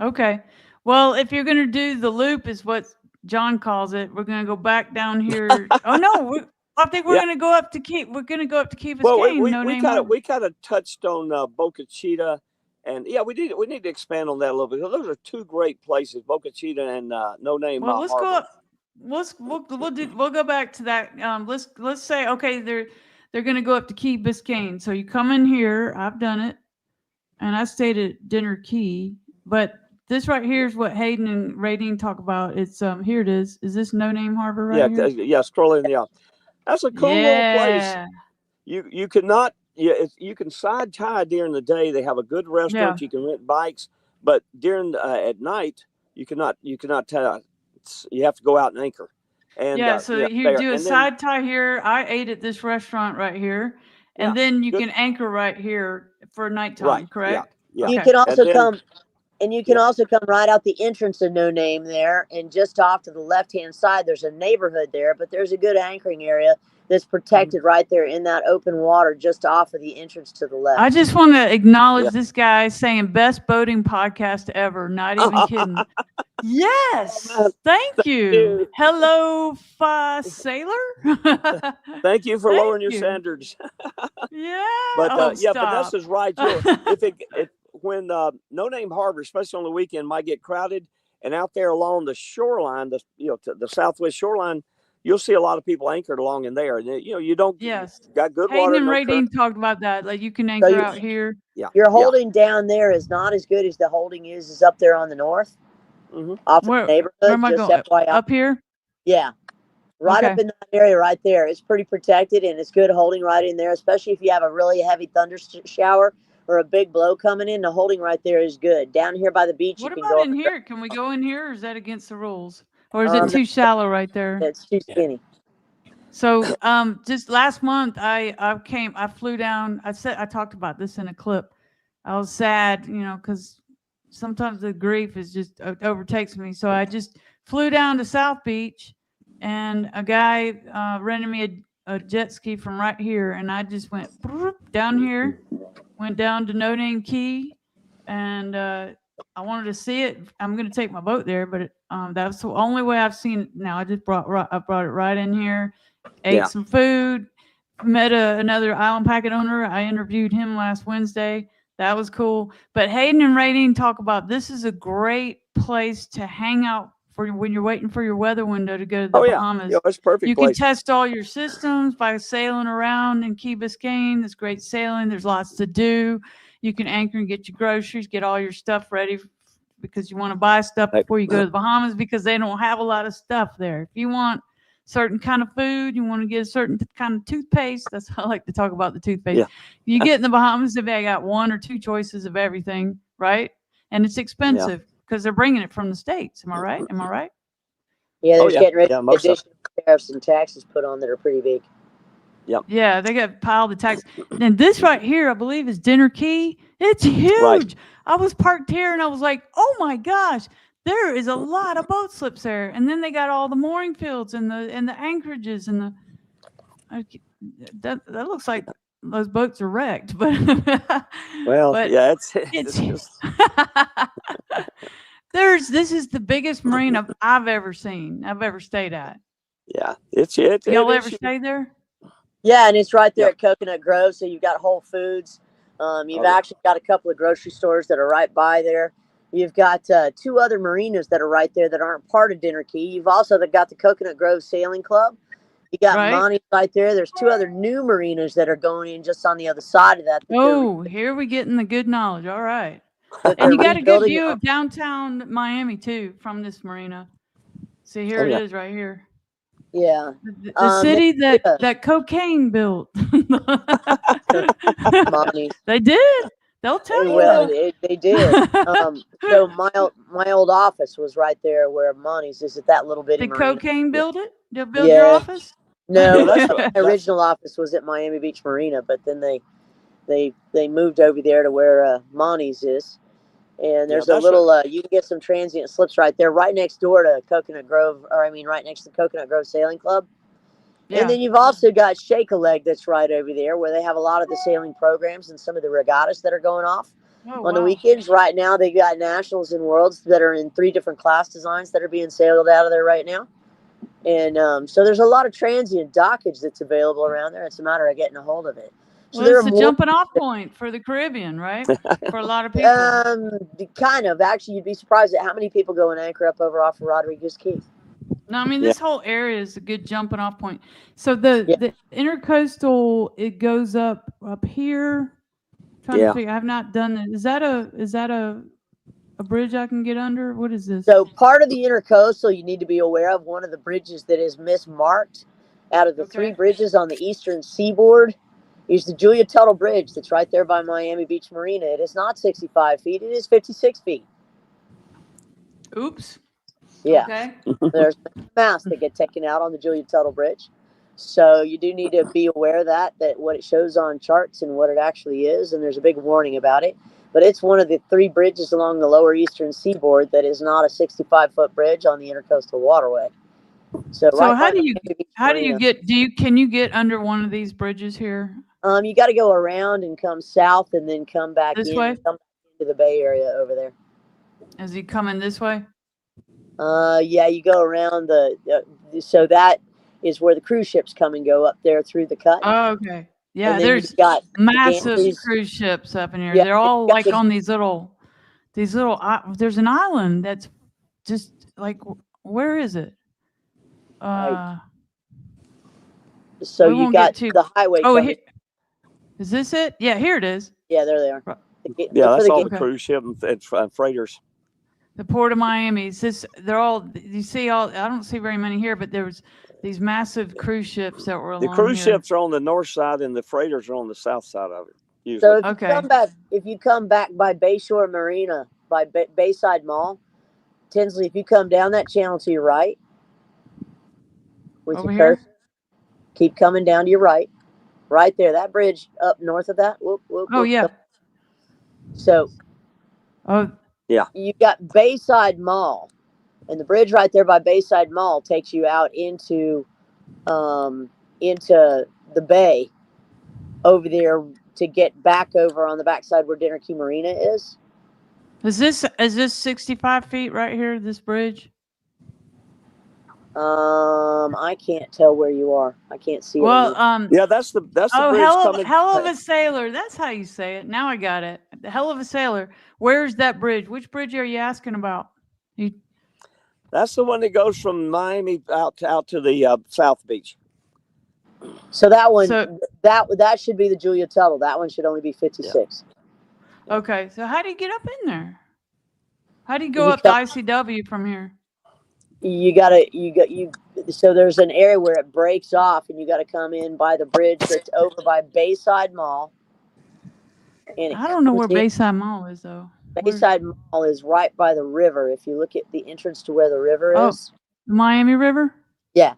Speaker 3: Okay. Well, if you're going to do the loop, is what John calls it. We're going to go back down here. Oh no, I think we're
Speaker 2: Yeah.
Speaker 3: going to go up to Key. We're going to go up to Key
Speaker 2: Well,
Speaker 3: Biscayne.
Speaker 2: we kind of touched on Boca Chica, and yeah, we need to expand on that a little bit. Those are two great places, Boca Chica and No Name
Speaker 3: Well, let's
Speaker 2: Harbor.
Speaker 3: go up. We'll go back to that. Let's say okay, they're going to go up to Key Biscayne. So you come in here. I've done it, and I stayed at Dinner Key. But this right here is what Hayden and Radine talk about. It's here it is. Is this No Name Harbor right here?
Speaker 2: Yeah, stroll in. Yeah, that's a cool little place. You cannot. Yeah, you can side tie during the day. They have a good restaurant. You can rent bikes, but during at night you cannot tie. You have to go out and anchor. And
Speaker 3: so you do a side tie here. I ate at this restaurant right here, and then you can anchor right here for nighttime.
Speaker 2: Right.
Speaker 3: Correct?
Speaker 2: Yeah.
Speaker 1: You can also come. And you can also come right out the entrance of No Name there, and just off to the left-hand side, there's a neighborhood there, but there's a good anchoring area that's protected right there in that open water just off of the entrance to the left.
Speaker 3: I just want to acknowledge this guy saying best boating podcast ever. Not even kidding. Yes. Thank you. Hello, Sailor.
Speaker 2: Thank you for lowering your standards.
Speaker 3: Yeah.
Speaker 2: But Vanessa's right. When No Name Harbor, especially on the weekend, might get crowded, and out there along the shoreline, the southwest shoreline, you'll see a lot of people anchored along in there. And you don't got good
Speaker 3: Hayden
Speaker 2: water.
Speaker 3: and Radine talked about that. Like you can anchor out here.
Speaker 2: Yeah,
Speaker 1: your holding down there is not as good as the holding is up there on the north, off the neighborhood.
Speaker 3: Where am I going? Up here?
Speaker 1: Yeah. Right up in that area right there. It's pretty protected, and it's good holding right in there, especially if you have a really heavy thunder shower or a big blow coming in. The holding right there is good. Down here by the beach,
Speaker 3: what
Speaker 1: you can
Speaker 3: about
Speaker 1: go
Speaker 3: in here? Can we go in here, or is that against the rules? Or is it too shallow right there?
Speaker 1: It's too skinny.
Speaker 3: So just last month I flew down. I talked about this in a clip. I was sad, because sometimes the grief is just overtakes me. So I just flew down to South Beach, and a guy rented me a jet ski from right here, and I just went down here, went down to No Name Key, and I wanted to see it. I'm going to take my boat there, but that's the only way I've seen it now. I brought it right in here, ate some food, met another island packet owner. I interviewed him last Wednesday. That was cool. But Hayden and Radine talk about this is a great place to hang out for when you're waiting for your weather window to go to the
Speaker 2: Oh yeah,
Speaker 3: Bahamas.
Speaker 2: yeah, it's a perfect
Speaker 3: You can
Speaker 2: place.
Speaker 3: test all your systems by sailing around in Key Biscayne. There's great sailing. There's lots to do. You can anchor and get your groceries, get all your stuff ready because you want to buy stuff before you go to the Bahamas because they don't have a lot of stuff there. If you want certain kind of food, you want to get a certain kind of toothpaste. That's how I like to talk about the toothpaste.
Speaker 2: Yeah.
Speaker 3: You get in the Bahamas, they got 1 or 2 choices of everything, right? And it's expensive because they're bringing it from the States. Am I right? Am I right?
Speaker 1: Yeah,
Speaker 2: Oh,
Speaker 1: they're
Speaker 2: yeah.
Speaker 1: getting ready
Speaker 2: Yeah,
Speaker 1: to
Speaker 2: most of
Speaker 1: additional tariffs and taxes put on that are pretty big.
Speaker 2: Yep.
Speaker 3: Yeah, they got piled the tax. And this right here, I believe, is Dinner Key. It's huge.
Speaker 2: Right.
Speaker 3: I was parked here and I was like, oh my gosh, there is a lot of boat slips there. And then they got all the mooring fields and the anchorages and that looks like those boats are wrecked. But
Speaker 2: Well,
Speaker 3: but
Speaker 2: yeah,
Speaker 3: it's
Speaker 2: just
Speaker 3: this is the biggest marina I've ever seen. I've ever stayed at.
Speaker 2: yeah,
Speaker 3: Y'all ever stayed there?
Speaker 1: Yeah, and it's right there
Speaker 2: Yep.
Speaker 1: at Coconut Grove. So you've got Whole Foods. You've
Speaker 2: yeah.
Speaker 1: actually got a couple of grocery stores that are right by there. You've got 2 other marinas that are right there that aren't part of Dinner Key. You've also got the Coconut Grove Sailing Club. You got
Speaker 3: Right.
Speaker 1: Monty right there. There's 2 other new marinas that are going in just on the other side of that.
Speaker 3: Oh, here we getting the good knowledge. All right.
Speaker 1: That
Speaker 3: And you
Speaker 1: they're
Speaker 3: got a good
Speaker 1: rebuilding.
Speaker 3: view of downtown Miami too from this marina. See, here it is right here.
Speaker 1: Yeah.
Speaker 3: The city that cocaine built.
Speaker 1: Monty.
Speaker 3: They did. They'll tell you.
Speaker 1: Well, they did. So my old office was right there where Monty's is at that little bitty
Speaker 3: Did
Speaker 1: marina.
Speaker 3: cocaine build it? They'll build your office?
Speaker 1: No,
Speaker 2: that's
Speaker 1: my original office was at Miami Beach Marina, but then they moved over there to where Monty's is. And there's a little you can get some transient slips right there, right next door to Coconut Grove, right next to Coconut Grove Sailing Club. Yeah. And then you've also got Shake a Leg that's right over there where they have a lot of the sailing programs and some of the regattas that are going off on the weekends. Right now they got nationals and worlds that are in 3 different class designs that are being sailed out of there right now. And so there's a lot of transient dockage that's available around there. It's a matter of getting a hold of it. So
Speaker 3: well, it's a jumping off point for the Caribbean, right? For a lot of people.
Speaker 1: Kind of. Actually, you'd be surprised at how many people go and anchor up over off of Rodriguez Key.
Speaker 3: No, I mean, this whole area is a good jumping off point. So the intercoastal, it goes up here. Trying to figure, I have not done that. Is that a bridge I can get under? What is this?
Speaker 1: So part of the intercoastal you need to be aware of, one of the bridges that is mismarked out of the 3 bridges on the eastern seaboard is the Julia Tuttle Bridge that's right there by Miami Beach Marina. It is not 65 feet. It is 56 feet.
Speaker 3: Oops.
Speaker 1: Yeah.
Speaker 3: Okay.
Speaker 1: There's masts that get taken out on the Julia Tuttle Bridge. So you do need to be aware of that what it shows on charts and what it actually is. And there's a big warning about it. But it's one of the 3 bridges along the lower eastern seaboard that is not a 65-foot bridge on the intercoastal waterway. So
Speaker 3: how do you get under one of these bridges here?
Speaker 1: You got to go around and come south and then come back
Speaker 3: this way?
Speaker 1: Come into the Bay Area over there.
Speaker 3: Is he coming this way?
Speaker 1: Yeah, you go around so that is where the cruise ships come and go up there through the cut.
Speaker 3: Oh, okay. Yeah, there's
Speaker 1: got
Speaker 3: massive cruise ships up in here. Yeah, they're all like on these little, there's an island that's just like, where is it?
Speaker 1: So you got the highway.
Speaker 3: Oh, is this it? Yeah, here it is.
Speaker 1: Yeah, there they are.
Speaker 2: Yeah, that's all the cruise ship and freighters.
Speaker 3: The Port of Miami. They're all. You see all. I don't see very many here, but there's these massive cruise ships that were along
Speaker 2: The cruise
Speaker 3: here.
Speaker 2: ships are on the north side, and the freighters are on the south side of it. Usually.
Speaker 1: So if you come back by Bayshore Marina, by Bayside Mall, Tinsley, if you come down that channel to your right, with
Speaker 3: over
Speaker 1: your
Speaker 3: here,
Speaker 1: cursor, keep coming down to your right there. That bridge up north of that.
Speaker 3: Yeah.
Speaker 1: So.
Speaker 3: Oh.
Speaker 1: Yeah. You got Bayside Mall, and the bridge right there by Bayside Mall takes you out into the bay over there to get back over on the backside where Dinner Key Marina is.
Speaker 3: Is this 65 feet right here? This bridge?
Speaker 1: I can't tell where you are. I can't see it.
Speaker 2: Yeah, that's the bridge coming.
Speaker 3: Hell of a Sailor. That's how you say it. Now I got it. The Hell of a Sailor. Where's that bridge? Which bridge are you asking about?
Speaker 2: That's the one that goes from Miami out to the South Beach.
Speaker 1: So that one,
Speaker 3: So
Speaker 1: that should be the Julia Tuttle. That one should only be 56.
Speaker 2: Yeah.
Speaker 3: okay, so how do you get up in there? How do you go
Speaker 1: You
Speaker 3: up to
Speaker 1: come,
Speaker 3: ICW from here?
Speaker 1: so there's an area where it breaks off, and you got to come in by the bridge that's over by Bayside Mall, and it
Speaker 3: I don't know
Speaker 1: comes
Speaker 3: where
Speaker 1: in.
Speaker 3: Bayside Mall is though. Where?
Speaker 1: Bayside Mall is right by the river. If you look at the entrance to where the river
Speaker 3: Oh,
Speaker 1: is,
Speaker 3: Miami River.
Speaker 1: yeah,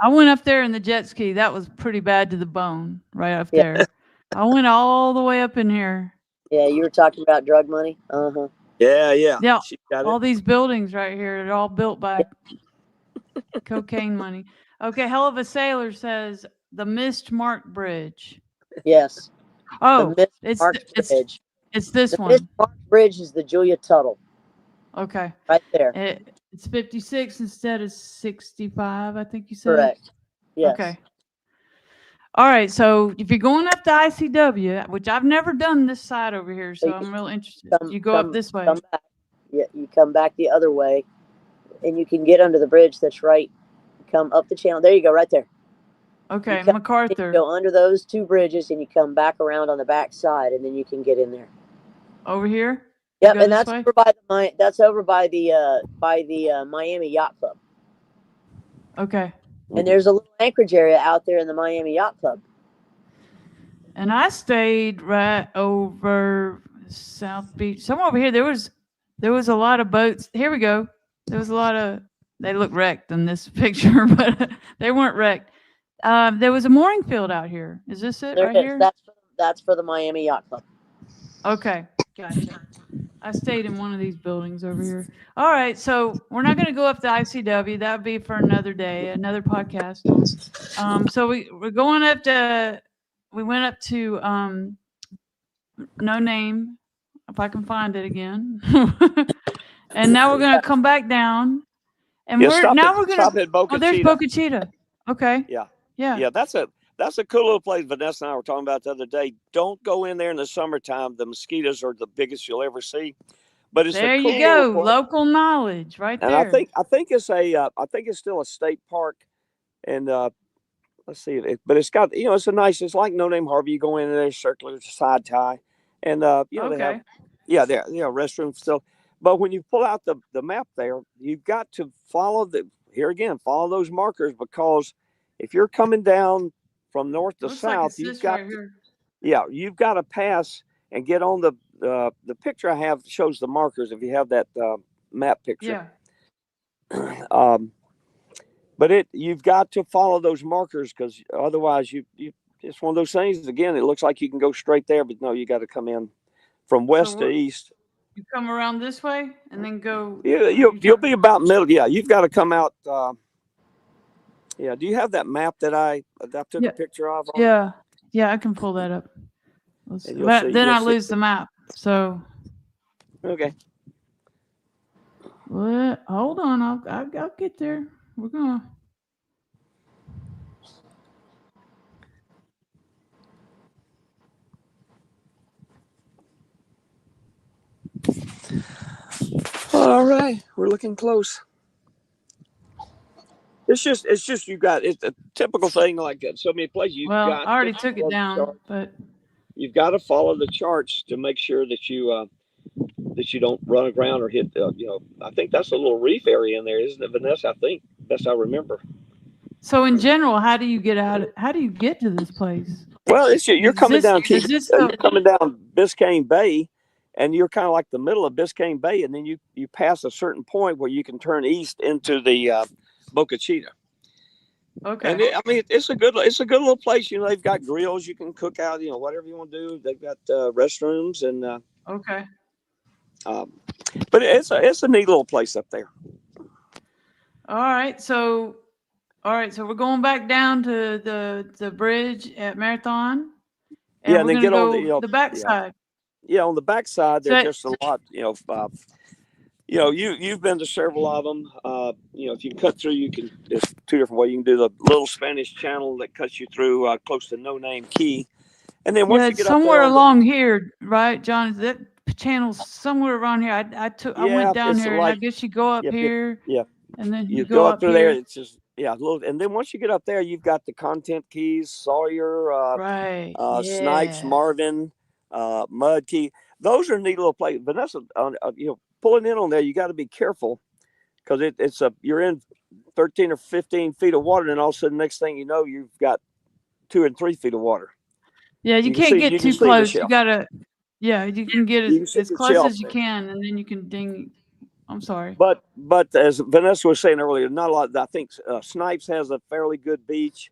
Speaker 3: I went up there in the jet ski. That was pretty bad to the bone, right up
Speaker 1: yeah,
Speaker 3: there. I went all the way up in here.
Speaker 1: yeah. You were talking about drug money.
Speaker 2: Yeah.
Speaker 3: Yeah,
Speaker 2: She got it.
Speaker 3: all these buildings right here, they're all built by cocaine money. Okay, Hell of a Sailor says the Mist Mark Bridge.
Speaker 1: Yes, the
Speaker 3: Oh,
Speaker 1: Mist
Speaker 3: it's
Speaker 1: Marks Bridge.
Speaker 3: it's this
Speaker 1: The Mist
Speaker 3: one.
Speaker 1: Marks Bridge is the Julia Tuttle,
Speaker 3: Okay,
Speaker 1: right there.
Speaker 3: it's 56 instead of 65. I think you said.
Speaker 1: Correct. Yes.
Speaker 3: Okay. All right. So if you're going up to ICW, which I've never done this side over here, so I'm real interested. You go up this way.
Speaker 1: Come back. Yeah, you come back the other way, and you can get under the bridge that's right. Come up the channel. There you go, right there.
Speaker 3: Okay,
Speaker 1: You
Speaker 3: MacArthur.
Speaker 1: go under those two bridges, and you come back around on the back side, and then you can get in there.
Speaker 3: Over here.
Speaker 1: Yep, and that's over by the Miami Yacht Club.
Speaker 3: Okay.
Speaker 1: And there's a little anchorage area out there in the Miami Yacht Club.
Speaker 3: And I stayed right over South Beach. Somewhere over here, there was a lot of boats. Here we go. There was a lot of. They look wrecked in this picture, but they weren't wrecked. There was a mooring field out here. Is this it
Speaker 1: There
Speaker 3: right
Speaker 1: is.
Speaker 3: here?
Speaker 1: That's for the Miami Yacht Club.
Speaker 3: Okay, gotcha. I stayed in one of these buildings over here. All right, so we're not going to go up to ICW. That would be for another day, another podcast. So we're going up to. We went up to No Name, if I can find it again. And now we're going to come back down. And we're going
Speaker 2: stop
Speaker 3: to
Speaker 2: at Boca
Speaker 3: there's
Speaker 2: Chica.
Speaker 3: Boca Chica. Okay.
Speaker 2: Yeah. That's a cool little place. Vanessa and I were talking about the other day. Don't go in there in the summertime. The mosquitoes are the biggest you'll ever see. But it's
Speaker 3: there
Speaker 2: a cool
Speaker 3: you go,
Speaker 2: little
Speaker 3: local knowledge right
Speaker 2: and
Speaker 3: there.
Speaker 2: I think it's still a state park. And let's see, but it's got it's like No Name Harbor. You go in there, circular side tie, and they have restrooms still. But when you pull out the map there, you've got to follow follow those markers, because if you're coming down from north to
Speaker 3: Looks
Speaker 2: south,
Speaker 3: like you've got
Speaker 2: you've got to pass and get on the picture I have shows the markers. If you have that map picture, but you've got to follow those markers, because otherwise you it's one of those things. Again, it looks like you can go straight there, but no, you got to come in from west to east.
Speaker 3: You come around this way and then go.
Speaker 2: You'll be about middle. Yeah, you've got to come out. Do you have that map that I took a picture of?
Speaker 3: Yeah, I can pull that up. But then I lose the map. So.
Speaker 2: Okay.
Speaker 3: Well, hold on. I'll get there. We're gonna.
Speaker 2: All right, we're looking close. It's just it's a typical thing like that. So many places
Speaker 3: I already took it down, but
Speaker 2: you've got to follow the charts to make sure that you don't run aground or hit. I think that's a little reef area in there, isn't it, Vanessa? I think best I remember.
Speaker 3: So in general, how do you get out? How do you get to this place?
Speaker 2: Well, you're coming down Biscayne Bay, and you're kind of like the middle of Biscayne Bay, and then you pass a certain point where you can turn east into the Boca Chica.
Speaker 3: Okay.
Speaker 2: And it's a good little place. They've got grills you can cook out. Whatever you want to do. They've got restrooms and.
Speaker 3: Okay.
Speaker 2: But it's a neat little place up there.
Speaker 3: All right, so we're going back down to the bridge at Marathon.
Speaker 2: And then get on
Speaker 3: the backside.
Speaker 2: Yeah, on the backside there's just a lot. You've been to several of them. If you cut through, there's two different ways. You can do the little Spanish channel that cuts you through close to No Name Key, and then once you get
Speaker 3: somewhere up there along here, right, John? Is that channel somewhere around here? I went down here, and I guess you go up here.
Speaker 2: Yeah.
Speaker 3: and then
Speaker 2: You
Speaker 3: go
Speaker 2: go up
Speaker 3: up
Speaker 2: through there.
Speaker 3: here.
Speaker 2: It's just a little. And then once you get up there, you've got the Content Keys, Sawyer,
Speaker 3: Right.
Speaker 2: Snipes,
Speaker 3: Yeah.
Speaker 2: Marvin, Mud Key. Those are neat little places. Vanessa, pulling in on there, you got to be careful because you're in 13 or 15 feet of water, and all of a sudden, next thing you know, you've got 2 and 3 feet of water.
Speaker 3: Yeah, you
Speaker 2: You can
Speaker 3: can't
Speaker 2: see
Speaker 3: get
Speaker 2: you can
Speaker 3: too
Speaker 2: see the
Speaker 3: close. You
Speaker 2: shelf.
Speaker 3: gotta, yeah, you can get
Speaker 2: You can see
Speaker 3: as
Speaker 2: the
Speaker 3: close
Speaker 2: shelf
Speaker 3: as you
Speaker 2: there.
Speaker 3: can, and then you can ding. I'm sorry.
Speaker 2: But as Vanessa was saying earlier, not a lot. I think Snipes has a fairly good beach,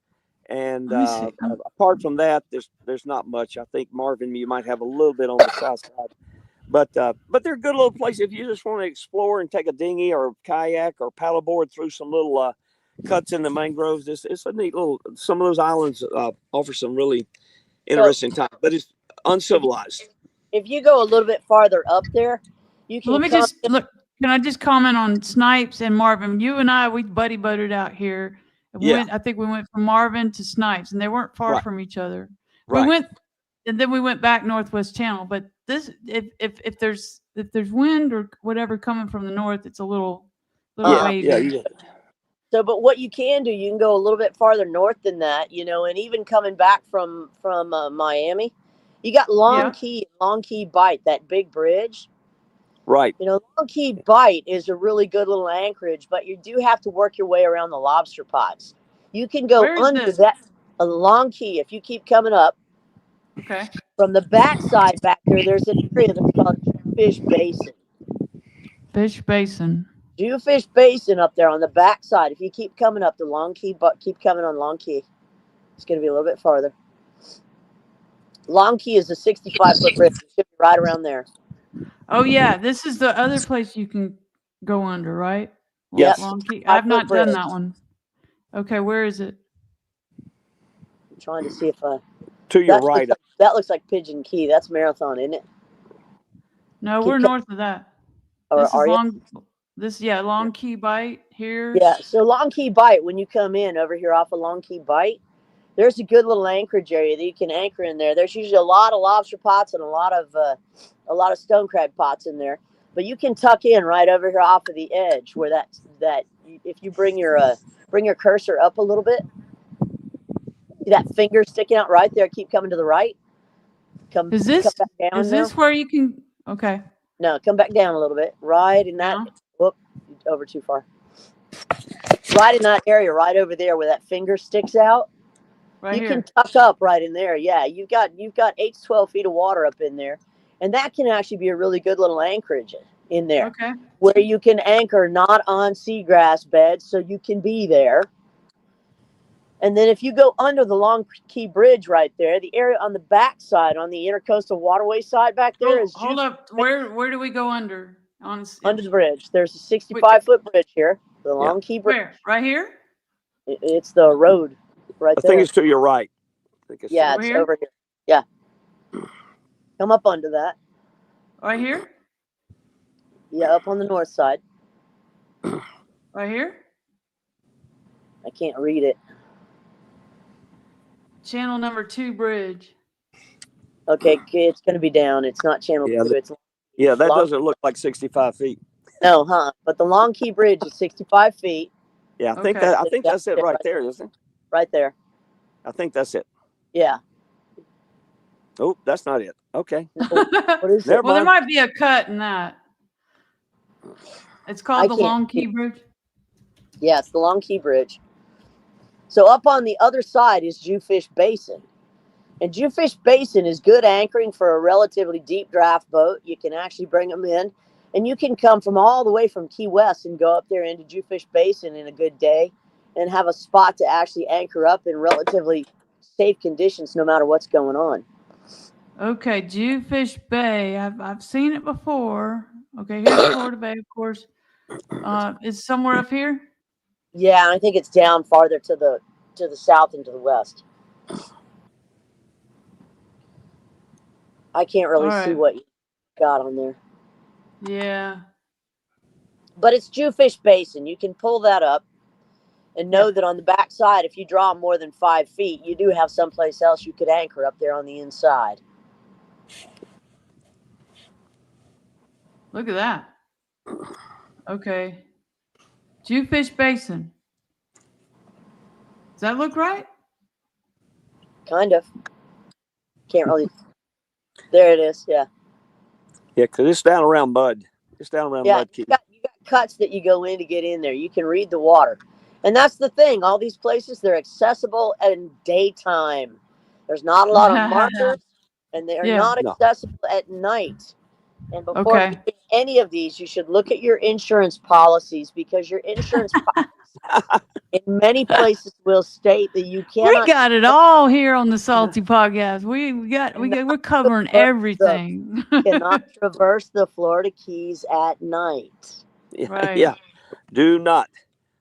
Speaker 2: and
Speaker 3: Let me see.
Speaker 2: apart from that, there's not much. I think Marvin, you might have a little bit on the south side, but they're good little places if you just want to explore and take a dinghy or kayak or paddleboard through some little cuts in the mangroves. It's a neat little. Some of those islands offer some really interesting time, but it's uncivilized.
Speaker 1: If you go a little bit farther up there, you
Speaker 3: Well,
Speaker 1: can
Speaker 3: let me
Speaker 1: come.
Speaker 3: just look. Can I just comment on Snipes and Marvin? You and I, we buddy boated out here. And
Speaker 2: Yeah,
Speaker 3: I think we went from Marvin to Snipes, and they weren't far
Speaker 2: right,
Speaker 3: from each other. We
Speaker 2: right.
Speaker 3: went, and then we went back Northwest Channel. But this, if there's wind or whatever coming from the north, it's a little
Speaker 2: Yeah,
Speaker 3: wavy.
Speaker 2: yeah.
Speaker 1: So, but what you can do, you can go a little bit farther north than that, and even coming back from Miami, you got
Speaker 3: Yeah.
Speaker 1: Long Key Bight, that big bridge.
Speaker 2: Right.
Speaker 1: Long Key Bight is a really good little anchorage, but you do have to work your way around the lobster pots. You can go
Speaker 3: Where is
Speaker 1: under
Speaker 3: this?
Speaker 1: that a Long Key if you keep coming up
Speaker 3: Okay.
Speaker 1: from the backside back there. There's an area that's called Fish Basin.
Speaker 3: Fish Basin.
Speaker 1: Jewfish Basin up there on the backside. If you keep coming up the Long Key, but keep coming on Long Key, it's going to be a little bit farther. Long Key is a 65-foot bridge. It should be right around there.
Speaker 3: Oh yeah, this is the other place you can go under, right?
Speaker 1: Yep.
Speaker 2: Yes.
Speaker 3: Long Key. I've
Speaker 1: 5-foot
Speaker 3: not
Speaker 1: bridge.
Speaker 3: done that one. Okay, where is it?
Speaker 1: I'm trying to see if
Speaker 2: To your right.
Speaker 1: that looks like Pigeon Key. That's Marathon, isn't it?
Speaker 3: No,
Speaker 1: Keep
Speaker 3: we're north of that. This is
Speaker 1: are you?
Speaker 3: Long. Long Key Bight here.
Speaker 1: Yeah. So Long Key Bight, when you come in over here off of Long Key Bight, there's a good little anchorage area that you can anchor in there. There's usually a lot of lobster pots and a lot of stone crab pots in there. But you can tuck in right over here off of the edge where that if you bring your cursor up a little bit, see that finger sticking out right there. Keep coming to the right. Come back down.
Speaker 3: Is this where you can? Okay.
Speaker 1: No, come back down a little bit. Right in that.
Speaker 3: Now?
Speaker 1: Whoop, over too far. Right in that area, right over there where that finger sticks out.
Speaker 3: Right
Speaker 1: you
Speaker 3: here.
Speaker 1: can tuck up right in there. Yeah, you've got 8 to 12 feet of water up in there, and that can actually be a really good little anchorage in there.
Speaker 3: Okay.
Speaker 1: Where you can anchor not on seagrass beds, so you can be there. And then if you go under the Long Key Bridge right there, the area on the back side, on the Intercoastal Waterway side back there is
Speaker 3: hold up. Where do we go under?
Speaker 1: Under the bridge. There's a 65-foot bridge here, the
Speaker 2: Yeah.
Speaker 1: Long Key Bridge.
Speaker 3: Where? Right here?
Speaker 1: It's the road right
Speaker 2: I
Speaker 1: there.
Speaker 2: think it's to your right.
Speaker 1: Yeah, it's over here. Yeah. Come up under that.
Speaker 3: Right here?
Speaker 1: Yeah, up on the north side.
Speaker 3: Right here?
Speaker 1: I can't read it.
Speaker 3: Channel number 2 bridge.
Speaker 1: Okay, it's going to be down. It's not channel 2.
Speaker 2: That doesn't look like 65 feet.
Speaker 1: No, huh? But the Long Key Bridge is 65 feet.
Speaker 2: Yeah, I think that's it right there, isn't it?
Speaker 1: Right there.
Speaker 2: I think that's it.
Speaker 1: Yeah.
Speaker 2: Oh, that's not it. Okay.
Speaker 1: No, what is it?
Speaker 3: Well, there might be a cut in that. It's called the Long Key Bridge.
Speaker 1: Yeah, it's the Long Key Bridge. So up on the other side is Jewfish Basin. And Jewfish Basin is good anchoring for a relatively deep draft boat. You can actually bring them in. And you can come from all the way from Key West and go up there into Jewfish Basin in a good day and have a spot to actually anchor up in relatively safe conditions no matter what's going on.
Speaker 3: Okay, Jewfish Bay. I've seen it before. Okay, here's Florida Bay, of course. Is somewhere up here?
Speaker 1: Yeah, I think it's down farther to the south and to the west. I can't really see what you got on there.
Speaker 3: Yeah.
Speaker 1: But it's Jewfish Basin. You can pull that up and know that on the back side, if you draw more than 5 feet, you do have someplace else you could anchor up there on the inside.
Speaker 3: Look at that. Okay. Jewfish Basin. Does that look right?
Speaker 1: Kind of. Can't really. There it is. Yeah.
Speaker 2: Yeah, because it's down around Mud. It's down around
Speaker 1: Yeah.
Speaker 2: Mud Key.
Speaker 1: You got cuts that you go in to get in there. You can read the water. And that's the thing. All these places, they're accessible in daytime. There's not a lot of markers, and they are
Speaker 3: Yeah.
Speaker 1: not
Speaker 2: No.
Speaker 1: accessible at night. And before
Speaker 3: Okay.
Speaker 1: doing any of these, you should look at your insurance policies, because your insurance policies in many places will state that you
Speaker 3: We
Speaker 1: cannot
Speaker 3: got it all here on the Salty Podcast. We're covering everything.
Speaker 1: cannot traverse the Florida Keys at night.
Speaker 2: Yeah,
Speaker 3: Right.
Speaker 2: yeah. Do not.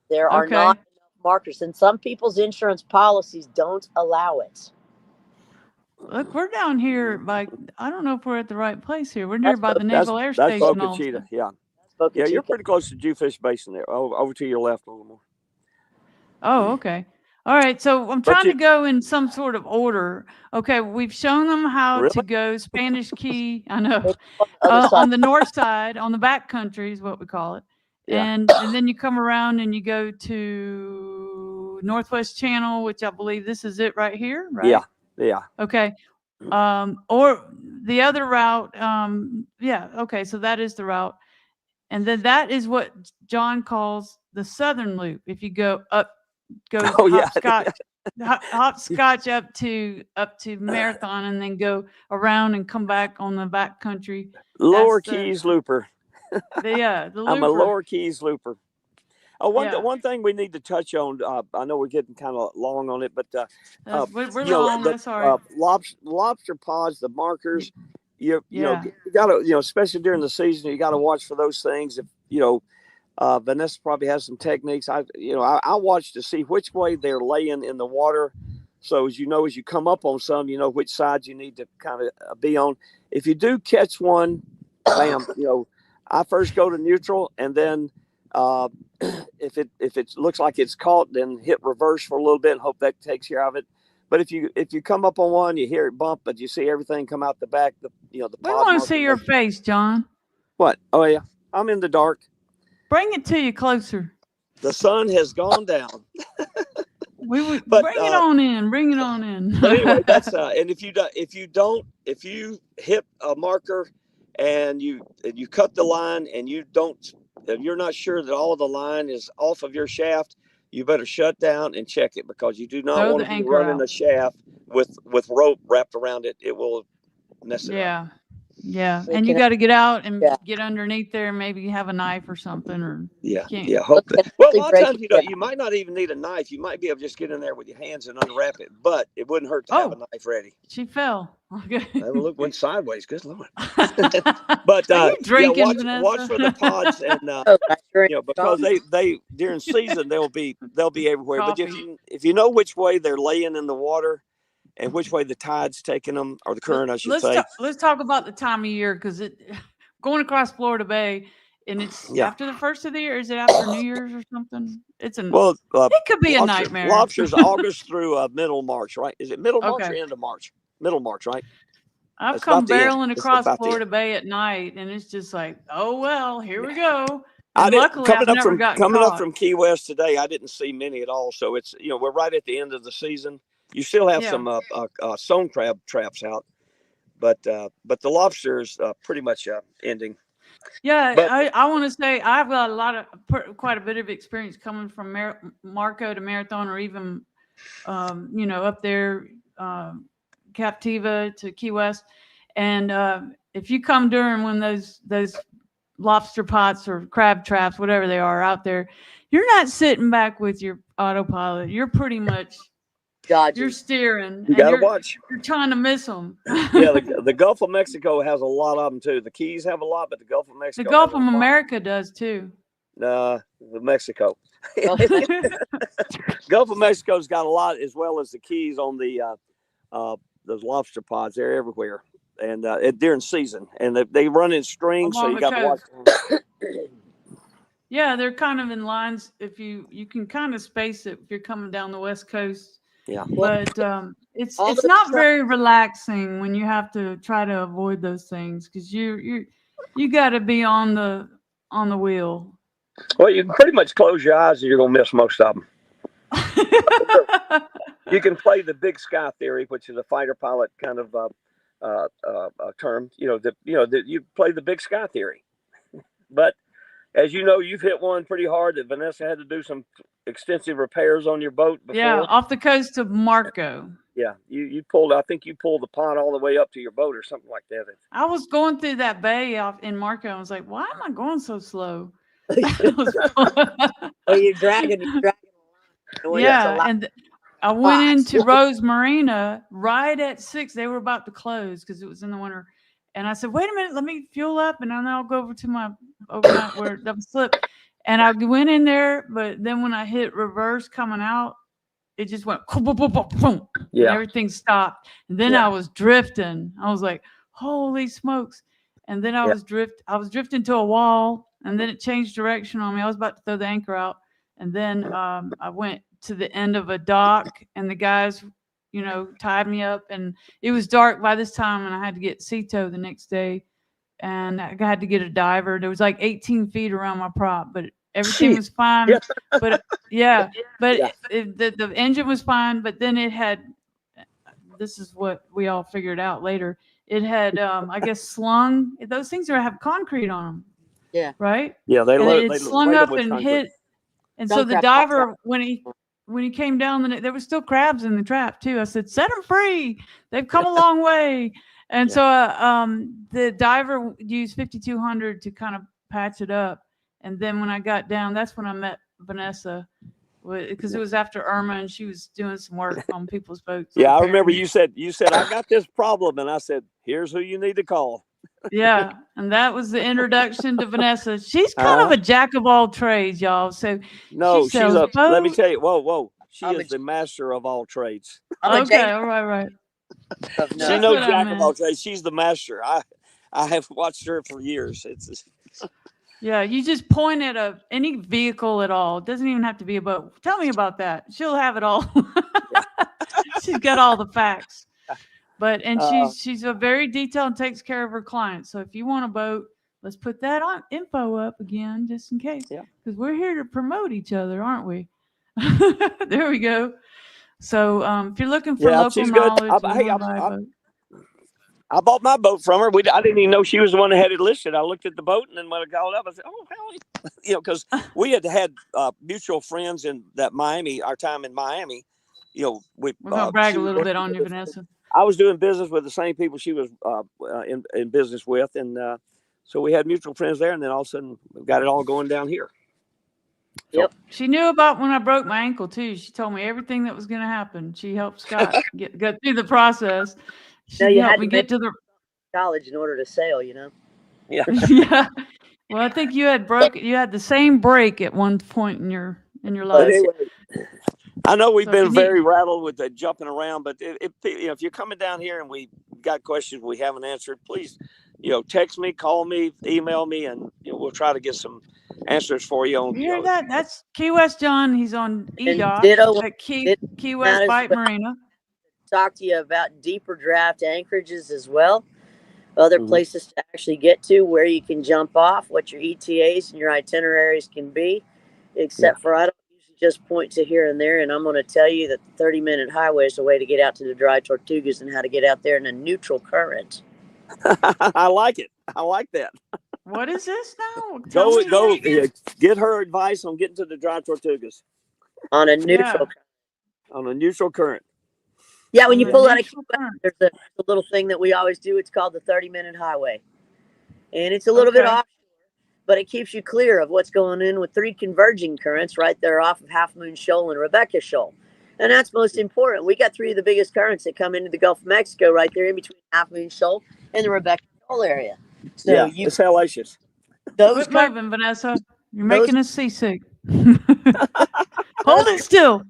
Speaker 1: There are
Speaker 3: Okay.
Speaker 1: not enough markers, and some people's insurance policies don't allow it.
Speaker 3: Look, we're down here by, I don't know if we're at the right place here. We're near by the
Speaker 2: That's
Speaker 3: Naval Air
Speaker 2: that's
Speaker 3: Station
Speaker 2: Boca
Speaker 3: also.
Speaker 2: Chica. Yeah.
Speaker 1: That's Boca
Speaker 2: Yeah, you're
Speaker 1: Chica.
Speaker 2: pretty close to Jewfish Basin there. Over to your left a little more.
Speaker 3: Oh, okay. All right. So I'm
Speaker 2: But
Speaker 3: trying
Speaker 2: you-
Speaker 3: to go in some sort of order. Okay. We've shown them how to
Speaker 2: Really?
Speaker 3: go Spanish Key. I know.
Speaker 1: It's on the other side.
Speaker 3: On the north side, on the back country is what we call it.
Speaker 2: Yeah.
Speaker 3: And then you come around and you go to Northwest Channel, which I believe this is it right here, right?
Speaker 2: Yeah. Yeah.
Speaker 3: Okay. Or the other route, yeah, okay, so that is the route. And then that is what John calls the southern loop. If you go
Speaker 2: Oh, yeah.
Speaker 3: hopscotch up to Marathon and then go around and come back on the back country.
Speaker 2: Lower
Speaker 3: That's the-
Speaker 2: Keys looper.
Speaker 3: The looper.
Speaker 2: I'm a Lower Keys looper. Oh,
Speaker 3: Yeah.
Speaker 2: one thing we need to touch on. I know we're getting kind of long on it, but
Speaker 3: We're
Speaker 2: you know,
Speaker 3: long. That's all right.
Speaker 2: lobster pods, the markers. You know,
Speaker 3: Yeah.
Speaker 2: you gotta, especially during the season, you gotta watch for those things. If Vanessa probably has some techniques. I watch to see which way they're laying in the water. So as you come up on some, you know which side you need to kind of be on. If you do catch one, bam, I first go to neutral, and then if it looks like it's caught, then hit reverse for a little bit and hope that takes care of it. But if you come up on one, you hear it bump, but you see everything come out the back. The
Speaker 3: We
Speaker 2: pod
Speaker 3: want to
Speaker 2: marker
Speaker 3: see your
Speaker 2: makes-
Speaker 3: face, John.
Speaker 2: What? Oh yeah, I'm in the dark.
Speaker 3: Bring it to you closer.
Speaker 2: The sun has gone down.
Speaker 3: We would
Speaker 2: But,
Speaker 3: bring it on in. Bring it on in.
Speaker 2: But anyway, that's and if you hit a marker and you cut the line and you're not sure that all the line is off of your shaft, you better shut down and check it, because you do not
Speaker 3: Throw
Speaker 2: want
Speaker 3: the
Speaker 2: to be
Speaker 3: anchor
Speaker 2: running
Speaker 3: out.
Speaker 2: a shaft with rope wrapped around it. It will mess it up.
Speaker 3: Yeah.
Speaker 1: We
Speaker 3: And you
Speaker 1: can-
Speaker 3: got to get out and
Speaker 1: Yeah.
Speaker 3: get underneath there. And maybe have a knife or something, or
Speaker 2: Yeah,
Speaker 3: can't.
Speaker 2: yeah. Hope
Speaker 1: Look,
Speaker 2: that. Well, a
Speaker 1: they
Speaker 2: lot of
Speaker 1: break
Speaker 2: times
Speaker 1: it
Speaker 2: you might not even need a knife. You might be able to just get in there with your hands and unwrap it, but it wouldn't hurt to have a
Speaker 3: Oh.
Speaker 2: knife ready.
Speaker 3: She fell. Okay.
Speaker 2: That look went sideways. Good lord.
Speaker 3: But
Speaker 2: But
Speaker 3: Are you drinking,
Speaker 2: watch
Speaker 3: Vanessa?
Speaker 2: for the pods and
Speaker 1: Oh, I drink
Speaker 2: because
Speaker 1: coffee.
Speaker 2: they during season they'll be everywhere. But
Speaker 3: Coffee.
Speaker 2: if you know which way they're laying in the water and which way the tide's taking them, or the current, I should say.
Speaker 3: Let's talk about the time of year, because going across Florida Bay, and it's
Speaker 2: Yeah.
Speaker 3: after the first of the year. Is it after New Year's or something? It could be a nightmare.
Speaker 2: Lobster's August through middle March, right? Is it middle March or
Speaker 3: Okay.
Speaker 2: end of March? Middle March, right?
Speaker 3: I've
Speaker 2: It's
Speaker 3: come
Speaker 2: about the end.
Speaker 3: barreling
Speaker 2: It's
Speaker 3: across
Speaker 2: about the
Speaker 3: Florida Bay at night, and it's just like, oh well, here we go.
Speaker 2: I
Speaker 3: And
Speaker 2: didn't,
Speaker 3: luckily, I've never gotten
Speaker 2: coming
Speaker 3: caught.
Speaker 2: up from Key West today. I didn't see many at all. So it's we're right at the end of the season. You still have
Speaker 3: Yeah.
Speaker 2: some stone crab traps out, but the lobster's pretty much ending.
Speaker 3: Yeah,
Speaker 2: But-
Speaker 3: I want to say I've got quite a bit of experience coming from Marco to Marathon, or even, up there, Captiva to Key West. And if you come during when those lobster pots or crab traps, whatever they are out there, you're not sitting back with your autopilot. You're pretty much,
Speaker 1: Dodgy.
Speaker 3: you're steering.
Speaker 2: You
Speaker 3: and
Speaker 2: gotta watch.
Speaker 3: You're trying to miss them.
Speaker 2: Yeah, the Gulf of Mexico has a lot of them too. The Keys have a lot, but the Gulf of Mexico.
Speaker 3: The Gulf
Speaker 2: has
Speaker 3: of
Speaker 2: a lot.
Speaker 3: America does too.
Speaker 2: Mexico. Gulf of Mexico's got a lot, as well as the Keys on those lobster pods. They're everywhere, and during season, and they run in strings, so
Speaker 3: Along
Speaker 2: you
Speaker 3: the
Speaker 2: got to watch.
Speaker 3: Yeah, they're kind of in lines. If you can kind of space it if you're coming down the West Coast.
Speaker 2: Yeah.
Speaker 3: But it's
Speaker 1: all the
Speaker 3: not
Speaker 1: time-
Speaker 3: very relaxing when you have to try to avoid those things, because you got to be on the wheel.
Speaker 2: Well, you can pretty much close your eyes and you're going to miss most of them. You can play the big sky theory, which is a fighter pilot kind of term. You play the big sky theory. But as you know, you've hit one pretty hard that Vanessa had to do some extensive repairs on your boat before.
Speaker 3: Yeah, off the coast of Marco.
Speaker 2: Yeah, you pulled. I think you pulled the pond all the way up to your boat or something like that.
Speaker 3: I was going through that bay off in Marco. I was like, why am I going so slow?
Speaker 1: Oh, you're dragging.
Speaker 3: Yeah, and I went into Rose Marina right at 6. They were about to close because it was in the winter. And I said, wait a minute, let me fuel up, and then I'll go over to my overnight where it doesn't slip. And I went in there, but then when I hit reverse coming out, it just went boom, boom, boom, boom, boom. Yeah. And everything stopped. And then I was drifting. I was like, holy smokes. And then I was drifting to a wall, and then it changed direction on me. I was about to throw the anchor out. And then I went to the end of a dock, and the guys, tied me up. And it was dark by this time, and I had to get sea tow the next day. And I had to get a diver. There was like 18 feet around my prop, but everything was fine. But the engine was fine. But then it had, this is what we all figured out later. It had, I guess, slung. Those things have concrete on them.
Speaker 1: Yeah.
Speaker 3: Right.
Speaker 2: Yeah,
Speaker 3: they slung up and concrete. Hit. And so the diver, when he came down, there was still crabs in the trap too. I said, set them free. They've come a long way. And so the diver used 5200 to kind of patch it up. And then when I got down, that's when I met Vanessa, because it was after Irma, and she was doing some work on people's boats.
Speaker 2: Yeah, I remember you said I got this problem, and I said, here's who you need to call.
Speaker 3: Yeah, and that was the introduction to Vanessa. She's kind of a jack of all trades, y'all. So
Speaker 2: no, let me tell you, whoa, she is the master of all trades.
Speaker 3: Okay, all right.
Speaker 2: She knows jack of all trades. She's the master. I have watched her for years.
Speaker 3: Yeah, you just point at any vehicle at all. It doesn't even have to be a boat. Tell me about that. She'll have it all. She's got all the facts. And she's a very detailed and takes care of her clients. So if you want a boat, let's put that info up again, just in case. Yeah. Because we're here to promote each other, aren't we? There we go. So if you're looking for local knowledge,
Speaker 2: I bought my boat from her. I didn't even know she was the one that had it listed. I looked at the boat, and then when I called up, I said, "Oh, hell," because we had mutual friends in that Miami. Our time in Miami, we're
Speaker 3: gonna brag a little bit on you, Vanessa.
Speaker 2: I was doing business with the same people she was in business with, and so we had mutual friends there. And then all of a sudden, we got it all going down here.
Speaker 1: Yep.
Speaker 3: She knew about when I broke my ankle too. She told me everything that was going to happen. She helped Scott get through the process. She helped me get to the
Speaker 1: college in order to sail.
Speaker 2: Yeah.
Speaker 3: Yeah. Well, I think you had the same break at one point in your life.
Speaker 2: Anyway, I know we've been very rattled with the jumping around, but if you're coming down here and we got questions we haven't answered, please, text me, call me, email me, and we'll try to get some answers for you.
Speaker 3: You hear that? That's Key West John. He's on EDOC at Key West Bight Marina.
Speaker 1: Talk to you about deeper draft anchorages as well. Other places to actually get to, where you can jump off, what your ETAs and your itineraries can be, except for I don't usually just point to here and there, and I'm going to tell you that the 30-minute highway is the way to get out to the Dry Tortugas and how to get out there in a neutral current.
Speaker 2: I like it. I like that.
Speaker 3: What is this now?
Speaker 2: Go get her advice on getting to the Dry Tortugas.
Speaker 1: On a neutral current.
Speaker 2: On a neutral current.
Speaker 1: Yeah, when you pull out there's a little thing that we always do. It's called the 30-minute highway. And it's a little bit offshore, but it keeps you clear of what's going in with 3 converging currents right there off of Half Moon Shoal and Rebecca Shoal. And that's most important. We got 3 of the biggest currents that come into the Gulf of Mexico right there in between Half Moon Shoal and the Rebecca Shoal area. So
Speaker 2: it's hellacious.
Speaker 3: Quit moving, Vanessa. You're making us seasick. Hold it still.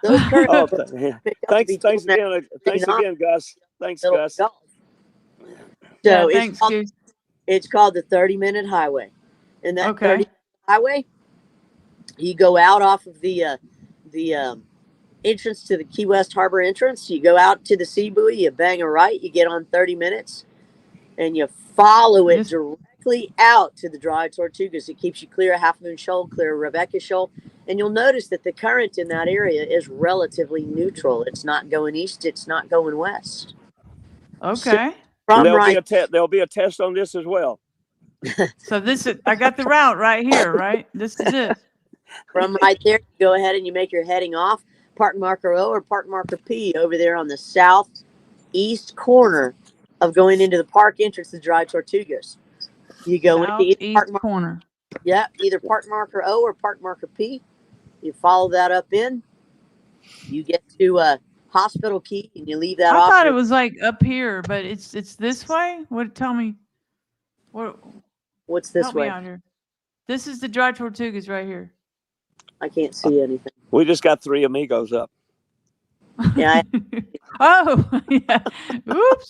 Speaker 1: Those currents
Speaker 2: thanks again, Gus. Thanks, Gus.
Speaker 1: So it's called the 30-minute highway. And that 30-minute highway, you go out off of the entrance to the Key West Harbor entrance. You go out to the sea buoy, you bang a right, you get on 30 minutes, and you follow it directly directly out to the Dry Tortugas. It keeps you clear of Half Moon Shoal, clear of Rebecca Shoal. And you'll notice that the current in that area is relatively neutral. It's not going east. It's not going west.
Speaker 3: Okay.
Speaker 1: So from
Speaker 2: There'll be a test on this as well.
Speaker 3: So this is, I got the route right here, right? This is it.
Speaker 1: From right there, you go ahead and you make your heading off. Park marker O or park marker P over there on the southeast corner of going into the park entrance to Dry Tortugas. You go into
Speaker 3: Southeast corner.
Speaker 1: Yeah, either park marker O or park marker P. You follow that up in. You get to Hospital Key and you leave that off.
Speaker 3: I thought it was like up here, but it's this way. What? Tell me.
Speaker 1: What's this
Speaker 3: help
Speaker 1: way?
Speaker 3: Me out here. This is the Dry Tortugas right here.
Speaker 1: I can't see anything.
Speaker 2: We just got 3 amigos up.
Speaker 1: Yeah.
Speaker 3: Oh, yeah. Oops.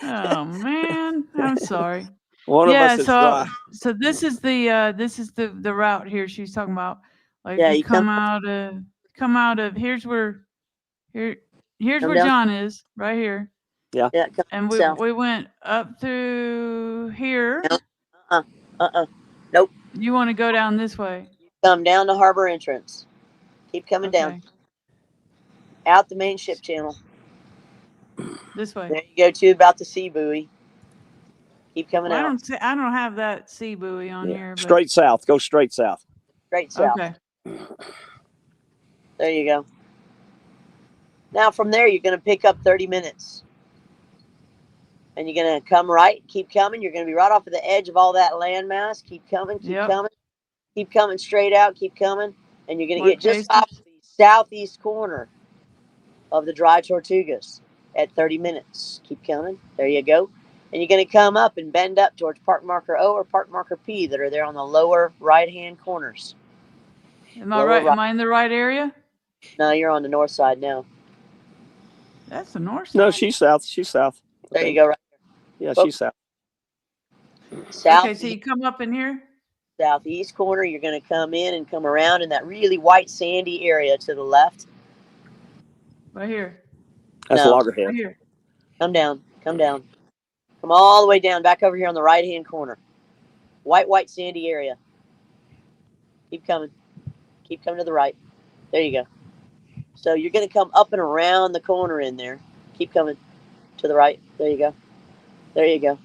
Speaker 3: Oh man, I'm sorry.
Speaker 2: One of us is dry.
Speaker 3: So this is the route here she's talking about. Like
Speaker 1: Yeah,
Speaker 3: you come out of here's where John is right here.
Speaker 2: Yeah.
Speaker 1: Yeah.
Speaker 3: And we went up through here.
Speaker 1: Nope.
Speaker 3: You want to go down this way?
Speaker 1: Come down the harbor entrance. Keep coming down. Out the main ship channel.
Speaker 3: This way.
Speaker 1: There you go to about the sea buoy. Keep coming out.
Speaker 3: I don't have that sea buoy on here. But...
Speaker 2: Straight south. Go straight south.
Speaker 1: Straight south.
Speaker 3: Okay.
Speaker 1: There you go. Now from there, you're going to pick up 30 minutes. And you're going to come right. Keep coming. You're going to be right off of the edge of all that landmass. Keep coming. Keep coming. Keep coming straight out. Keep coming. And you're going to get just off the southeast corner of the Dry Tortugas at 30 minutes. Keep coming. There you go. And you're going to come up and bend up towards park marker O or park marker P that are there on the lower right-hand corners.
Speaker 3: Am I right? Am I in the right area?
Speaker 1: No, you're on the north side now.
Speaker 3: That's the north side.
Speaker 2: No, she's south. She's south.
Speaker 1: There you go, right
Speaker 2: there. Yeah, she's south.
Speaker 3: Okay, so you come up in here?
Speaker 1: Southeast corner, you're going to come in and come around in that really white sandy area to the left.
Speaker 3: Right here.
Speaker 2: That's Loggerhead.
Speaker 3: Right here.
Speaker 1: Come down. Come down. Come all the way down, back over here on the right-hand corner. White sandy area. Keep coming. Keep coming to the right. There you go. So you're going to come up and around the corner in there. Keep coming to the right. There you go. There you go.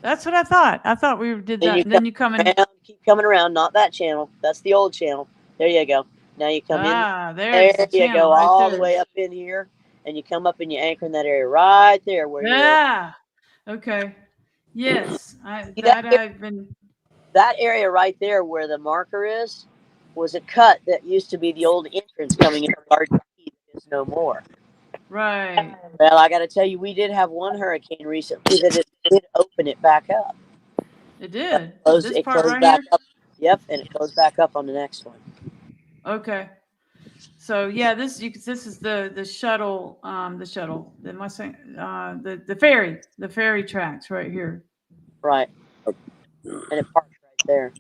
Speaker 3: That's what I thought. I thought we did that. And then you come in.
Speaker 1: Keep coming around. Not that channel. That's the old channel. There you go. Now you come in. There you go. Right all the way up in here. And you come up and you anchor in that area right there. Where you're
Speaker 3: okay. Yes.
Speaker 1: That area right there where the marker is was a cut that used to be the old entrance coming into Large Key that is no more.
Speaker 3: Right.
Speaker 1: Well, I got to tell you, we did have one hurricane recently that it did open it back up.
Speaker 3: It did.
Speaker 1: It closed back up. Yep, and it closed back up on the next one.
Speaker 3: Okay. So yeah, this is the shuttle. Am I saying the ferry tracks right here?
Speaker 1: Right. And it parks right there.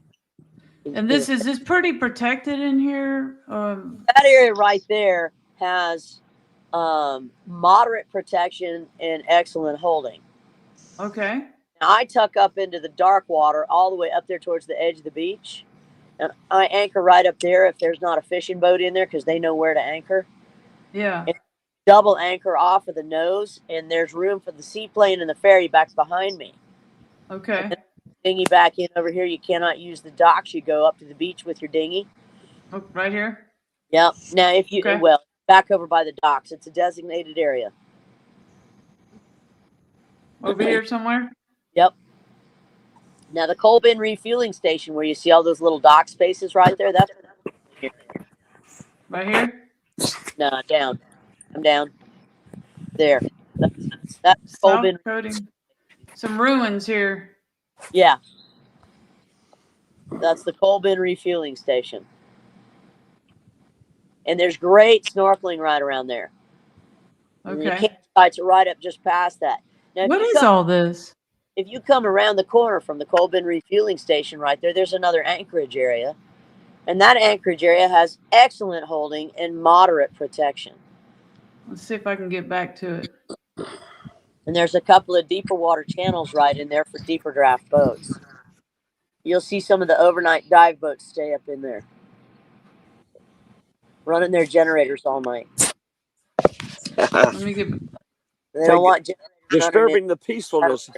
Speaker 3: And this is pretty protected in here.
Speaker 1: That area right there has moderate protection and excellent holding.
Speaker 3: Okay.
Speaker 1: Now, I tuck up into the dark water all the way up there towards the edge of the beach. And I anchor right up there if there's not a fishing boat in there because they know where to anchor.
Speaker 3: Yeah.
Speaker 1: And double anchor off of the nose, and there's room for the seaplane and the ferry back behind me.
Speaker 3: Okay.
Speaker 1: Dinghy back in over here. You cannot use the docks. You go up to the beach with your dinghy.
Speaker 3: Oh, right here?
Speaker 1: Yep. Now, if you, back over by the docks. It's a designated area.
Speaker 3: Over here somewhere?
Speaker 1: Yep. Now, the coal bin refueling station where you see all those little dock spaces right there, that's
Speaker 3: right here?
Speaker 1: No, down. I'm down. There. That's coal bin.
Speaker 3: Coating. Some ruins here.
Speaker 1: Yeah. That's the coal bin refueling station. And there's great snorkeling right around there.
Speaker 3: Okay.
Speaker 1: And the campsites are right up just past that. Now,
Speaker 3: what is all this?
Speaker 1: If you come around the corner from the coal bin refueling station right there, there's another anchorage area. And that anchorage area has excellent holding and moderate protection.
Speaker 3: Let's see if I can get back to it.
Speaker 1: And there's a couple of deeper water channels right in there for deeper draft boats. you'll see some of the overnight dive boats stay up in there, running their generators all night.
Speaker 3: Let me get.
Speaker 1: They don't want generators
Speaker 2: disturbing the peacefulness.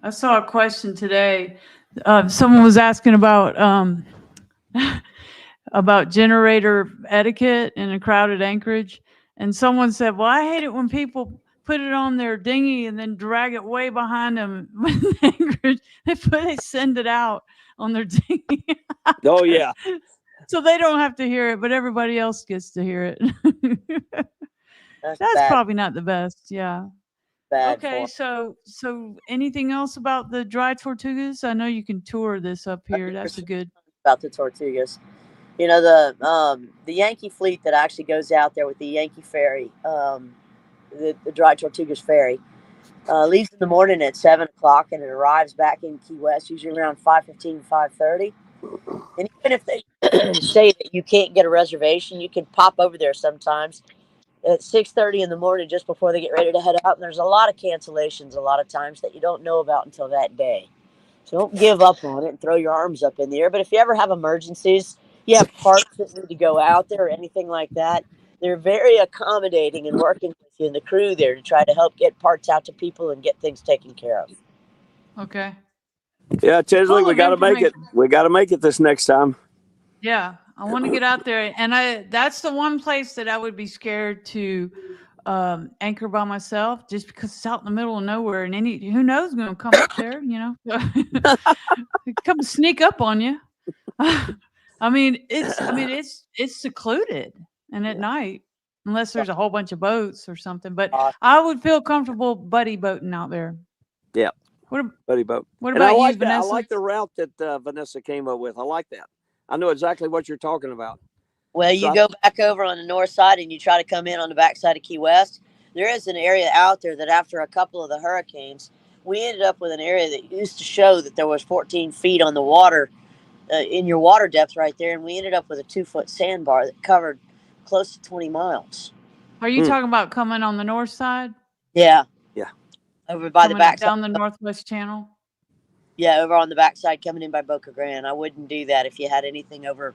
Speaker 3: I saw a question today. Someone was asking about about generator etiquette in a crowded Anchorage, and someone said, "Well, I hate it when people put it on their dinghy and then drag it way behind them." Anchorage, they send it out on their dinghy.
Speaker 2: Oh yeah.
Speaker 3: So they don't have to hear it, but everybody else gets to hear it. That's probably not the best. Yeah.
Speaker 1: Bad
Speaker 3: Okay,
Speaker 1: form.
Speaker 3: so anything else about the dry Tortugas? I know you can tour this up here. That's a good.
Speaker 1: About the Tortugas. You know, the Yankee fleet that actually goes out there with the Yankee ferry, the Dry Tortugas ferry, leaves in the morning at 7 o'clock, and it arrives back in Key West usually around 5:15, 5:30. And even if they say that you can't get a reservation, you can pop over there sometimes at 6:30 in the morning just before they get ready to head out. And there's a lot of cancellations a lot of times that you don't know about until that day. So don't give up on it and throw your arms up in the air. But if you ever have emergencies, you have parts that need to go out there or anything like that, they're very accommodating and working with you and the crew there to try to help get parts out to people and get things taken care of.
Speaker 3: Okay.
Speaker 2: Yeah, Tinsley, we got to make it. We got to make it this next time.
Speaker 3: Yeah, I want to get out there, and that's the one place that I would be scared to anchor by myself, just because it's out in the middle of nowhere, and who knows going to come up there, come sneak up on you. I mean, it's secluded, and at night, unless there's a whole bunch of boats or something. But I would feel comfortable buddy boating out there.
Speaker 2: Yeah, buddy boat.
Speaker 3: What about you, Vanessa?
Speaker 2: I like the route that Vanessa came up with. I like that. I know exactly what you're talking about.
Speaker 1: Well, you go back over on the north side and you try to come in on the backside of Key West. There is an area out there that after a couple of the hurricanes, we ended up with an area that used to show that there was 14 feet on the water in your water depth right there. And we ended up with a 2-foot sandbar that covered close to 20 miles.
Speaker 3: Are you talking about coming on the north side?
Speaker 1: Yeah.
Speaker 2: Yeah.
Speaker 1: Over by the backside.
Speaker 3: Down the Northwest Channel?
Speaker 1: Yeah, over on the backside coming in by Boca Grande. I wouldn't do that if you had anything over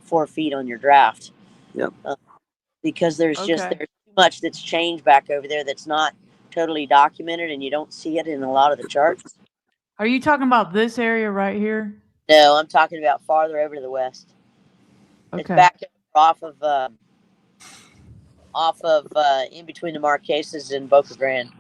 Speaker 1: 4 feet on your draft.
Speaker 2: Yep.
Speaker 1: Because there's too much that's changed back over there that's not totally documented, and you don't see it in a lot of the charts.
Speaker 3: Are you talking about this area right here?
Speaker 1: No, I'm talking about farther over to the west. Okay. It's back off of in between the Marquesas and Boca Grande.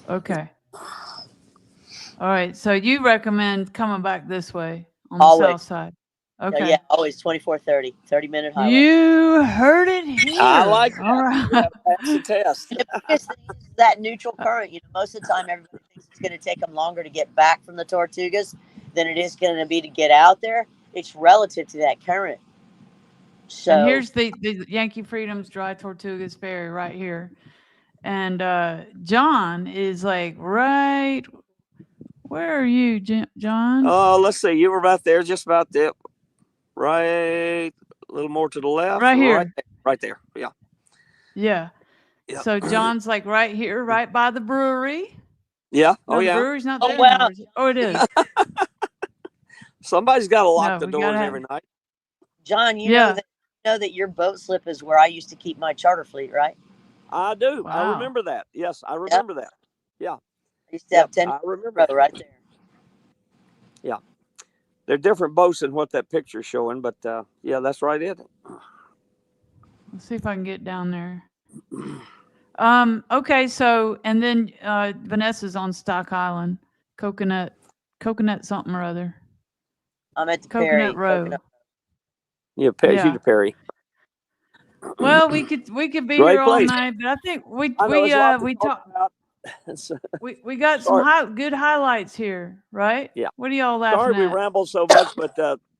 Speaker 3: Okay. All right. So you recommend coming back this way on the south side? Okay.
Speaker 1: Yeah, always 2430, 30-minute highway.
Speaker 3: You heard it here.
Speaker 2: I like that.
Speaker 3: All right.
Speaker 2: That's the test.
Speaker 1: That neutral current. Most of the time, everybody thinks it's going to take them longer to get back from the Tortugas than it is going to be to get out there. It's relative to that current. So
Speaker 3: and here's the Yankee Freedom's Dry Tortugas Ferry right here. And John is like right. Where are you, John?
Speaker 2: Oh, let's see. You were about there, just about there. Right, a little more to the left.
Speaker 3: Right here.
Speaker 2: Right there. Yeah.
Speaker 3: Yeah. Yep. So John's like right here, right by the brewery.
Speaker 2: Yeah.
Speaker 3: No, the brewery's not there.
Speaker 1: Wow.
Speaker 3: Oh, it is.
Speaker 2: Somebody's got to lock the doors every night.
Speaker 1: John, you know that your boat slip is where I used to keep my charter fleet, right?
Speaker 2: I do. Wow. I remember that. Yes, I remember that. Yeah.
Speaker 1: I used to have 10.
Speaker 2: I remember
Speaker 1: right there.
Speaker 2: Yeah. They're different boats than what that picture's showing, but yeah, that's right. Let's
Speaker 3: see if I can get down there. Okay, so and then Vanessa's on Stock Island, coconut something or other.
Speaker 1: I'm at the
Speaker 3: Coconut
Speaker 1: Perry.
Speaker 3: Row.
Speaker 2: Yeah, Peggy to Perry.
Speaker 3: Well, we could be
Speaker 2: Great
Speaker 3: here
Speaker 2: place.
Speaker 3: all night, but I think we talked
Speaker 2: about.
Speaker 3: we got some good highlights here, right?
Speaker 2: Yeah.
Speaker 3: What are y'all laughing
Speaker 2: Sorry
Speaker 3: at?
Speaker 2: we ramble so much, but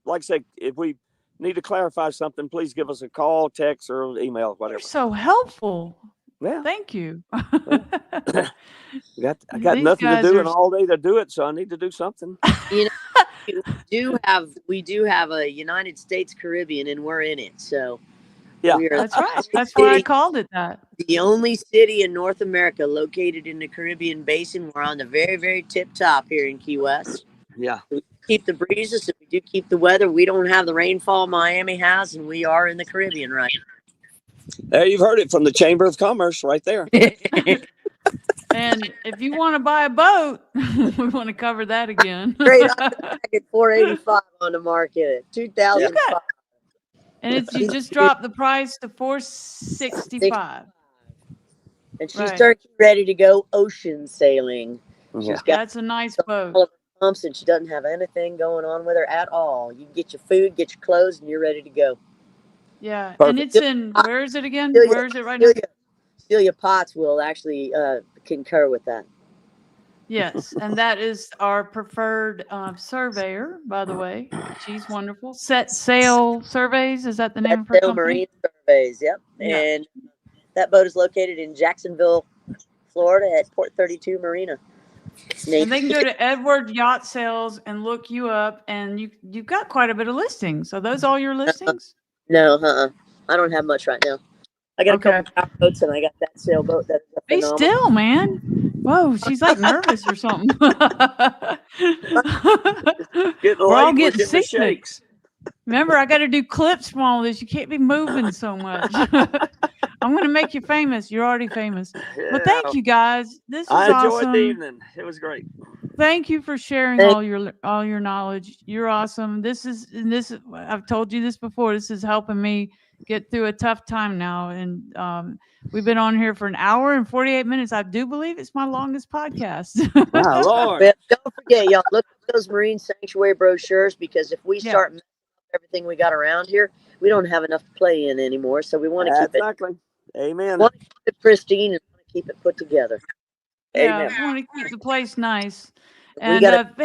Speaker 2: like I say, if we need to clarify something, please give us a call, text, or email, whatever.
Speaker 3: You're so helpful.
Speaker 2: Yeah.
Speaker 3: Thank you.
Speaker 2: I got nothing to do and all day to do it, so I need to do something.
Speaker 1: We do have a United States Caribbean, and we're in it. So
Speaker 2: Yeah.
Speaker 1: We are
Speaker 3: That's right.
Speaker 1: the
Speaker 3: That's why I
Speaker 1: city,
Speaker 3: called it that.
Speaker 1: the only city in North America located in the Caribbean basin. We're on the very, very tip top here in Key West.
Speaker 2: Yeah.
Speaker 1: We keep the breezes, and we do keep the weather. We don't have the rainfall Miami has, and we are in the Caribbean right
Speaker 2: There, you've heard it from the Chamber of Commerce right there.
Speaker 3: And if you want to buy a boat, we want to cover that again.
Speaker 1: Straight up back at 485 on the market,
Speaker 3: You
Speaker 1: 2005.
Speaker 3: got, and it's you just dropped the price to 465.
Speaker 1: And she's
Speaker 3: Right.
Speaker 1: turkey ready to go ocean sailing.
Speaker 2: Yeah.
Speaker 1: She's got
Speaker 3: That's a nice boat.
Speaker 1: all of her pumps, and she doesn't have anything going on with her at all. You can get your food, get your clothes, and you're ready to go.
Speaker 3: Yeah,
Speaker 2: Perfect.
Speaker 3: and it's in, where is it again?
Speaker 1: Celia-
Speaker 3: Where is it right now?
Speaker 1: Celia Potts will actually concur with that.
Speaker 3: Yes, and that is our preferred surveyor, by the way. She's wonderful. Set Sail Surveys, is that the name of her
Speaker 1: Sail
Speaker 3: company?
Speaker 1: Marine Surveys, yep.
Speaker 3: Yeah.
Speaker 1: And that boat is located in Jacksonville, Florida at Port 32 Marina.
Speaker 3: And they can go to Edward Yacht Sales and look you up, and you've got quite a bit of listings. Are those all your listings?
Speaker 1: No, I don't have much right now. I got a
Speaker 3: Okay.
Speaker 1: couple of boats, and I got that sailboat. That's
Speaker 3: Be
Speaker 1: phenomenal.
Speaker 3: still, man. Whoa, she's like nervous or something. We're all getting
Speaker 2: the
Speaker 3: seasick.
Speaker 2: shakes.
Speaker 3: Remember, I got to do clips from all this. You can't be moving so much. I'm going to make you famous. You're already famous. Well, thank you guys. This was
Speaker 2: I enjoyed
Speaker 3: awesome.
Speaker 2: the evening. It was great.
Speaker 3: Thank you for sharing all your knowledge. You're awesome. This is I've told you this before. This is helping me get through a tough time now. And we've been on here for an hour and 48 minutes. I do believe it's my longest podcast.
Speaker 2: My Lord.
Speaker 1: Well, don't forget, y'all, look at those marine sanctuary brochures, because if we
Speaker 3: Yeah.
Speaker 1: start messing up everything we got around here, we don't have enough to play in anymore. So we want to keep it
Speaker 2: Exactly. Amen.
Speaker 1: want to keep it pristine and want to keep it put together.
Speaker 3: Yeah,
Speaker 2: Amen.
Speaker 3: I want to keep the place nice.
Speaker 1: We
Speaker 3: And
Speaker 1: got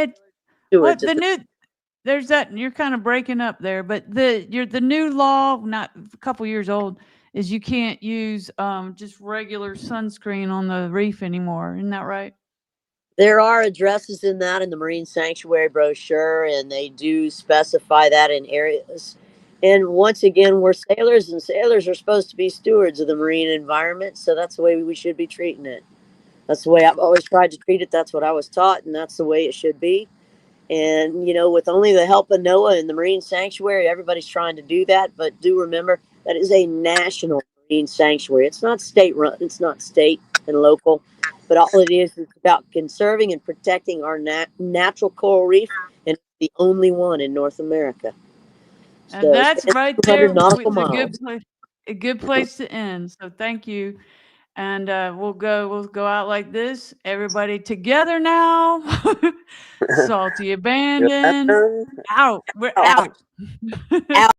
Speaker 3: what the new there's that you're kind of breaking up there, but the new law, not a couple years old, is you can't use just regular sunscreen on the reef anymore. Isn't that right?
Speaker 1: There are addresses in that in the marine sanctuary brochure, and they do specify that in areas. And once again, we're sailors, and sailors are supposed to be stewards of the marine environment, so that's the way we should be treating it. That's the way I've always tried to treat it. That's what I was taught, and that's the way it should be. And, you know, with only the help of NOAA and the marine sanctuary, everybody's trying to do that. But do remember, that is a national marine sanctuary. It's not state run, it's not state and local. But all it is about conserving and protecting our natural coral reef, and it's the only one in North America.
Speaker 3: And
Speaker 1: So
Speaker 3: that's
Speaker 1: it's
Speaker 3: right there.
Speaker 1: 200 nautical
Speaker 3: It's a
Speaker 1: miles.
Speaker 3: good place to end. So thank you. And we'll go out like this. Everybody together now. Salty Abandon. Out. We're out.
Speaker 1: Out.